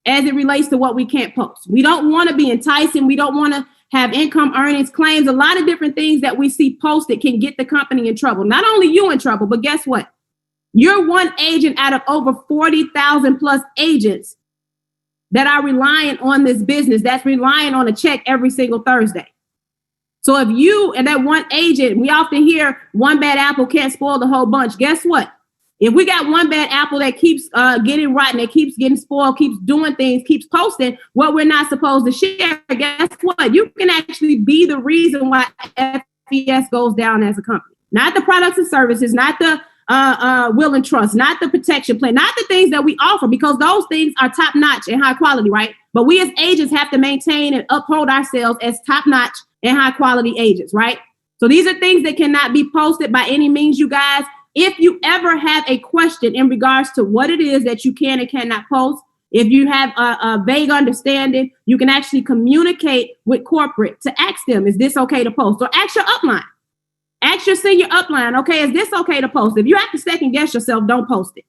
as it relates to what we can't post. We don't want to be enticing. We don't want to have income earnings claims. A lot of different things that we see posted can get the company in trouble. Not only you in trouble, but guess what? You're one agent out of over 40,000 plus agents that are relying on this business, that's relying on a check every single Thursday. So if you and that one agent, we often hear one bad apple can't spoil the whole bunch. Guess what? If we got one bad apple that keeps getting rotten, that keeps getting spoiled, keeps doing things, keeps posting what we're not supposed to share, guess what? You can actually be the reason why FES goes down as a company. Not the products and services, not the will and trust, not the protection plan, not the things that we offer, because those things are top notch and high quality, right? But we as agents have to maintain and uphold ourselves as top notch and high quality agents, right? So these are things that cannot be posted by any means, you guys. If you ever have a question in regards to what it is that you can and cannot post, if you have a vague understanding, you can actually communicate with corporate to ask them, is this okay to post? Or ask your upline. Ask your senior upline, okay, is this okay to post? If you have to second guess yourself, don't post it.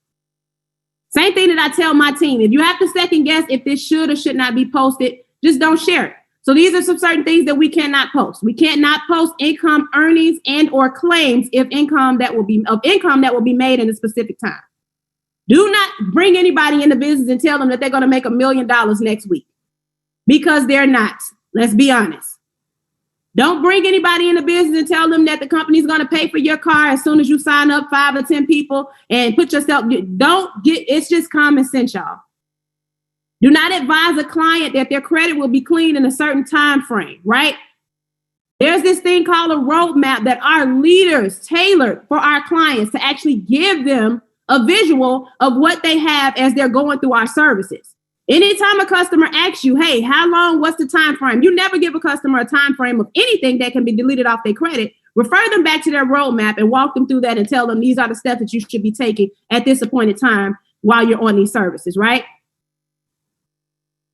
Same thing that I tell my team. If you have to second guess if this should or should not be posted, just don't share it. So these are some certain things that we cannot post. We cannot post income earnings and or claims if income that will be made in a specific time. Do not bring anybody in the business and tell them that they're going to make $1 million next week, because they're not. Let's be honest. Don't bring anybody in the business and tell them that the company's going to pay for your car as soon as you sign up 5 or 10 people and put yourself. It's just common sense, y'all. Do not advise a client that their credit will be clean in a certain time frame, right? There's this thing called a roadmap that our leaders tailored for our clients to actually give them a visual of what they have as they're going through our services. Anytime a customer asks you, hey, how long, what's the time frame? You never give a customer a time frame of anything that can be deleted off their credit. Refer them back to their roadmap and walk them through that and tell them these are the steps that you should be taking at this appointed time while you're on these services, right?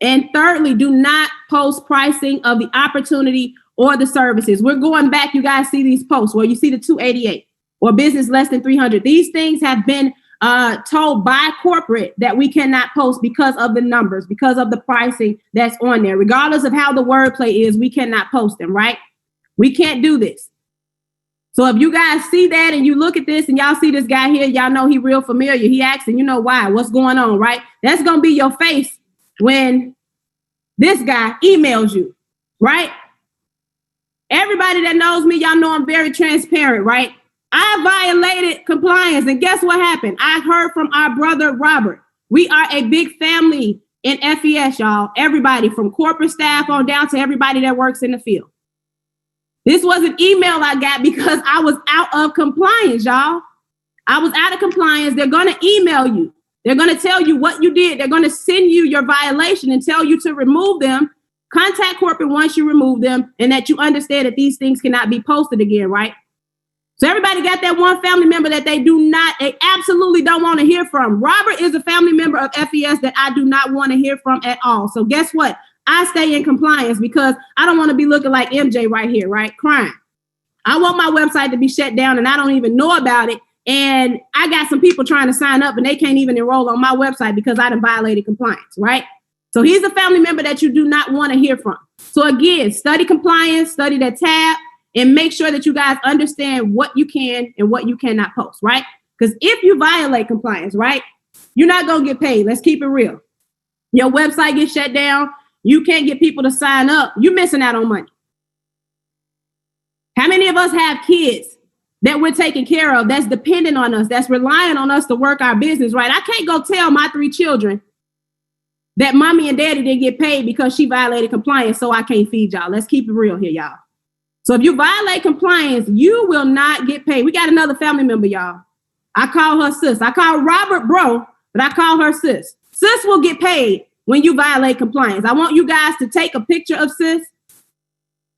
And thirdly, do not post pricing of the opportunity or the services. We're going back, you guys see these posts where you see the 288 or business less than 300. These things have been told by corporate that we cannot post because of the numbers, because of the pricing that's on there. Regardless of how the wordplay is, we cannot post them, right? We can't do this. So if you guys see that and you look at this and y'all see this guy here, y'all know he real familiar. He asking, you know why? What's going on, right? That's going to be your face when this guy emails you, right? Everybody that knows me, y'all know I'm very transparent, right? I violated compliance, and guess what happened? I heard from our brother, Robert. We are a big family in FES, y'all. Everybody from corporate staff on down to everybody that works in the field. This was an email I got because I was out of compliance, y'all. I was out of compliance. They're going to email you. They're going to tell you what you did. They're going to send you your violation and tell you to remove them. Contact corporate once you remove them, and that you understand that these things cannot be posted again, right? So everybody got that one family member that they absolutely don't want to hear from. Robert is a family member of FES that I do not want to hear from at all. So guess what? I stay in compliance because I don't want to be looking like MJ right here, right? Crying. I want my website to be shut down and I don't even know about it. And I got some people trying to sign up and they can't even enroll on my website because I done violated compliance, right? So he's a family member that you do not want to hear from. So again, study compliance, study that tab, and make sure that you guys understand what you can and what you cannot post, right? Because if you violate compliance, right, you're not going to get paid. Let's keep it real. Your website gets shut down. You can't get people to sign up. You're missing out on money. How many of us have kids that we're taking care of that's dependent on us, that's relying on us to work our business, right? I can't go tell my 3 children that mommy and daddy didn't get paid because she violated compliance, so I can't feed y'all. Let's keep it real here, y'all. So if you violate compliance, you will not get paid. We got another family member, y'all. I call her sis. I call Robert bro, but I call her sis. Sis will get paid when you violate compliance. I want you guys to take a picture of sis.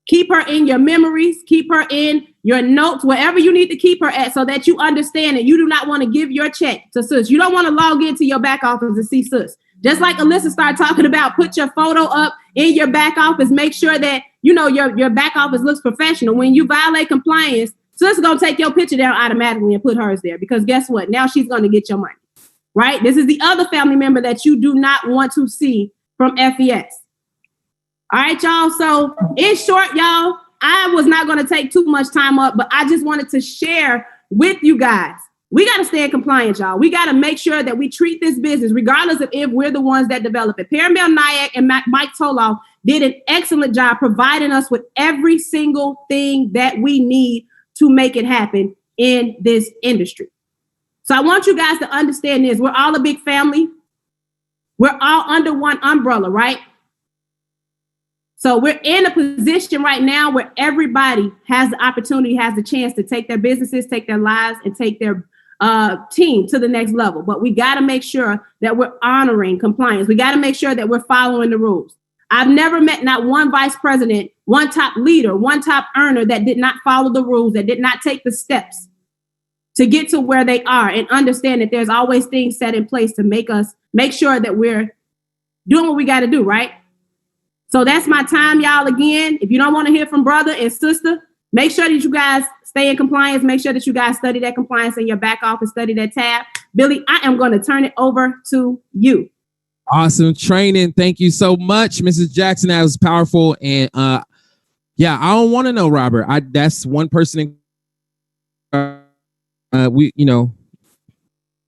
Keep her in your memories. Keep her in your notes, wherever you need to keep her at, so that you understand that you do not want to give your check to sis. You don't want to log into your back office and see sis. Just like Alyssa started talking about, put your photo up in your back office. Make sure that, you know, your back office looks professional. When you violate compliance, Sis gonna take your picture down automatically and put hers there, because guess what? Now she's gonna get your money, right? This is the other family member that you do not want to see from FES. All right, y'all. So in short, y'all, I was not gonna take too much time up, but I just wanted to share with you guys. We got to stay in compliance, y'all. We got to make sure that we treat this business, regardless of if we're the ones that develop it. Paramel Nyack and Mike Toloff did an excellent job providing us with every single thing that we need to make it happen in this industry. So I want you guys to understand this. We're all a big family. We're all under one umbrella, right? So we're in a position right now where everybody has the opportunity, has the chance to take their businesses, take their lives, and take their team to the next level. But we got to make sure that we're honoring compliance. We got to make sure that we're following the rules. I've never met not one vice president, one top leader, one top earner that did not follow the rules, that did not take the steps to get to where they are, and understand that there's always things set in place to make sure that we're doing what we got to do, right? So that's my time, y'all. Again, if you don't want to hear from brother and sister, make sure that you guys stay in compliance. Make sure that you guys study that compliance in your back office, study that tab. Billy, I am going to turn it over to you. Awesome training. Thank you so much, Mrs. Jackson. That was powerful. And yeah, I don't want to know, Robert. That's one person.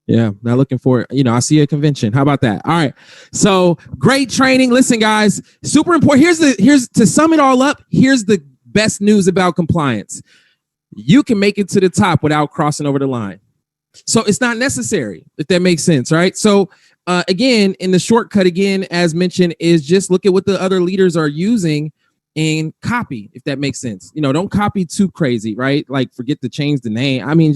Yeah, not looking for it. I see a convention. How about that? All right. So great training. Listen, guys, super important. Here's to sum it all up. Here's the best news about compliance. You can make it to the top without crossing over the line. So it's not necessary, if that makes sense, right? So again, in the shortcut, again, as mentioned, is just look at what the other leaders are using and copy, if that makes sense. Don't copy too crazy, right? Like forget to change the name. I mean,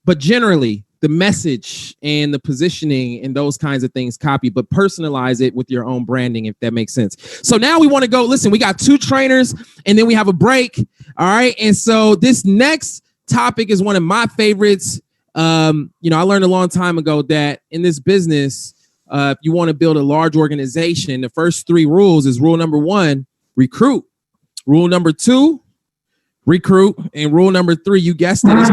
but generally, the message and the positioning and those kinds of things copy, but personalize it with your own branding, if that makes sense. So now we want to go, listen, we got 2 trainers and then we have a break. All right. And so this next topic is one of my favorites. I learned a long time ago that in this business, if you want to build a large organization, the first 3 rules is rule number 1, recruit. Rule number 2, recruit. And rule number 3, you guessed it, is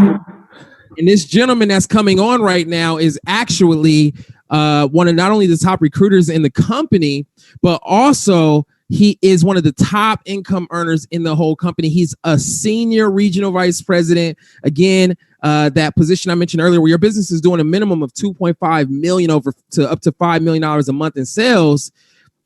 and this gentleman that's coming on right now is actually one of not only the top recruiters in the company, but also he is one of the top income earners in the whole company. He's a senior regional vice president. Again, that position I mentioned earlier, where your business is doing a minimum of $2.5 million up to $5 million a month in sales.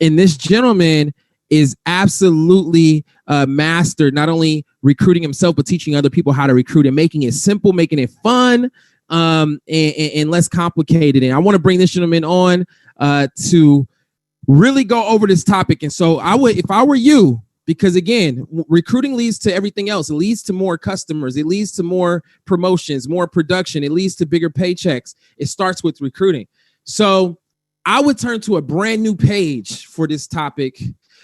And this gentleman is absolutely mastered, not only recruiting himself, but teaching other people how to recruit and making it simple, making it fun, and less complicated. And I want to bring this gentleman on to really go over this topic. And so I would, if I were you, because again, recruiting leads to everything else. It leads to more customers. It leads to more promotions, more production. It leads to bigger paychecks. It starts with recruiting. So I would turn to a brand new page for this topic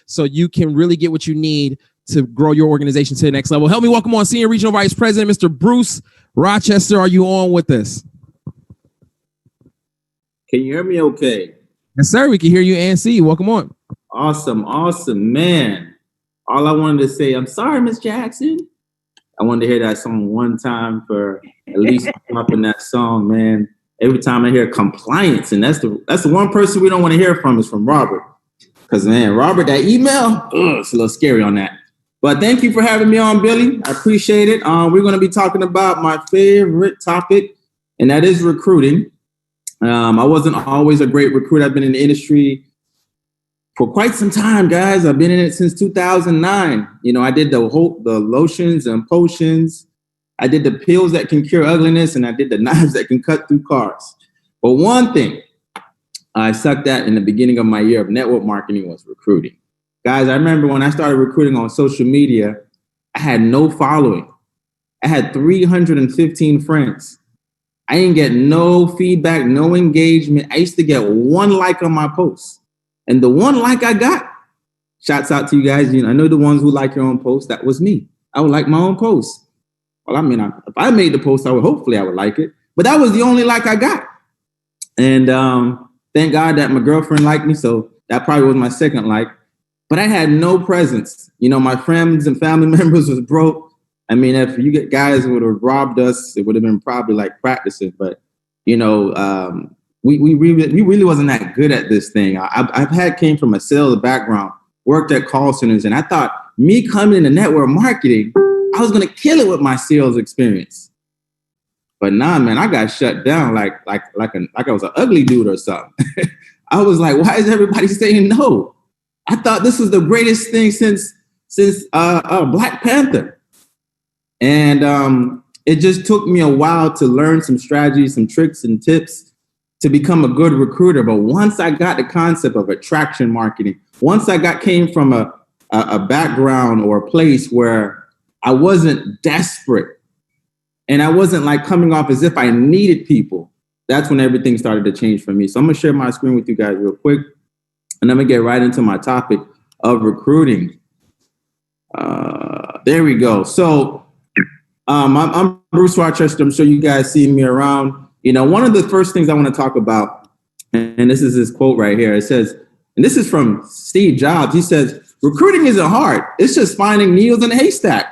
so you can really get what you need to grow your organization to the next level. Help me welcome on Senior Regional Vice President, Mr. Bruce Rochester. Are you on with us? Can you hear me okay? Yes, sir. We can hear you and see you. Welcome on. Awesome, man. All I wanted to say, I'm sorry, Miss Jackson. I wanted to hear that song one time for at least dropping that song, man. Every time I hear compliance, and that's the one person we don't want to hear from is from Robert. Because, man, Robert, that email, it's a little scary on that. But thank you for having me on, Billy. I appreciate it. We're going to be talking about my favorite topic, and that is recruiting. I wasn't always a great recruiter. I've been in the industry for quite some time, guys. I've been in it since 2009. I did the lotions and potions. I did the pills that can cure ugliness, and I did the knives that can cut through cars. But one thing I sucked at in the beginning of my year of network marketing was recruiting. Guys, I remember when I started recruiting on social media, I had no following. I had 315 friends. I didn't get no feedback, no engagement. I used to get 1 like on my posts. And the 1 like I got, shouts out to you guys. I know the ones who like your own posts. That was me. I would like my own posts. Well, I mean, if I made the post, hopefully I would like it. But that was the only like I got. And thank God that my girlfriend liked me. So that probably was my second like. But I had no presence. My friends and family members was broke. I mean, if you get guys would have robbed us, it would have been probably like practicing. But we really wasn't that good at this thing. Came from a sales background, worked at call centers, and I thought me coming into network marketing, I was gonna kill it with my sales experience. But nah, man, I got shut down like I was an ugly dude or something. I was like, why is everybody saying no? I thought this was the greatest thing since Black Panther. And it just took me a while to learn some strategies, some tricks and tips to become a good recruiter. But once I got the concept of attraction marketing, once I came from a background or a place where I wasn't desperate and I wasn't like coming off as if I needed people, that's when everything started to change for me. So I'm gonna share my screen with you guys real quick, and I'm gonna get right into my topic of recruiting. There we go. So I'm Bruce Rochester. I'm sure you guys see me around. One of the first things I want to talk about, and this is his quote right here. It says, and this is from Steve Jobs. He says, recruiting isn't hard. It's just finding needles in a haystack.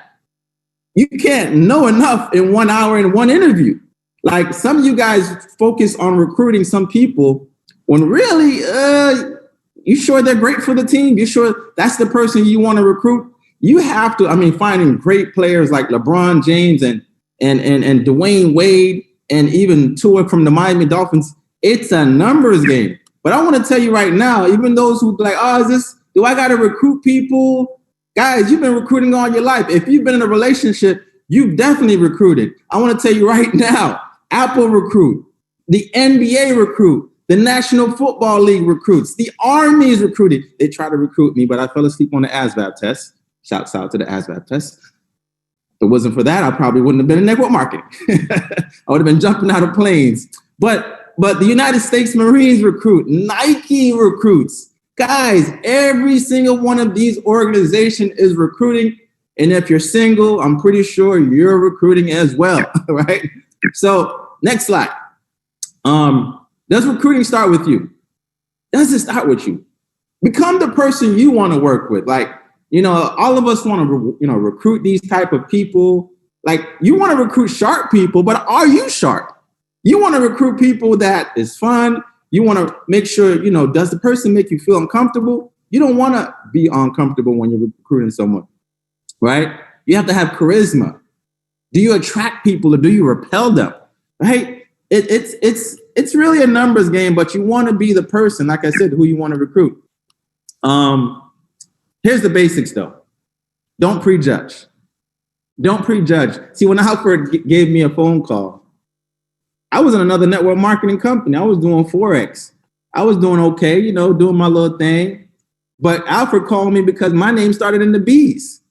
You can't know enough in 1 hour in one interview. Like some of you guys focus on recruiting some people when really, you sure they're great for the team? You sure that's the person you want to recruit? You have to, finding great players like LeBron James and Dwayne Wade and even Tua from the Miami Dolphins, it's a numbers game. But I want to tell you right now, even those who like, do I got to recruit people? Guys, you've been recruiting all your life. If you've been in a relationship, you've definitely recruited. I want to tell you right now, Apple recruit, the NBA recruit, the National Football League recruits, the Army is recruited. They try to recruit me, but I fell asleep on the ASVAB test. Shouts out to the ASVAB test. If it wasn't for that, I probably wouldn't have been in network marketing. I would have been jumping out of planes. But the United States Marines recruit, Nike recruits. Guys, every single one of these organizations is recruiting. And if you're single, I'm pretty sure you're recruiting as well, right? So next slide. Does recruiting start with you? Does it start with you? Become the person you want to work with. Like, all of us want to, recruit these type of people. Like you want to recruit sharp people, but are you sharp? You want to recruit people that is fun. You want to make sure, does the person make you feel uncomfortable? You don't want to be uncomfortable when you're recruiting someone, right? You have to have charisma. Do you attract people or do you repel them, right? It's really a numbers game, but you want to be the person, like I said, who you want to recruit. Here's the basics though. Don't prejudge. Don't prejudge. See, when Alfred gave me a phone call, I was in another network marketing company. I was doing Forex. I was doing okay, doing my little thing. But Alfred called me because my name started in the B's.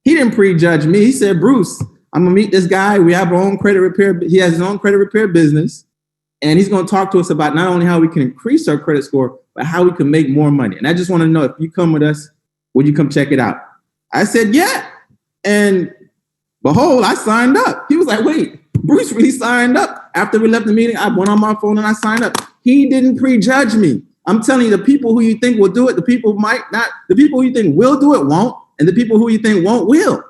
He didn't prejudge me. He said, Bruce, I'm going to meet this guy. We have our own credit repair. He has his own credit repair business. And he's going to talk to us about not only how we can increase our credit score, but how we can make more money. And I just want to know, if you come with us, would you come check it out? I said, yeah. And behold, I signed up. He was like, wait, Bruce really signed up. After we left the meeting, I went on my phone and I signed up. He didn't prejudge me. I'm telling you, the people who you think will do it, the people might not, the people who you think will do it won't, and the people who you think won't will.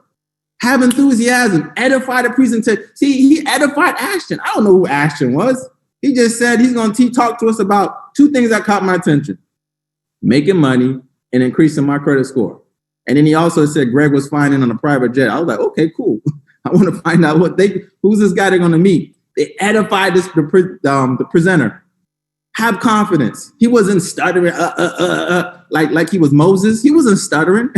Have enthusiasm, edify the presentation. See, he edified Ashton. I don't know who Ashton was. He just said he's going to talk to us about two things that caught my attention: making money and increasing my credit score. And then he also said Greg was flying in on a private jet. I was like, okay, cool. I want to find out who's this guy they're going to meet. They edified the presenter. Have confidence. He wasn't stuttering like he was Moses. He wasn't stuttering.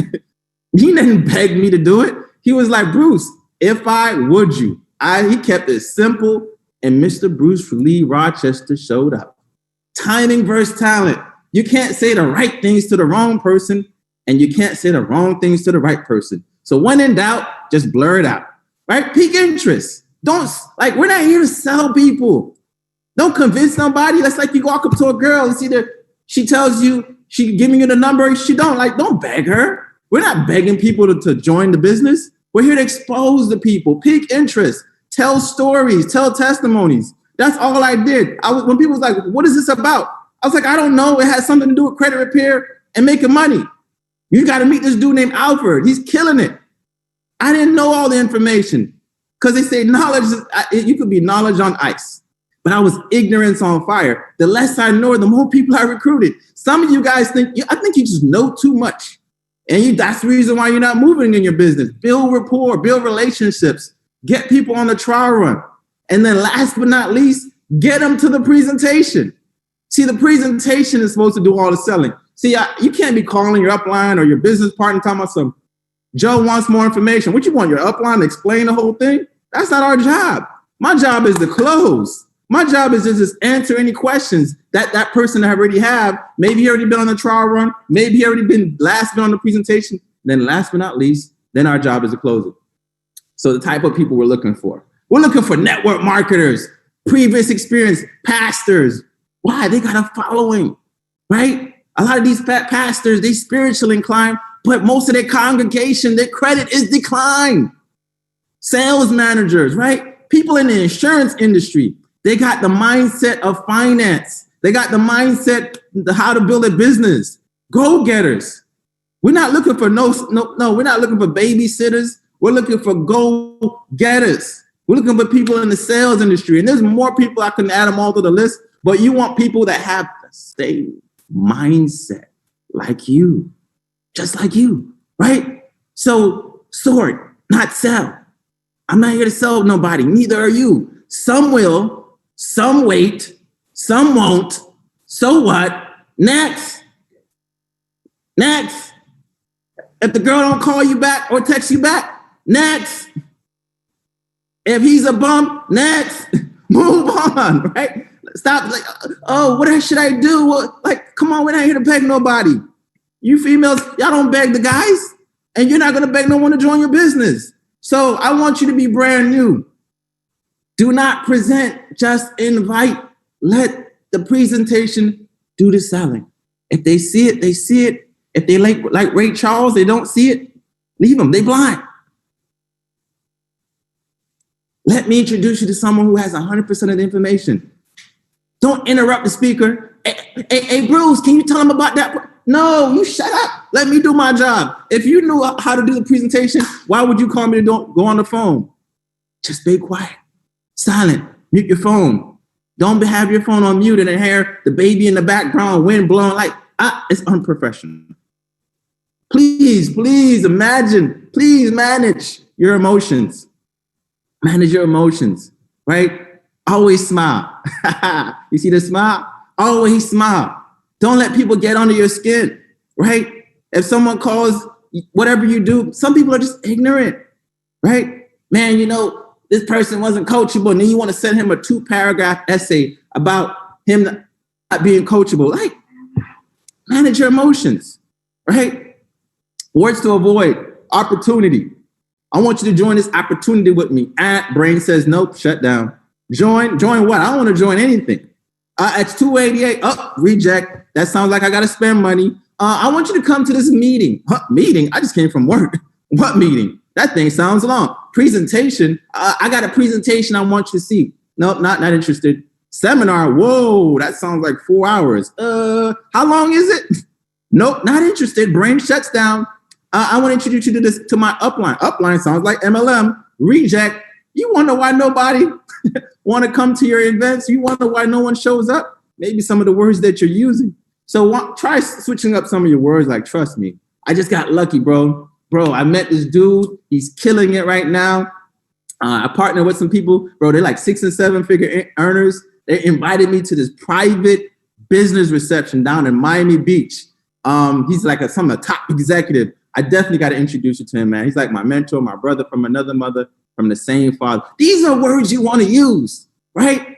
He didn't beg me to do it. He was like, Bruce, if I would you. He kept it simple, and Mr. Bruce Lee Rochester showed up. Timing versus talent. You can't say the right things to the wrong person, and you can't say the wrong things to the right person. So when in doubt, just blur it out, right? Peak interest. We're not here to sell people. Don't convince somebody. That's like you walk up to a girl and see that she tells you, she giving you the number, she don't beg her. We're not begging people to join the business. We're here to expose the people, pique interest, tell stories, tell testimonies. That's all I did. When people was like, what is this about? I was like, I don't know. It has something to do with credit repair and making money. You got to meet this dude named Alfred. He's killing it. I didn't know all the information because they say knowledge, you could be knowledge on ice, but I was ignorance on fire. The less I know, the more people I recruited. Some of you guys I think you just know too much. And that's the reason why you're not moving in your business. Build rapport, build relationships, get people on the trial run. And then last but not least, get them to the presentation. See, the presentation is supposed to do all the selling. See, you can't be calling your upline or your business partner talking about some, Joe wants more information. What you want, your upline to explain the whole thing? That's not our job. My job is to close. My job is to just answer any questions that person already have. Maybe he already been on the trial run. Maybe he already been on the presentation. Then last but not least, then our job is to close it. So the type of people we're looking for. We're looking for network marketers, previous experience, pastors. Why? They got a following, right? A lot of these pastors, they spiritually inclined, but most of their congregation, their credit is declined. Sales managers, right? People in the insurance industry, they got the mindset of finance. They got the mindset how to build a business. Go-getters. We're not looking for we're not looking for babysitters. We're looking for go-getters. We're looking for people in the sales industry. And there's more people, I can add them all to the list, but you want people that have the same mindset like you, just like you, right? So sort, not sell. I'm not here to sell nobody, neither are you. Some will, some wait, some won't. So what? Next. If the girl don't call you back or text you back, next. If he's a bum, next. Move on, right? Stop like, oh, what should I do? Well, like, come on, we're not here to beg nobody. You females, y'all don't beg the guys, and you're not gonna beg no one to join your business. So I want you to be brand new. Do not present, just invite. Let the presentation do the selling. If they see it, they see it. If they like Ray Charles, they don't see it, leave them, they blind. Let me introduce you to someone who has 100% of the information. Don't interrupt the speaker. Hey, Bruce, can you tell him about that? No, you shut up. Let me do my job. If you knew how to do the presentation, why would you call me to go on the phone? Just be quiet, silent, mute your phone. Don't have your phone on mute and then hear the baby in the background, wind blowing, it's unprofessional. Please imagine, please manage your emotions. Manage your emotions, right? Always smile. You see the smile? Always smile. Don't let people get under your skin, right? If someone calls whatever you do, some people are just ignorant, right? Man, this person wasn't coachable, and then you want to send him a 2-paragraph essay about him not being coachable. Manage your emotions, right? Words to avoid, opportunity. I want you to join this opportunity with me. Brain says, nope, shut down. Join what? I don't want to join anything. It's $288. Reject. That sounds like I got to spend money. I want you to come to this meeting. Meeting? I just came from work. What meeting? That thing sounds long. Presentation? I got a presentation I want you to see. Nope, not interested. Seminar? Whoa, that sounds like 4 hours. How long is it? Nope, not interested. Brain shuts down. I want to introduce you to my upline. Upline sounds like MLM. Reject. You wonder why nobody want to come to your events? You wonder why no one shows up? Maybe some of the words that you're using. So try switching up some of your words. Trust me, I just got lucky, bro. I met this dude. He's killing it right now. I partner with some people, bro. They're like 6 and 7 figure earners. They invited me to this private business reception down in Miami Beach. He's like some top executive. I definitely got to introduce you to him, man. He's like my mentor, my brother from another mother, from the same father. These are words you want to use, right?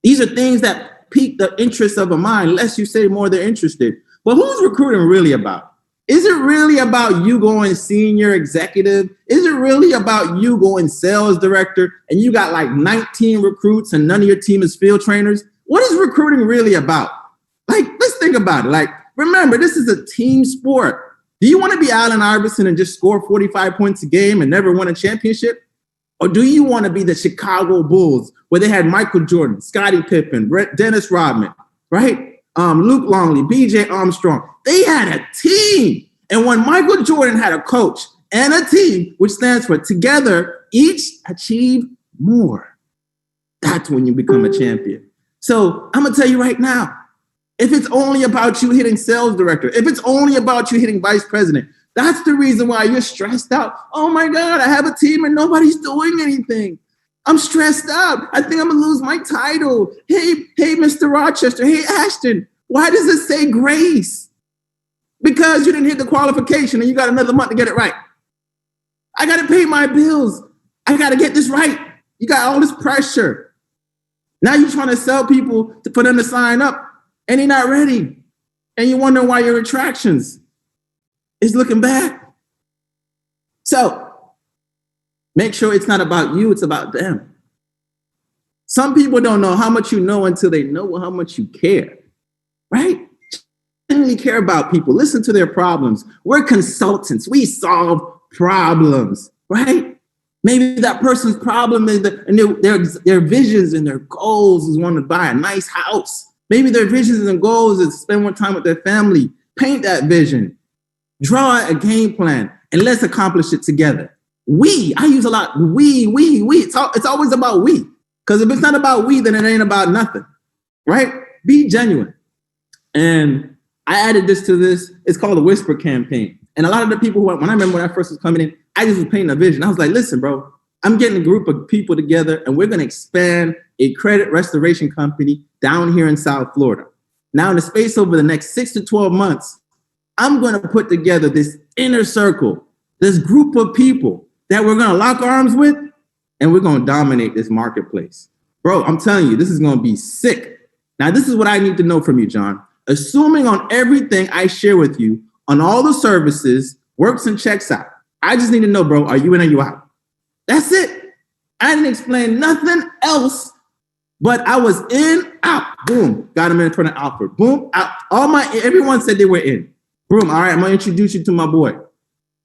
These are things that pique the interest of a mind, unless you say more they're interested. But who's recruiting really about? Is it really about you going senior executive? Is it really about you going sales director and you got like 19 recruits and none of your team is field trainers? What is recruiting really about? Let's think about it. Remember, this is a team sport. Do you want to be Allen Iverson and just score 45 points a game and never win a championship? Or do you want to be the Chicago Bulls where they had Michael Jordan, Scottie Pippen, Dennis Rodman, right? Luke Longley, BJ Armstrong. They had a team. And when Michael Jordan had a coach and a team, which stands for together, each achieve more. That's when you become a champion. So I'm gonna tell you right now, if it's only about you hitting sales director, if it's only about you hitting vice president, that's the reason why you're stressed out. Oh my God, I have a team and nobody's doing anything. I'm stressed out. I think I'm gonna lose my title. Hey, Mr. Rochester. Hey, Ashton, why does it say Grace? Because you didn't hit the qualification and you got another month to get it right. I gotta pay my bills. I gotta get this right. You got all this pressure. Now you're trying to sell people for them to sign up and they're not ready. And you wonder why your attractions is looking bad. So make sure it's not about you, it's about them. Some people don't know how much you know until they know how much you care, right? Genuinely care about people, listen to their problems. We're consultants, we solve problems, right? Maybe that person's problem is their visions and their goals is wanting to buy a nice house. Maybe their visions and goals is spend more time with their family. Paint that vision, draw a game plan, and let's accomplish it together. I use a lot, we. It's always about we. Because if it's not about we, then it ain't about nothing, right? Be genuine. And I added this to this. It's called the Whisper Campaign. And a lot of the people, when I remember when I first was coming in, I just was painting a vision. I was like, listen, bro, I'm getting a group of people together and we're going to expand a credit restoration company down here in South Florida. Now, in the space over the next 6 to 12 months, I'm going to put together this inner circle, this group of people that we're going to lock arms with, and we're going to dominate this marketplace. Bro, I'm telling you, this is going to be sick. Now, this is what I need to know from you, John. Assuming on everything I share with you, on all the services, works and checks out, I just need to know, bro, are you in or you out? That's it. I didn't explain nothing else, but I was in, out. Boom, got him in front of Alfred. Boom, out. Everyone said they were in. Boom, all right, I'm going to introduce you to my boy.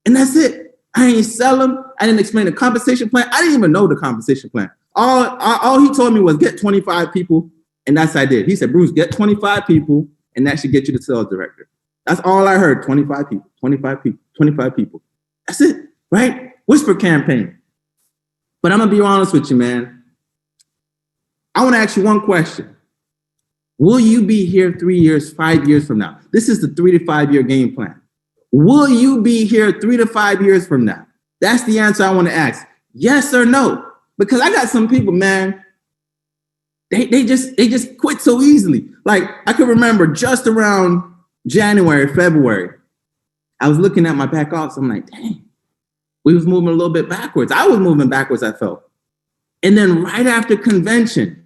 And that's it. I ain't sell him. I didn't explain the compensation plan. I didn't even know the compensation plan. All he told me was get 25 people, and that's what I did. He said, Bruce, get 25 people, and that should get you the sales director. That's all I heard, 25 people, 25 people, 25 people. That's it, right? Whisper campaign. But I'm going to be honest with you, man. I want to ask you one question. Will you be here 3 years, 5 years from now? This is the 3 to 5 year game plan. Will you be here 3 to 5 years from now? That's the answer I want to ask. Yes or no? Because I got some people, man, they just quit so easily. Like I can remember just around January, February, I was looking at my back office. I'm like, dang, we was moving a little bit backwards. I was moving backwards, I felt. And then right after convention,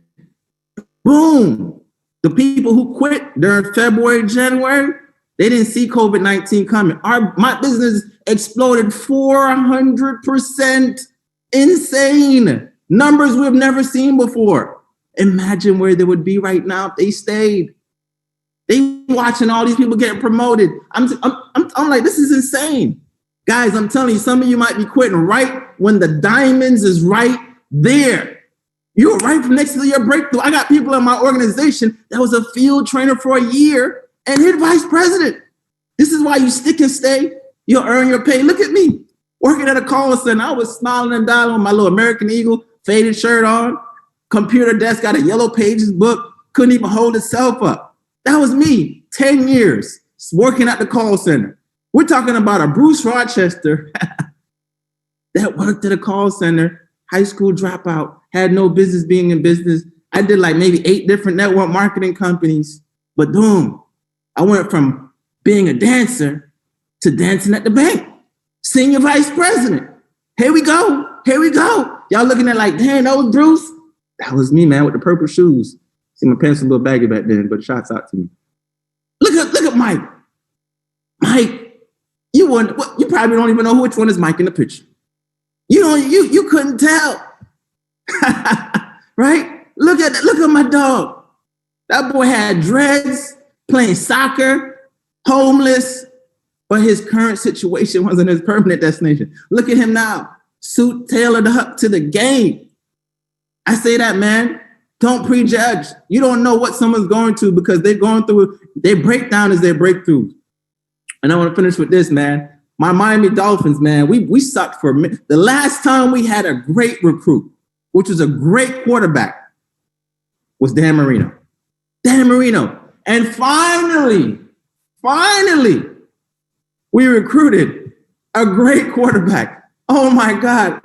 boom, the people who quit during February, January, they didn't see COVID-19 coming. My business exploded 400%. Insane. Numbers we've never seen before. Imagine where they would be right now if they stayed. They watching all these people getting promoted. I'm like, this is insane. Guys, I'm telling you, some of you might be quitting right when the diamonds is right there. You're right next to your breakthrough. I got people in my organization that was a field trainer for a year and hit vice president. This is why you stick and stay. You'll earn your pay. Look at me working at a call center. I was smiling and dialing with my little American Eagle faded shirt on. Computer desk, got a Yellow Pages book. Couldn't even hold itself up. That was me, 10 years working at the call center. We're talking about a Bruce Rochester that worked at a call center, high school dropout, had no business being in business. I did like maybe 8 different network marketing companies, but boom, I went from being a dancer to dancing at the bank, senior vice president. Here we go. Y'all looking at like, damn, that was Bruce. That was me, man, with the purple shoes. See, my pants were a little baggy back then, but shouts out to me. Look at Mike. Mike, you probably don't even know which one is Mike in the picture. You couldn't tell. Right? Look at my dog. That boy had dreads, playing soccer, homeless, but his current situation wasn't his permanent destination. Look at him now, suit tailored up to the game. I say that, man, don't prejudge. You don't know what someone's going to because they're going through, their breakdown is their breakthrough. And I want to finish with this, man. My Miami Dolphins, man, we sucked for a minute. The last time we had a great recruit, which was a great quarterback, was Dan Marino. Dan Marino. And finally, we recruited a great quarterback. Oh my God.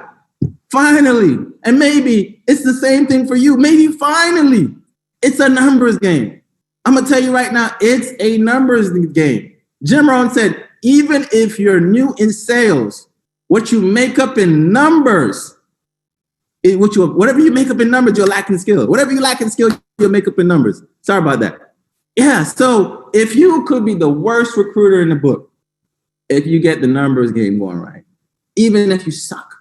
Finally. And maybe it's the same thing for you. Maybe finally. It's a numbers game. I'm going to tell you right now, it's a numbers game. Jim Rohn said, even if you're new in sales, what you make up in numbers, whatever you make up in numbers, you're lacking skill. Whatever you lack in skill, you'll make up in numbers. Sorry about that. Yeah, so if you could be the worst recruiter in the book, if you get the numbers game going right, even if you suck,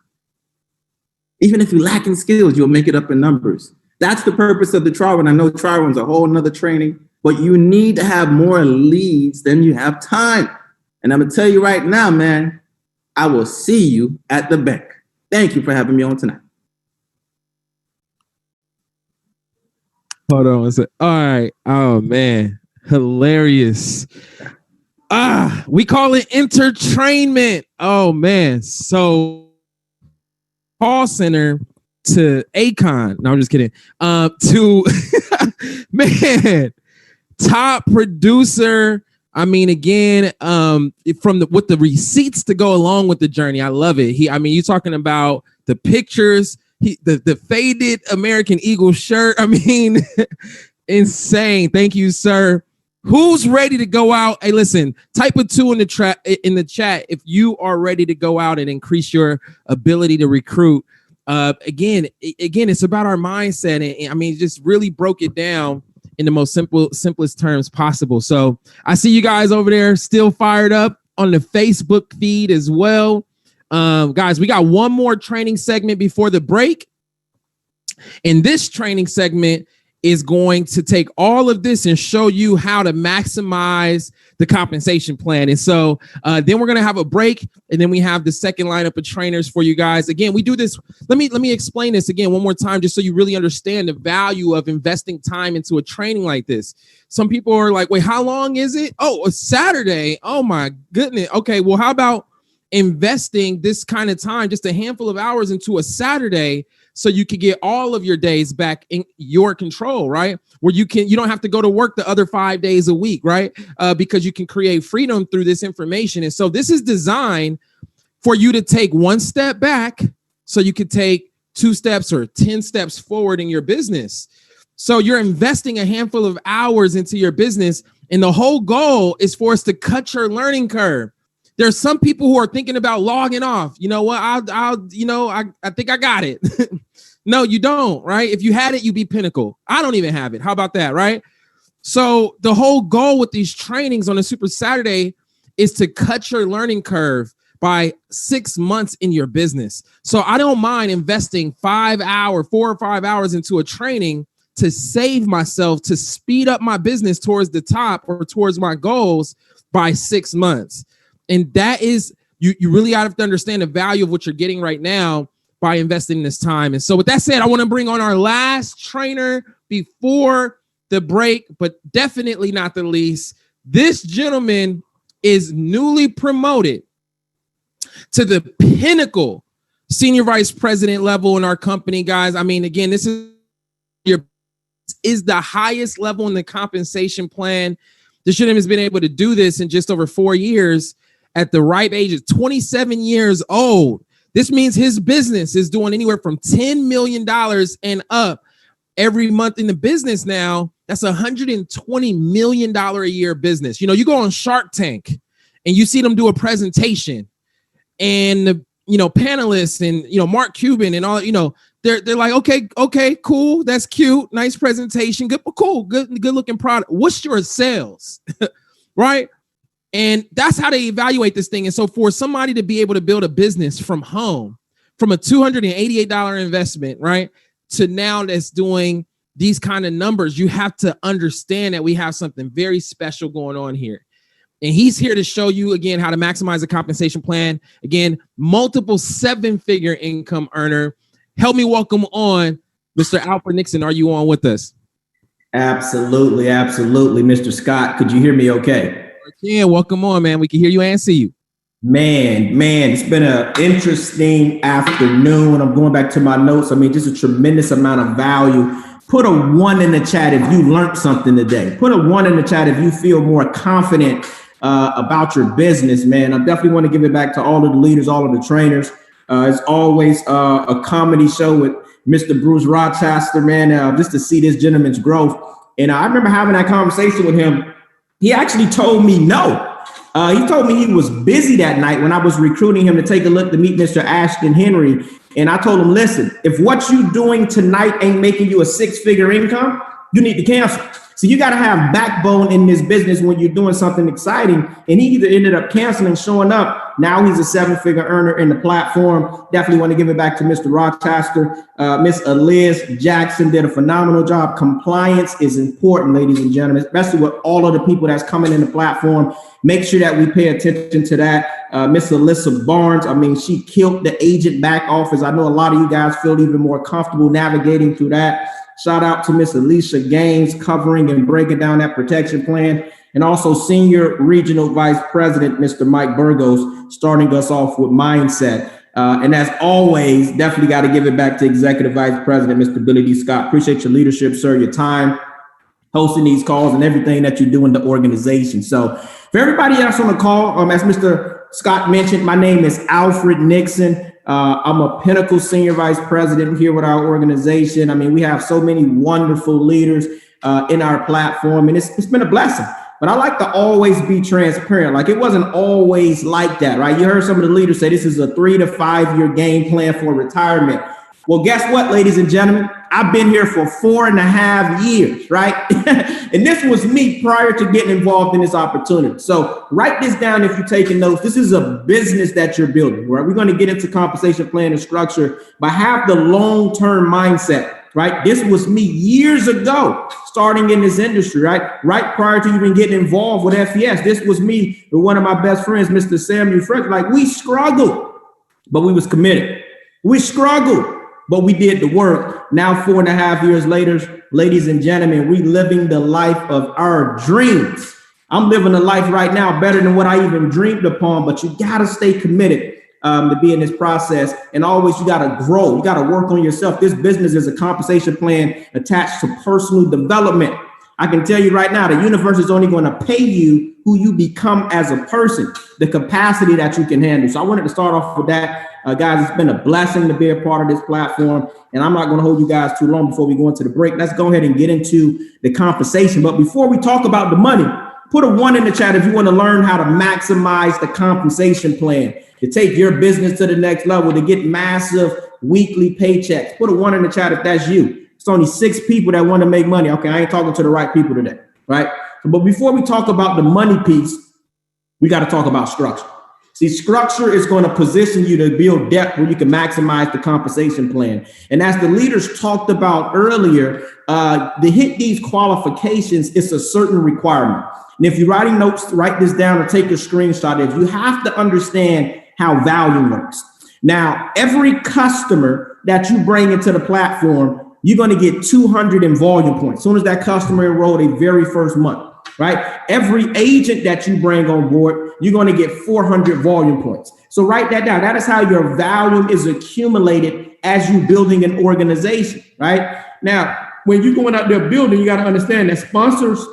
even if you lack in skills, you'll make it up in numbers. That's the purpose of the trial run. I know trial run's a whole nother training, but you need to have more leads than you have time. And I'm going to tell you right now, man, I will see you at the bank. Thank you for having me on tonight. Hold on a sec. All right. Oh, man. Hilarious. We call it entertainment. Oh, man. So, call center to Akon. No, I'm just kidding. To, man, top producer. I mean, again, with the receipts to go along with the journey. I love it. You're talking about the pictures, the faded American Eagle shirt. I mean, insane. Thank you, sir. Who's ready to go out? Hey, listen, type a 2 in the chat if you are ready to go out and increase your ability to recruit. Again, it's about our mindset. And I mean, just really broke it down in the most simplest terms possible. So I see you guys over there still fired up on the Facebook feed as well. Guys, we got one more training segment before the break. And this training segment is going to take all of this and show you how to maximize the compensation plan. And so then we're going to have a break, and then we have the second lineup of trainers for you guys. Again, we do this. Let me explain this again one more time, just so you really understand the value of investing time into a training like this. Some people are like, wait, how long is it? Oh, a Saturday. Oh my goodness. Okay. Well, how about investing this kind of time, just a handful of hours into a Saturday, so you can get all of your days back in your control, right? Where you don't have to go to work the other 5 days a week, right? Because you can create freedom through this information. And so this is designed for you to take one step back so you could take 2 steps or 10 steps forward in your business. So you're investing a handful of hours into your business, and the whole goal is for us to cut your learning curve. There's some people who are thinking about logging off. You know what? I think I got it. No, you don't, right? If you had it, you'd be Pinnacle. I don't even have it. How about that, right? So the whole goal with these trainings on a Super Saturday is to cut your learning curve by 6 months in your business. So I don't mind investing 4 or 5 hours into a training to save myself, to speed up my business towards the top or towards my goals by 6 months. And that is, you really have to understand the value of what you're getting right now by investing this time. And so with that said, I want to bring on our last trainer before the break, but definitely not the least. This gentleman is newly promoted to the Pinnacle senior vice president level in our company, guys. I mean, again, this is the highest level in the compensation plan. This gentleman has been able to do this in just over 4 years at the ripe age of 27 years old. This means his business is doing anywhere from $10 million and up every month in the business now. That's $120 million a year business. You know, you go on Shark Tank and you see them do a presentation, and the, panelists and, Mark Cuban and all, they're like, okay, cool. That's cute. Nice presentation. Good looking product. What's your sales? Right? And that's how they evaluate this thing. And so for somebody to be able to build a business from home, from a $288 investment, right, to now that's doing these kind of numbers, you have to understand that we have something very special going on here. And he's here to show you, again, how to maximize a compensation plan. Again, multiple 7-figure income earner. Help me welcome on Mr. Alfred Nixon. Are you on with us? Absolutely. Absolutely. Mr. Scott, could you hear me okay? Yeah, welcome on, man. We can hear you and see you. Man, it's been an interesting afternoon. I'm going back to my notes. I mean, just a tremendous amount of value. Put a 1 in the chat if you learned something today. Put a 1 in the chat if you feel more confident about your business, man. I definitely want to give it back to all of the leaders, all of the trainers. It's always a comedy show with Mr. Bruce Rochester, man, just to see this gentleman's growth. And I remember having that conversation with him. He actually told me no. He told me he was busy that night when I was recruiting him to take a look to meet Mr. Ashton Henry. And I told him, listen, if what you're doing tonight ain't making you a 6-figure income, you need to cancel. So you got to have backbone in this business when you're doing something exciting. And he either ended up canceling, showing up. Now he's a 7-figure earner in the platform. Definitely want to give it back to Mr. Rochester. Miss Eliz Jackson did a phenomenal job. Compliance is important, ladies and gentlemen, especially with all of the people that's coming in the platform. Make sure that we pay attention to that. Miss Alyssa Barnes, I mean, she killed the agent back office. I know a lot of you guys feel even more comfortable navigating through that. Shout out to Miss Alicia Gaines covering and breaking down that protection plan. And also Senior Regional Vice President, Mr. Mike Burgos, starting us off with mindset. And as always, definitely got to give it back to Executive Vice President, Mr. Billy D. Scott. Appreciate your leadership, sir, your time, hosting these calls and everything that you do in the organization. So for everybody else on the call, as Mr. Scott mentioned, my name is Alfred Nixon. I'm a Pinnacle Senior Vice President here with our organization. I mean, we have so many wonderful leaders in our platform, and it's been a blessing. But I like to always be transparent. Like, it wasn't always like that, right? You heard some of the leaders say this is a 3 to 5 year game plan for retirement. Well, guess what, ladies and gentlemen? I've been here for 4.5 years, right? And this was me prior to getting involved in this opportunity. So write this down if you're taking notes. This is a business that you're building, right? We're going to get into compensation plan and structure, but have the long-term mindset, right? This was me years ago, starting in this industry, right? Right prior to even getting involved with FES. This was me with one of my best friends, Mr. Samuel French. Like, we struggled, but we was committed. We struggled, but we did the work. Now, 4.5 years later, ladies and gentlemen, we living the life of our dreams. I'm living a life right now better than what I even dreamed upon, but you got to stay committed to be in this process. And always, you got to grow. You got to work on yourself. This business is a compensation plan attached to personal development. I can tell you right now, the universe is only going to pay you who you become as a person, the capacity that you can handle. So I wanted to start off with that. Guys, it's been a blessing to be a part of this platform, and I'm not going to hold you guys too long before we go into the break. Let's go ahead and get into the compensation. But before we talk about the money, put a 1 in the chat if you want to learn how to maximize the compensation plan, to take your business to the next level, to get massive weekly paychecks. Put a 1 in the chat if that's you. It's only 6 people that want to make money. Okay, I ain't talking to the right people today, right? But before we talk about the money piece, we got to talk about structure. See, structure is going to position you to build depth where you can maximize the compensation plan. And as the leaders talked about earlier, to hit these qualifications, it's a certain requirement. And if you're writing notes, write this down or take a screenshot of it. You have to understand how value works. Now, every customer that you bring into the platform, you're going to get 200 in volume points. As soon as that customer enrolled a very first month, right? Every agent that you bring on board, you're going to get 400 volume points. So write that down. That is how your volume is accumulated as you're building an organization, right? Now, when you're going out there building, you got to understand that sponsors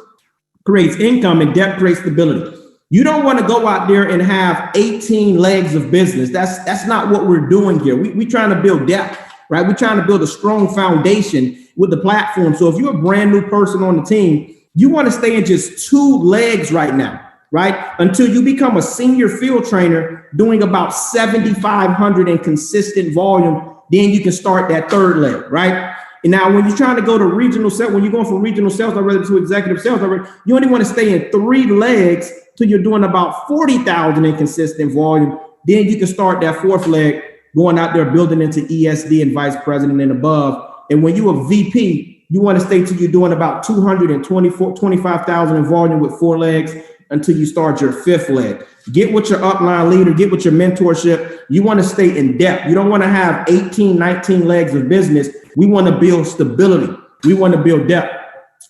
creates income and depth creates stability. You don't want to go out there and have 18 legs of business. That's not what we're doing here. We're trying to build depth, right? We're trying to build a strong foundation with the platform. So if you're a brand new person on the team, you want to stay in just 2 legs right now, right? Until you become a senior field trainer doing about 7,500 in consistent volume, then you can start that 3rd leg, right? And now when you're trying to go to regional sales, when you're going from regional sales director to executive sales director, you only want to stay in 3 legs till you're doing about 40,000 in consistent volume. Then you can start that 4th leg, going out there, building into ESD and vice president and above. And when you're a VP, you want to stay till you're doing about 25,000 in volume with 4 legs until you start your 5th leg. Get with your upline leader, get with your mentorship. You want to stay in depth. You don't want to have 18, 19 legs of business. We want to build stability. We want to build depth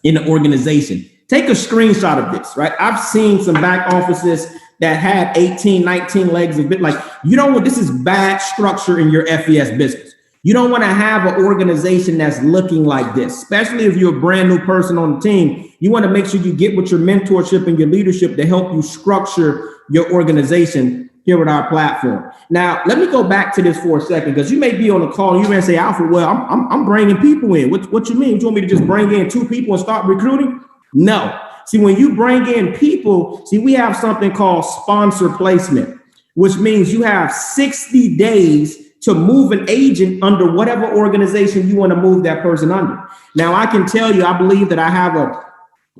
in the organization. take a screenshot of this, right? I've seen some back offices that had 18, 19 legs of bit. Like, you don't want, this is bad structure in your FES business. You don't want to have an organization that's looking like this, especially if you're a brand new person on the team. You want to make sure you get with your mentorship and your leadership to help you structure your organization here with our platform. Now, let me go back to this for a second, because you may be on the call and you may say, Alfred, well, I'm bringing people in. What you mean? You want me to just bring in 2 people and start recruiting? No. See, when you bring in people, see, we have something called sponsor placement, which means you have 60 days to move an agent under whatever organization you want to move that person under. Now, I can tell you, I believe that I have a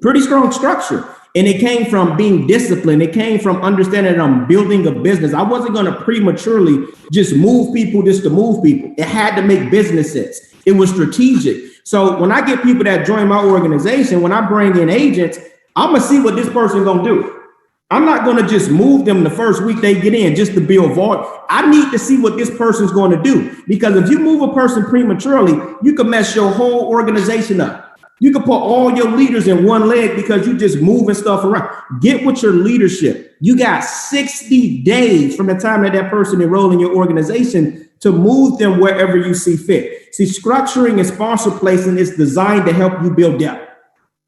pretty strong structure, and it came from being disciplined. It came from understanding that I'm building a business. I wasn't going to prematurely just move people just to move people. It had to make business sense. It was strategic. So when I get people that join my organization, when I bring in agents, I'm going to see what this person's going to do. I'm not going to just move them the first week they get in just to build volume. I need to see what this person's going to do, because if you move a person prematurely, you can mess your whole organization up. You can put all your leaders in one leg because you just moving stuff around. Get with your leadership. You got 60 days from the time that person enrolled in your organization to move them wherever you see fit. See, structuring and sponsor placing is designed to help you build depth.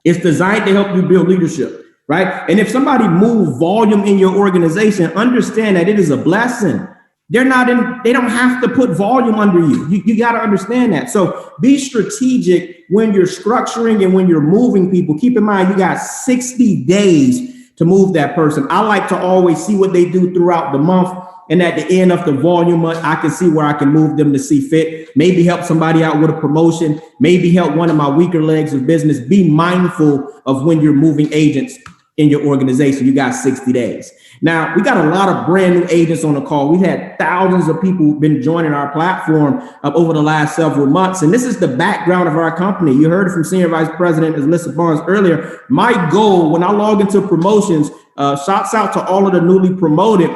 It's designed to help you build leadership. Right. And if somebody move volume in your organization, understand that it is a blessing. They don't have to put volume under you. You got to understand that. So be strategic when you're structuring and when you're moving people. Keep in mind, you got 60 days to move that person. I like to always see what they do throughout the month. And at the end of the volume month, I can see where I can move them to see fit. Maybe help somebody out with a promotion. Maybe help one of my weaker legs of business. Be mindful of when you're moving agents in your organization. You got 60 days. Now, we got a lot of brand new agents on the call. We've had thousands of people who've been joining our platform over the last several months. And this is the background of our company. You heard it from Senior Vice President Alyssa Barnes earlier. My goal when I log into promotions, shouts out to all of the newly promoted.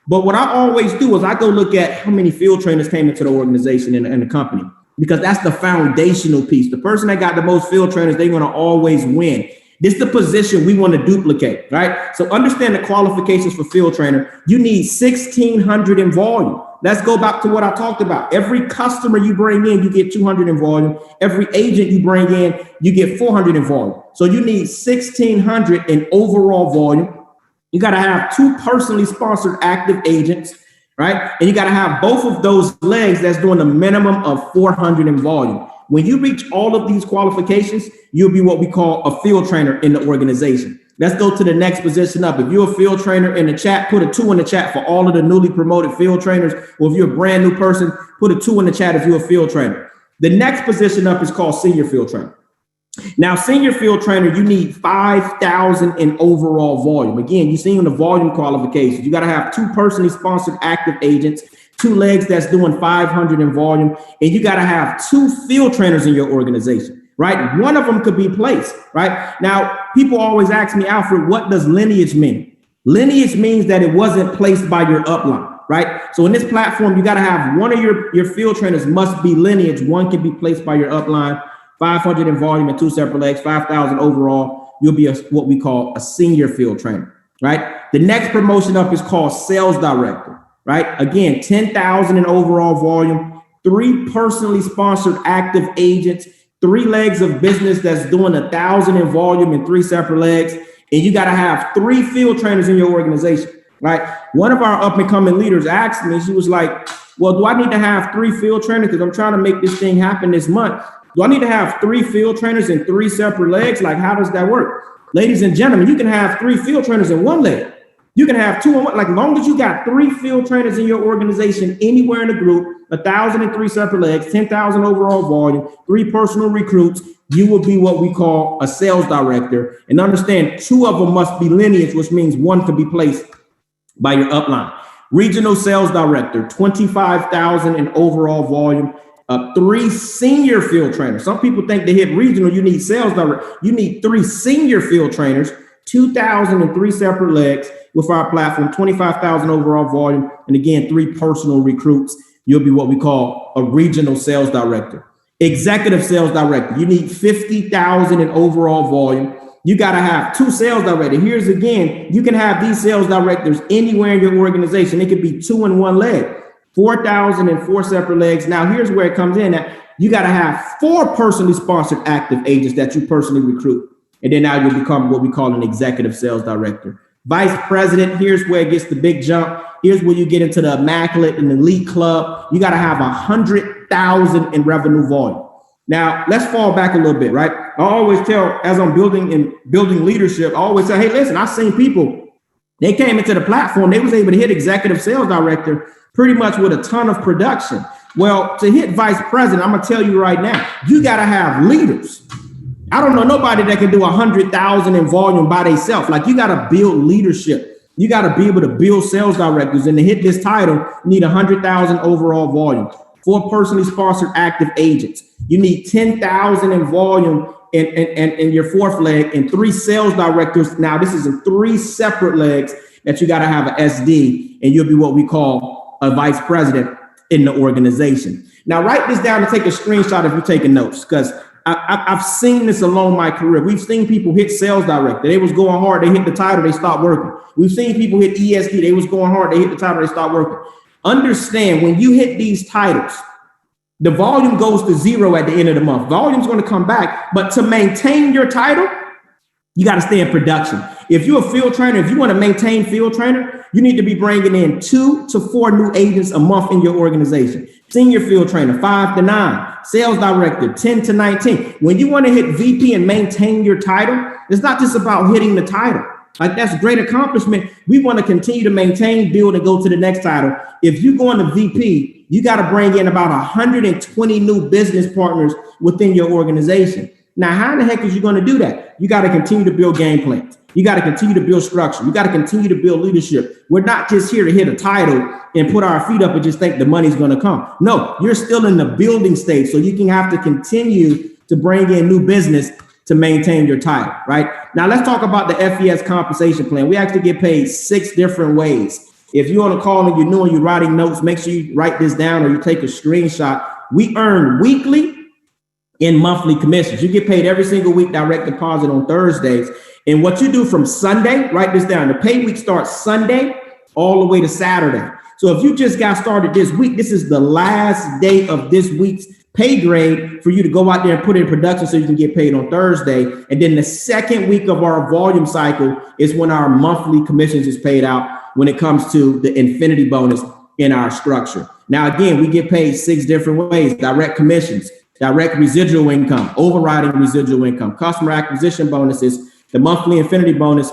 But what I always do is I go look at how many field trainers came into the organization and the company, because that's the foundational piece. The person that got the most field trainers, they're going to always win. This is the position we want to duplicate, right? So understand the qualifications for field trainer. You need 1,600 in volume. Let's go back to what I talked about. Every customer you bring in, you get 200 in volume. Every agent you bring in, you get 400 in volume. So you need 1,600 in overall volume. You got to have 2 personally sponsored active agents, right? And you got to have both of those legs that's doing a minimum of 400 in volume. When you reach all of these qualifications, you'll be what we call a field trainer in the organization. Let's go to the next position up. If you're a field trainer in the chat, put a 2 in the chat for all of the newly promoted field trainers. Or if you're a brand new person, put a 2 in the chat if you're a field trainer. The next position up is called senior field trainer. Now, senior field trainer, you need 5,000 in overall volume. Again, you see in the volume qualifications, you got to have 2 personally sponsored active agents, 2 legs that's doing 500 in volume, and you got to have 2 field trainers in your organization, right? One of them could be placed, right? Now, people always ask me, Alfred, what does lineage mean? Lineage means that it wasn't placed by your upline, right? So in this platform, you got to have one of your field trainers must be lineage. One can be placed by your upline, 500 in volume and 2 separate legs, 5,000 overall. You'll be what we call a senior field trainer, right? The next promotion up is called sales director. Right? Again, 10,000 in overall volume, 3 personally sponsored active agents, 3 legs of business that's doing 1,000 in volume and 3 separate legs. And you got to have 3 field trainers in your organization, right? One of our up and coming leaders asked me, she was like, well, do I need to have 3 field trainers? Because I'm trying to make this thing happen this month. Do I need to have 3 field trainers and 3 separate legs? Like, how does that work? Ladies and gentlemen, you can have 3 field trainers in 1 leg. You can have 2 in 1, like long as you got 3 field trainers in your organization, anywhere in the group, 1,000 and 3 separate legs, 10,000 overall volume, 3 personal recruits, you will be what we call a sales director. And understand 2 of them must be lineage, which means 1 could be placed by your upline. Regional sales director, 25,000 in overall volume, 3 senior field trainers. Some people think to hit regional, you need sales director. You need 3 senior field trainers, 2,000 and 3 separate legs with our platform, 25,000 overall volume. And again, 3 personal recruits. You'll be what we call a regional sales director. Executive sales director, you need 50,000 in overall volume, You got to have 2 sales directors. Here's again, you can have these sales directors anywhere in your organization. It could be 2 in 1 leg, 4,000 and 4 separate legs. Now, here's where it comes in at. You got to have 4 personally sponsored active agents that you personally recruit. And then now you become what we call an executive sales director. Vice president, here's where it gets the big jump. Here's where you get into the immaculate and elite club. You got to have 100,000 in revenue volume. Now, let's fall back a little bit, right? I always tell, as I'm building leadership, I always say, hey, listen, I've seen people, they came into the platform, they was able to hit executive sales director pretty much with a ton of production. Well, to hit vice president, I'm going to tell you right now, you got to have leaders. I don't know nobody that can do 100,000 in volume by themselves. Like, you got to build leadership. You got to be able to build sales directors, and to hit this title, you need 100,000 overall volume. 4 personally sponsored active agents. You need 10,000 in volume in your 4th leg, and 3 sales directors. Now, this is in 3 separate legs that you got to have an SD, and you'll be what we call a vice president in the organization. Now, write this down and take a screenshot if you're taking notes, because I've seen this along my career. We've seen people hit sales director. They was going hard. They hit the title. They stopped working. We've seen people hit ESD. They was going hard. They hit the title. They stopped working. Understand, when you hit these titles, the volume goes to 0 at the end of the month. Volume's going to come back, but to maintain your title, you got to stay in production. If you're a field trainer, if you want to maintain field trainer, you need to be bringing in 2 to 4 new agents a month in your organization. Senior field trainer, 5 to 9. Sales director, 10 to 19. When you want to hit VP and maintain your title, it's not just about hitting the title. Like, that's a great accomplishment. We want to continue to maintain, build, and go to the next title. If you go into VP, you got to bring in about 120 new business partners within your organization. Now, how in the heck is you going to do that? You got to continue to build game plans. You got to continue to build structure. You got to continue to build leadership. We're not just here to hit a title and put our feet up and just think the money's going to come. No, you're still in the building stage. So you can have to continue to bring in new business to maintain your title, right? Now, let's talk about the FES compensation plan. We actually get paid 6 different ways. If you're on a call and you're new and you're writing notes, make sure you write this down or you take a screenshot. We earn weekly and monthly commissions. You get paid every single week, direct deposit on Thursdays. And what you do from Sunday, write this down. The pay week starts Sunday all the way to Saturday. So if you just got started this week, this is the last day of this week's pay grade for you to go out there and put in production so you can get paid on Thursday. And then the second week of our volume cycle is when our monthly commissions is paid out when it comes to the infinity bonus in our structure. Now, again, we get paid 6 different ways: direct commissions, direct residual income, overriding residual income, customer acquisition bonuses, the monthly infinity bonus,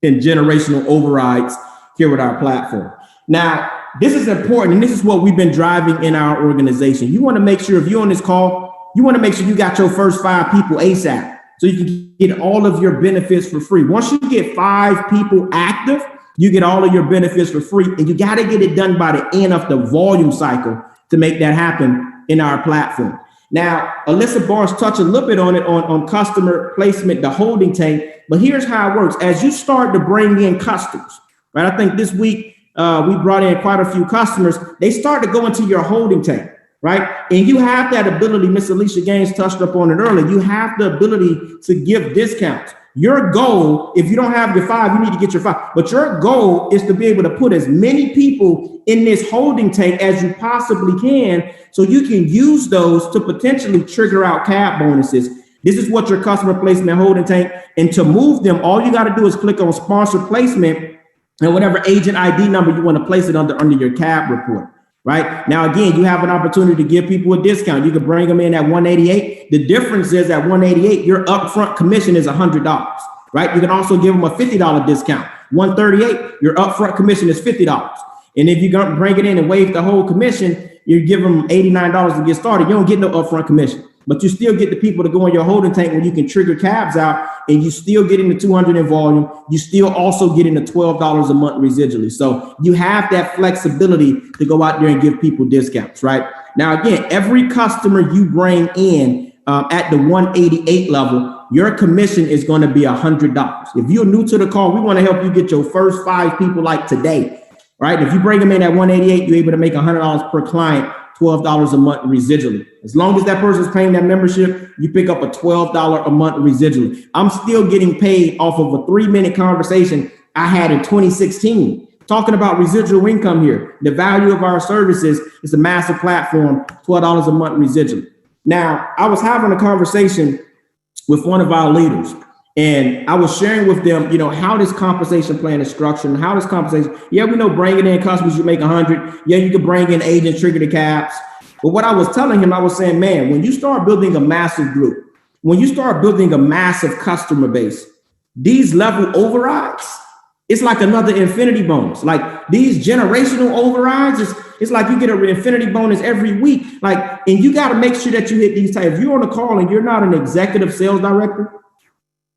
and generational overrides here with our platform. Now, this is important, and this is what we've been driving in our organization. You want to make sure, if you're on this call, you want to make sure you got your first 5 people ASAP so you can get all of your benefits for free. Once you get 5 people active, you get all of your benefits for free, and you got to get it done by the end of the volume cycle to make that happen in our platform. Now, Alyssa Barnes touched a little bit on it on customer placement, the holding tank, but here's how it works. As you start to bring in customers, right? I think this week we brought in quite a few customers. They start to go into your holding tank, right? And you have that ability. Miss Alicia Gaines touched up on it earlier. You have the ability to give discounts. Your goal, if you don't have your 5, you need to get your 5. But your goal is to be able to put as many people in this holding tank as you possibly can, so you can use those to potentially trigger out CAB bonuses. This is what your customer placement holding tank. And to move them, all you got to do is click on sponsor placement and whatever agent ID number you want to place it under your CAB report. Right now, again, you have an opportunity to give people a discount. You can bring them in at $188. The difference is at $188, your upfront commission is $100. Right? You can also give them a $50 discount. $138, your upfront commission is $50. And if you're going to bring it in and waive the whole commission, you give them $89 to get started. You don't get no upfront commission, but you still get the people to go in your holding tank where you can trigger cabs out, and you still getting the 200 in volume. You still also getting the $12 a month residually. So you have that flexibility to go out there and give people discounts, right? Now, again, every customer you bring in at the 188 level, your commission is going to be $100. If you're new to the call, we want to help you get your first 5 people like today, right? If you bring them in at 188, you're able to make $100 per client $12 a month residually. As long as that person's paying that membership, you pick up a $12 a month residually. I'm still getting paid off of a 3-minute conversation I had in 2016. Talking about residual income here. The value of our services is a massive platform, $12 a month residually. Now, I was having a conversation with one of our leaders, and I was sharing with them, how this compensation plan is structured and how this compensation, we know bringing in customers, you make 100. Yeah, you can bring in agents, trigger the caps. But what I was telling him, I was saying, man, when you start building a massive group, when you start building a massive customer base, these level overrides, it's like another infinity bonus. Like these generational overrides, it's like you get an infinity bonus every week. And you got to make sure that you hit these types. If you're on a call and you're not an executive sales director,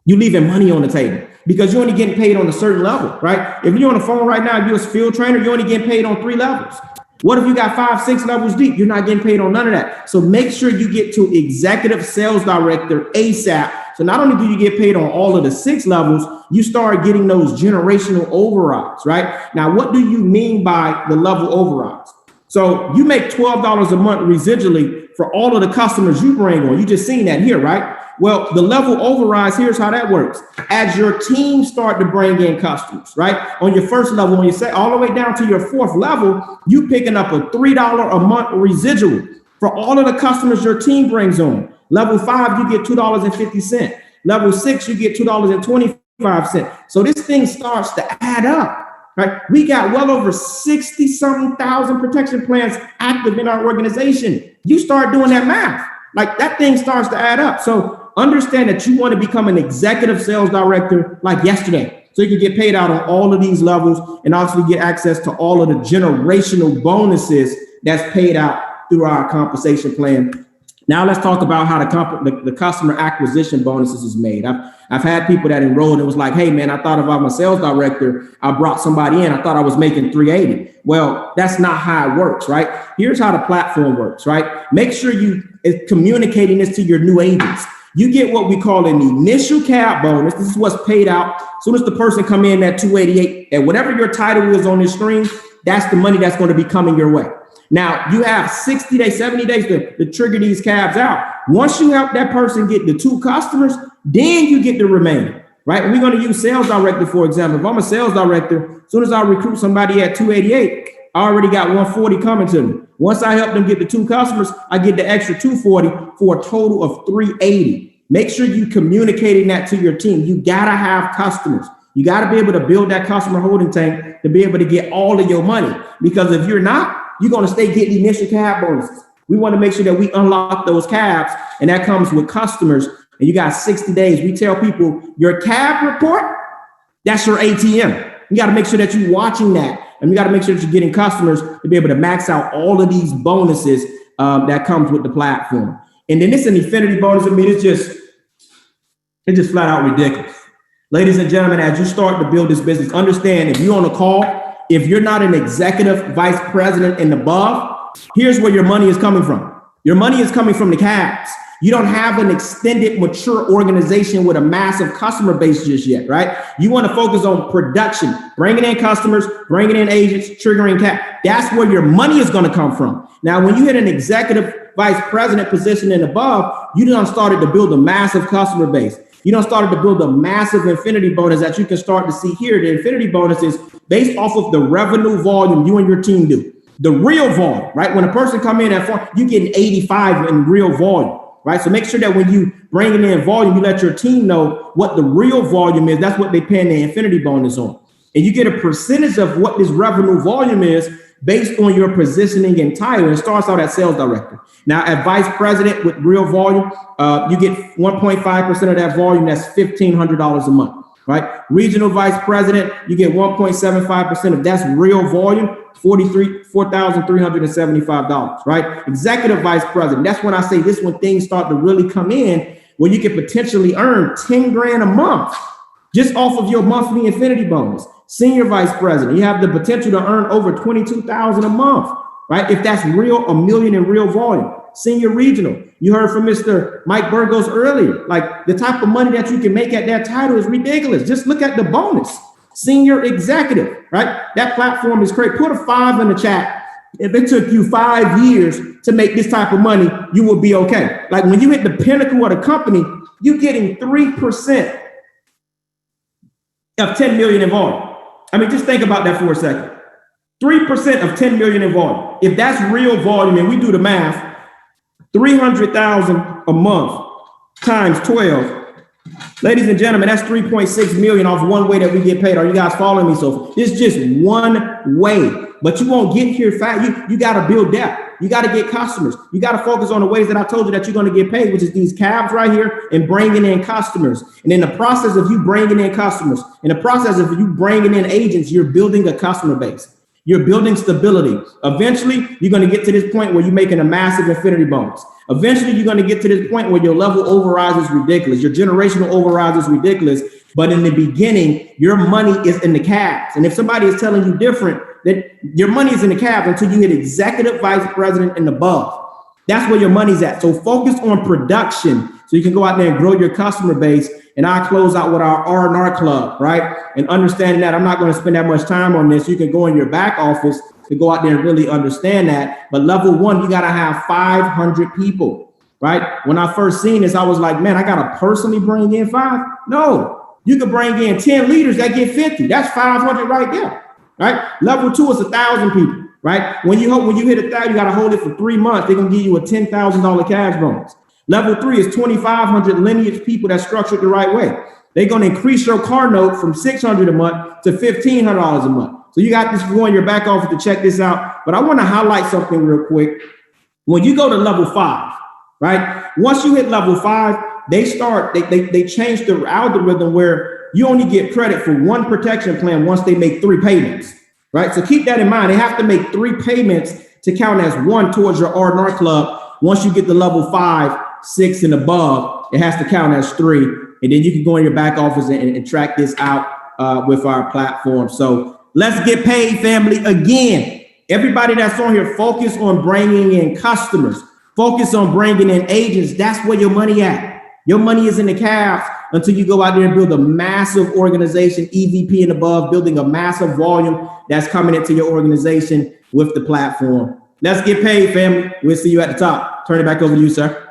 you're leaving money on the table because you're only getting paid on a certain level, right? If you're on the phone right now, if you're a field trainer, you're only getting paid on 3 levels. What if you got 5, 6 levels deep? You're not getting paid on none of that. So make sure you get to executive sales director ASAP. So not only do you get paid on all of the 6 levels, you start getting those generational overrides, right? Now, what do you mean by the level overrides? So you make $12 a month residually for all of the customers you bring on. You just seen that here, right? Well, the level overrides, here's how that works. As your team start to bring in customers, right? On your first level, when you say all the way down to your 4th level, you picking up a $3 a month residual for all of the customers your team brings on. Level 5, you get $2.50. Level 6, you get $2.25. So this thing starts to add up, right? We got well over 60-something thousand protection plans active in our organization. You start doing that math, that thing starts to add up. So understand that you want to become an executive sales director like yesterday. So you can get paid out on all of these levels and obviously get access to all of the generational bonuses that's paid out through our compensation plan. Now let's talk about how the customer acquisition bonuses is made. I've had people that enrolled and was like, hey man, I thought if I'm a sales director, I brought somebody in, I thought I was making $380. Well, that's not how it works, right? Here's how the platform works, right? Make sure you is communicating this to your new agents. You get what we call an initial cap bonus. This is what's paid out. As soon as the person come in at 288, and whatever your title is on this screen, that's the money that's going to be coming your way. Now, you have 60 days, 70 days to trigger these cabs out. Once you help that person get the 2 customers, then you get the remaining, right? And we're going to use sales director, for example. If I'm a sales director, as soon as I recruit somebody at 288, I already got 140 coming to me. Once I help them get the 2 customers, I get the extra 240 for a total of 380. Make sure you communicating that to your team. You got to have customers. You got to be able to build that customer holding tank to be able to get all of your money. Because if you're not, you're going to stay getting initial cab bonuses. We want to make sure that we unlock those cabs, and that comes with customers. And you got 60 days. We tell people your cab report, that's your ATM. You got to make sure that you're watching that, and you got to make sure that you're getting customers to be able to max out all of these bonuses that comes with the platform. And then it's an infinity bonus. I mean, it's just flat out ridiculous. Ladies and gentlemen, as you start to build this business, understand if you're on a call, if you're not an executive vice president and above, here's where your money is coming from. Your money is coming from the cabs. You don't have an extended, mature organization with a massive customer base just yet, right? You want to focus on production, bringing in customers, bringing in agents, triggering cap. That's where your money is going to come from. Now, when you hit an executive vice president position and above, you done started to build a massive customer base. You done started to build a massive infinity bonus that you can start to see here. The infinity bonus is based off of the revenue volume you and your team do. The real volume, right? When a person come in at 4, you getting 85 in real volume, right? So make sure that when you bring in volume, you let your team know what the real volume is. That's what they paying the infinity bonus on. And you get a percentage of what this revenue volume is based on your positioning and title. It starts out as sales director. Now, at vice president with real volume, you get 1.5% of that volume. That's $1,500 a month, right? Regional vice president, you get 1.75% of that's real volume, $4,375, right? Executive vice president, that's when I say this when things start to really come in, where you can potentially earn 10 grand a month just off of your monthly infinity bonus. Senior vice president, you have the potential to earn over $22,000 a month, right? If that's real, $1 million in real volume. Senior regional, you heard from Mr. Mike Burgos earlier, like the type of money that you can make at that title is ridiculous. Just look at the bonus. Senior executive, right? That platform is great. Put a 5 in the chat if it took you 5 years to make this type of money, you will be okay. Like when you hit the pinnacle of the company, you're getting 3% of 10 million in volume. I mean, just think about that for a second. 3% of 10 million in volume. If that's real volume, and we do the math, 300,000 a month times 12. Ladies and gentlemen, that's 3.6 million off one way that we get paid. Are you guys following me? So it's just one way, but you won't get here fast. You got to build depth. You got to get customers. You got to focus on the ways that I told you that you're going to get paid, which is these cabs right here and bringing in customers. And in the process of you bringing in customers, in the process of you bringing in agents, you're building a customer base. You're building stability. Eventually, you're going to get to this point where you're making a massive infinity bonus. Eventually, you're going to get to this point where your level overrides is ridiculous. Your generational overrides is ridiculous. But in the beginning, your money is in the cabs. And if somebody is telling you different, that your money is in the cabs until you hit executive vice president and above. That's where your money's at. So focus on production so you can go out there and grow your customer base. And I close out with our R&R club, right? And understanding that I'm not going to spend that much time on this. You can go in your back office to go out there and really understand that. But level one, you got to have 500 people, right? When I first seen this, I was like, man, I got to personally bring in 5? No, you can bring in 10 leaders that get 50. That's 500 right there, right? Level 2 is 1,000 people, right? When you hit 1,000, you got to hold it for 3 months. They're going to give you a $10,000 cash bonus. Level 3 is 2,500 lineage people that's structured the right way. They're going to increase your car note from $600 a month to $1,500 a month. So you got this going in your back office to check this out. But I want to highlight something real quick. When you go to level 5, right? Once you hit level 5, they change the algorithm where you only get credit for one protection plan once they make 3 payments, right? So keep that in mind. They have to make 3 payments to count as 1 towards your R&R club. Once you get to level 5, 6 and above, it has to count as 3. And then you can go in your back office and track this out with our platform. So let's get paid, family. Again, everybody that's on here, focus on bringing in customers. Focus on bringing in agents. That's where your money at. Your money is in the cabs until you go out there and build a massive organization, EVP and above, building a massive volume that's coming into your organization with the platform. Let's get paid, family. We'll see you at the top. Turn it back over to you, sir.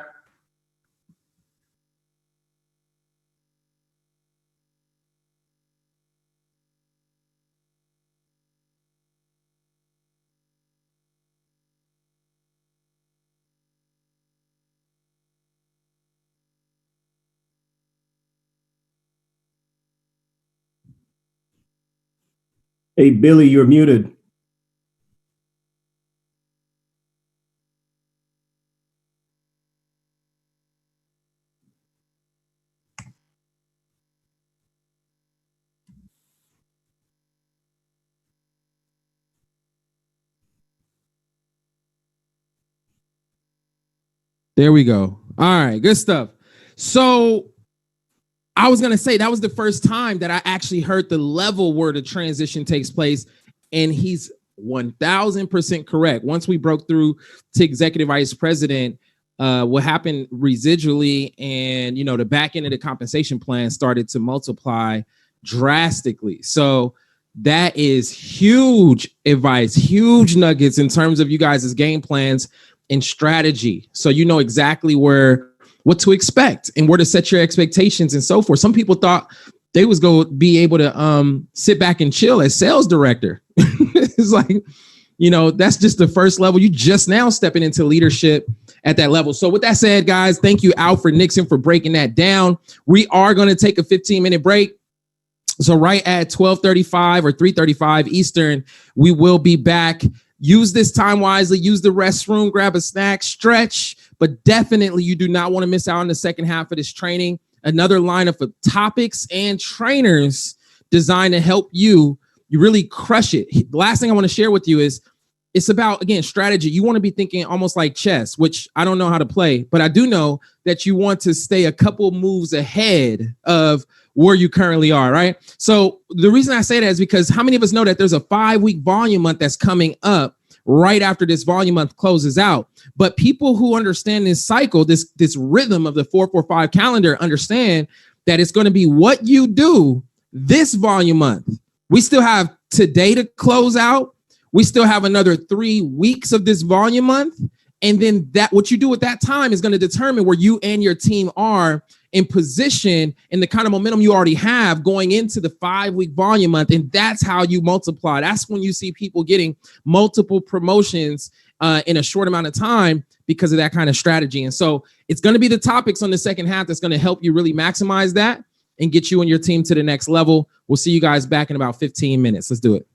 Hey, Billy, you're muted. There we go. All right, good stuff. So I was going to say that was the first time that I actually heard the level where the transition takes place. And he's 1000% correct. Once we broke through to executive vice president, what happened residually and, the back end of the compensation plan started to multiply drastically. So that is huge advice, huge nuggets in terms of you guys' game plans and strategy. So you know exactly what to expect and where to set your expectations and so forth. Some people thought they was going to be able to sit back and chill as sales director. It's like, that's just the first level. You just now stepping into leadership at that level. So with that said, guys, thank you, Alfred Nixon, for breaking that down. We are going to take a 15-minute break. So right at 12:35 or 3:35 Eastern, we will be back. Use this time wisely. Use the restroom, grab a snack, stretch, but definitely you do not want to miss out on the second half of this training. Another lineup of topics and trainers designed to help you really crush it. The last thing I want to share with you is it's about, again, strategy. You want to be thinking almost like chess, which I don't know how to play, but I do know that you want to stay a couple moves ahead of where you currently are, right? So the reason I say that is because how many of us know that there's a 5-week volume month that's coming up right after this volume month closes out? But people who understand this cycle, this rhythm of the 4-4-5 calendar, understand that it's going to be what you do this volume month. We still have today to close out. we still have another 3 weeks of this volume month. And then that what you do at that time is going to determine where you and your team are in position and the kind of momentum you already have going into the 5-week volume month. And that's how you multiply. That's when you see people getting multiple promotions in a short amount of time because of that kind of strategy. And so it's going to be the topics on the second half that's going to help you really maximize that and get you and your team to the next level. We'll see you guys back in about 15 minutes. Let's do it.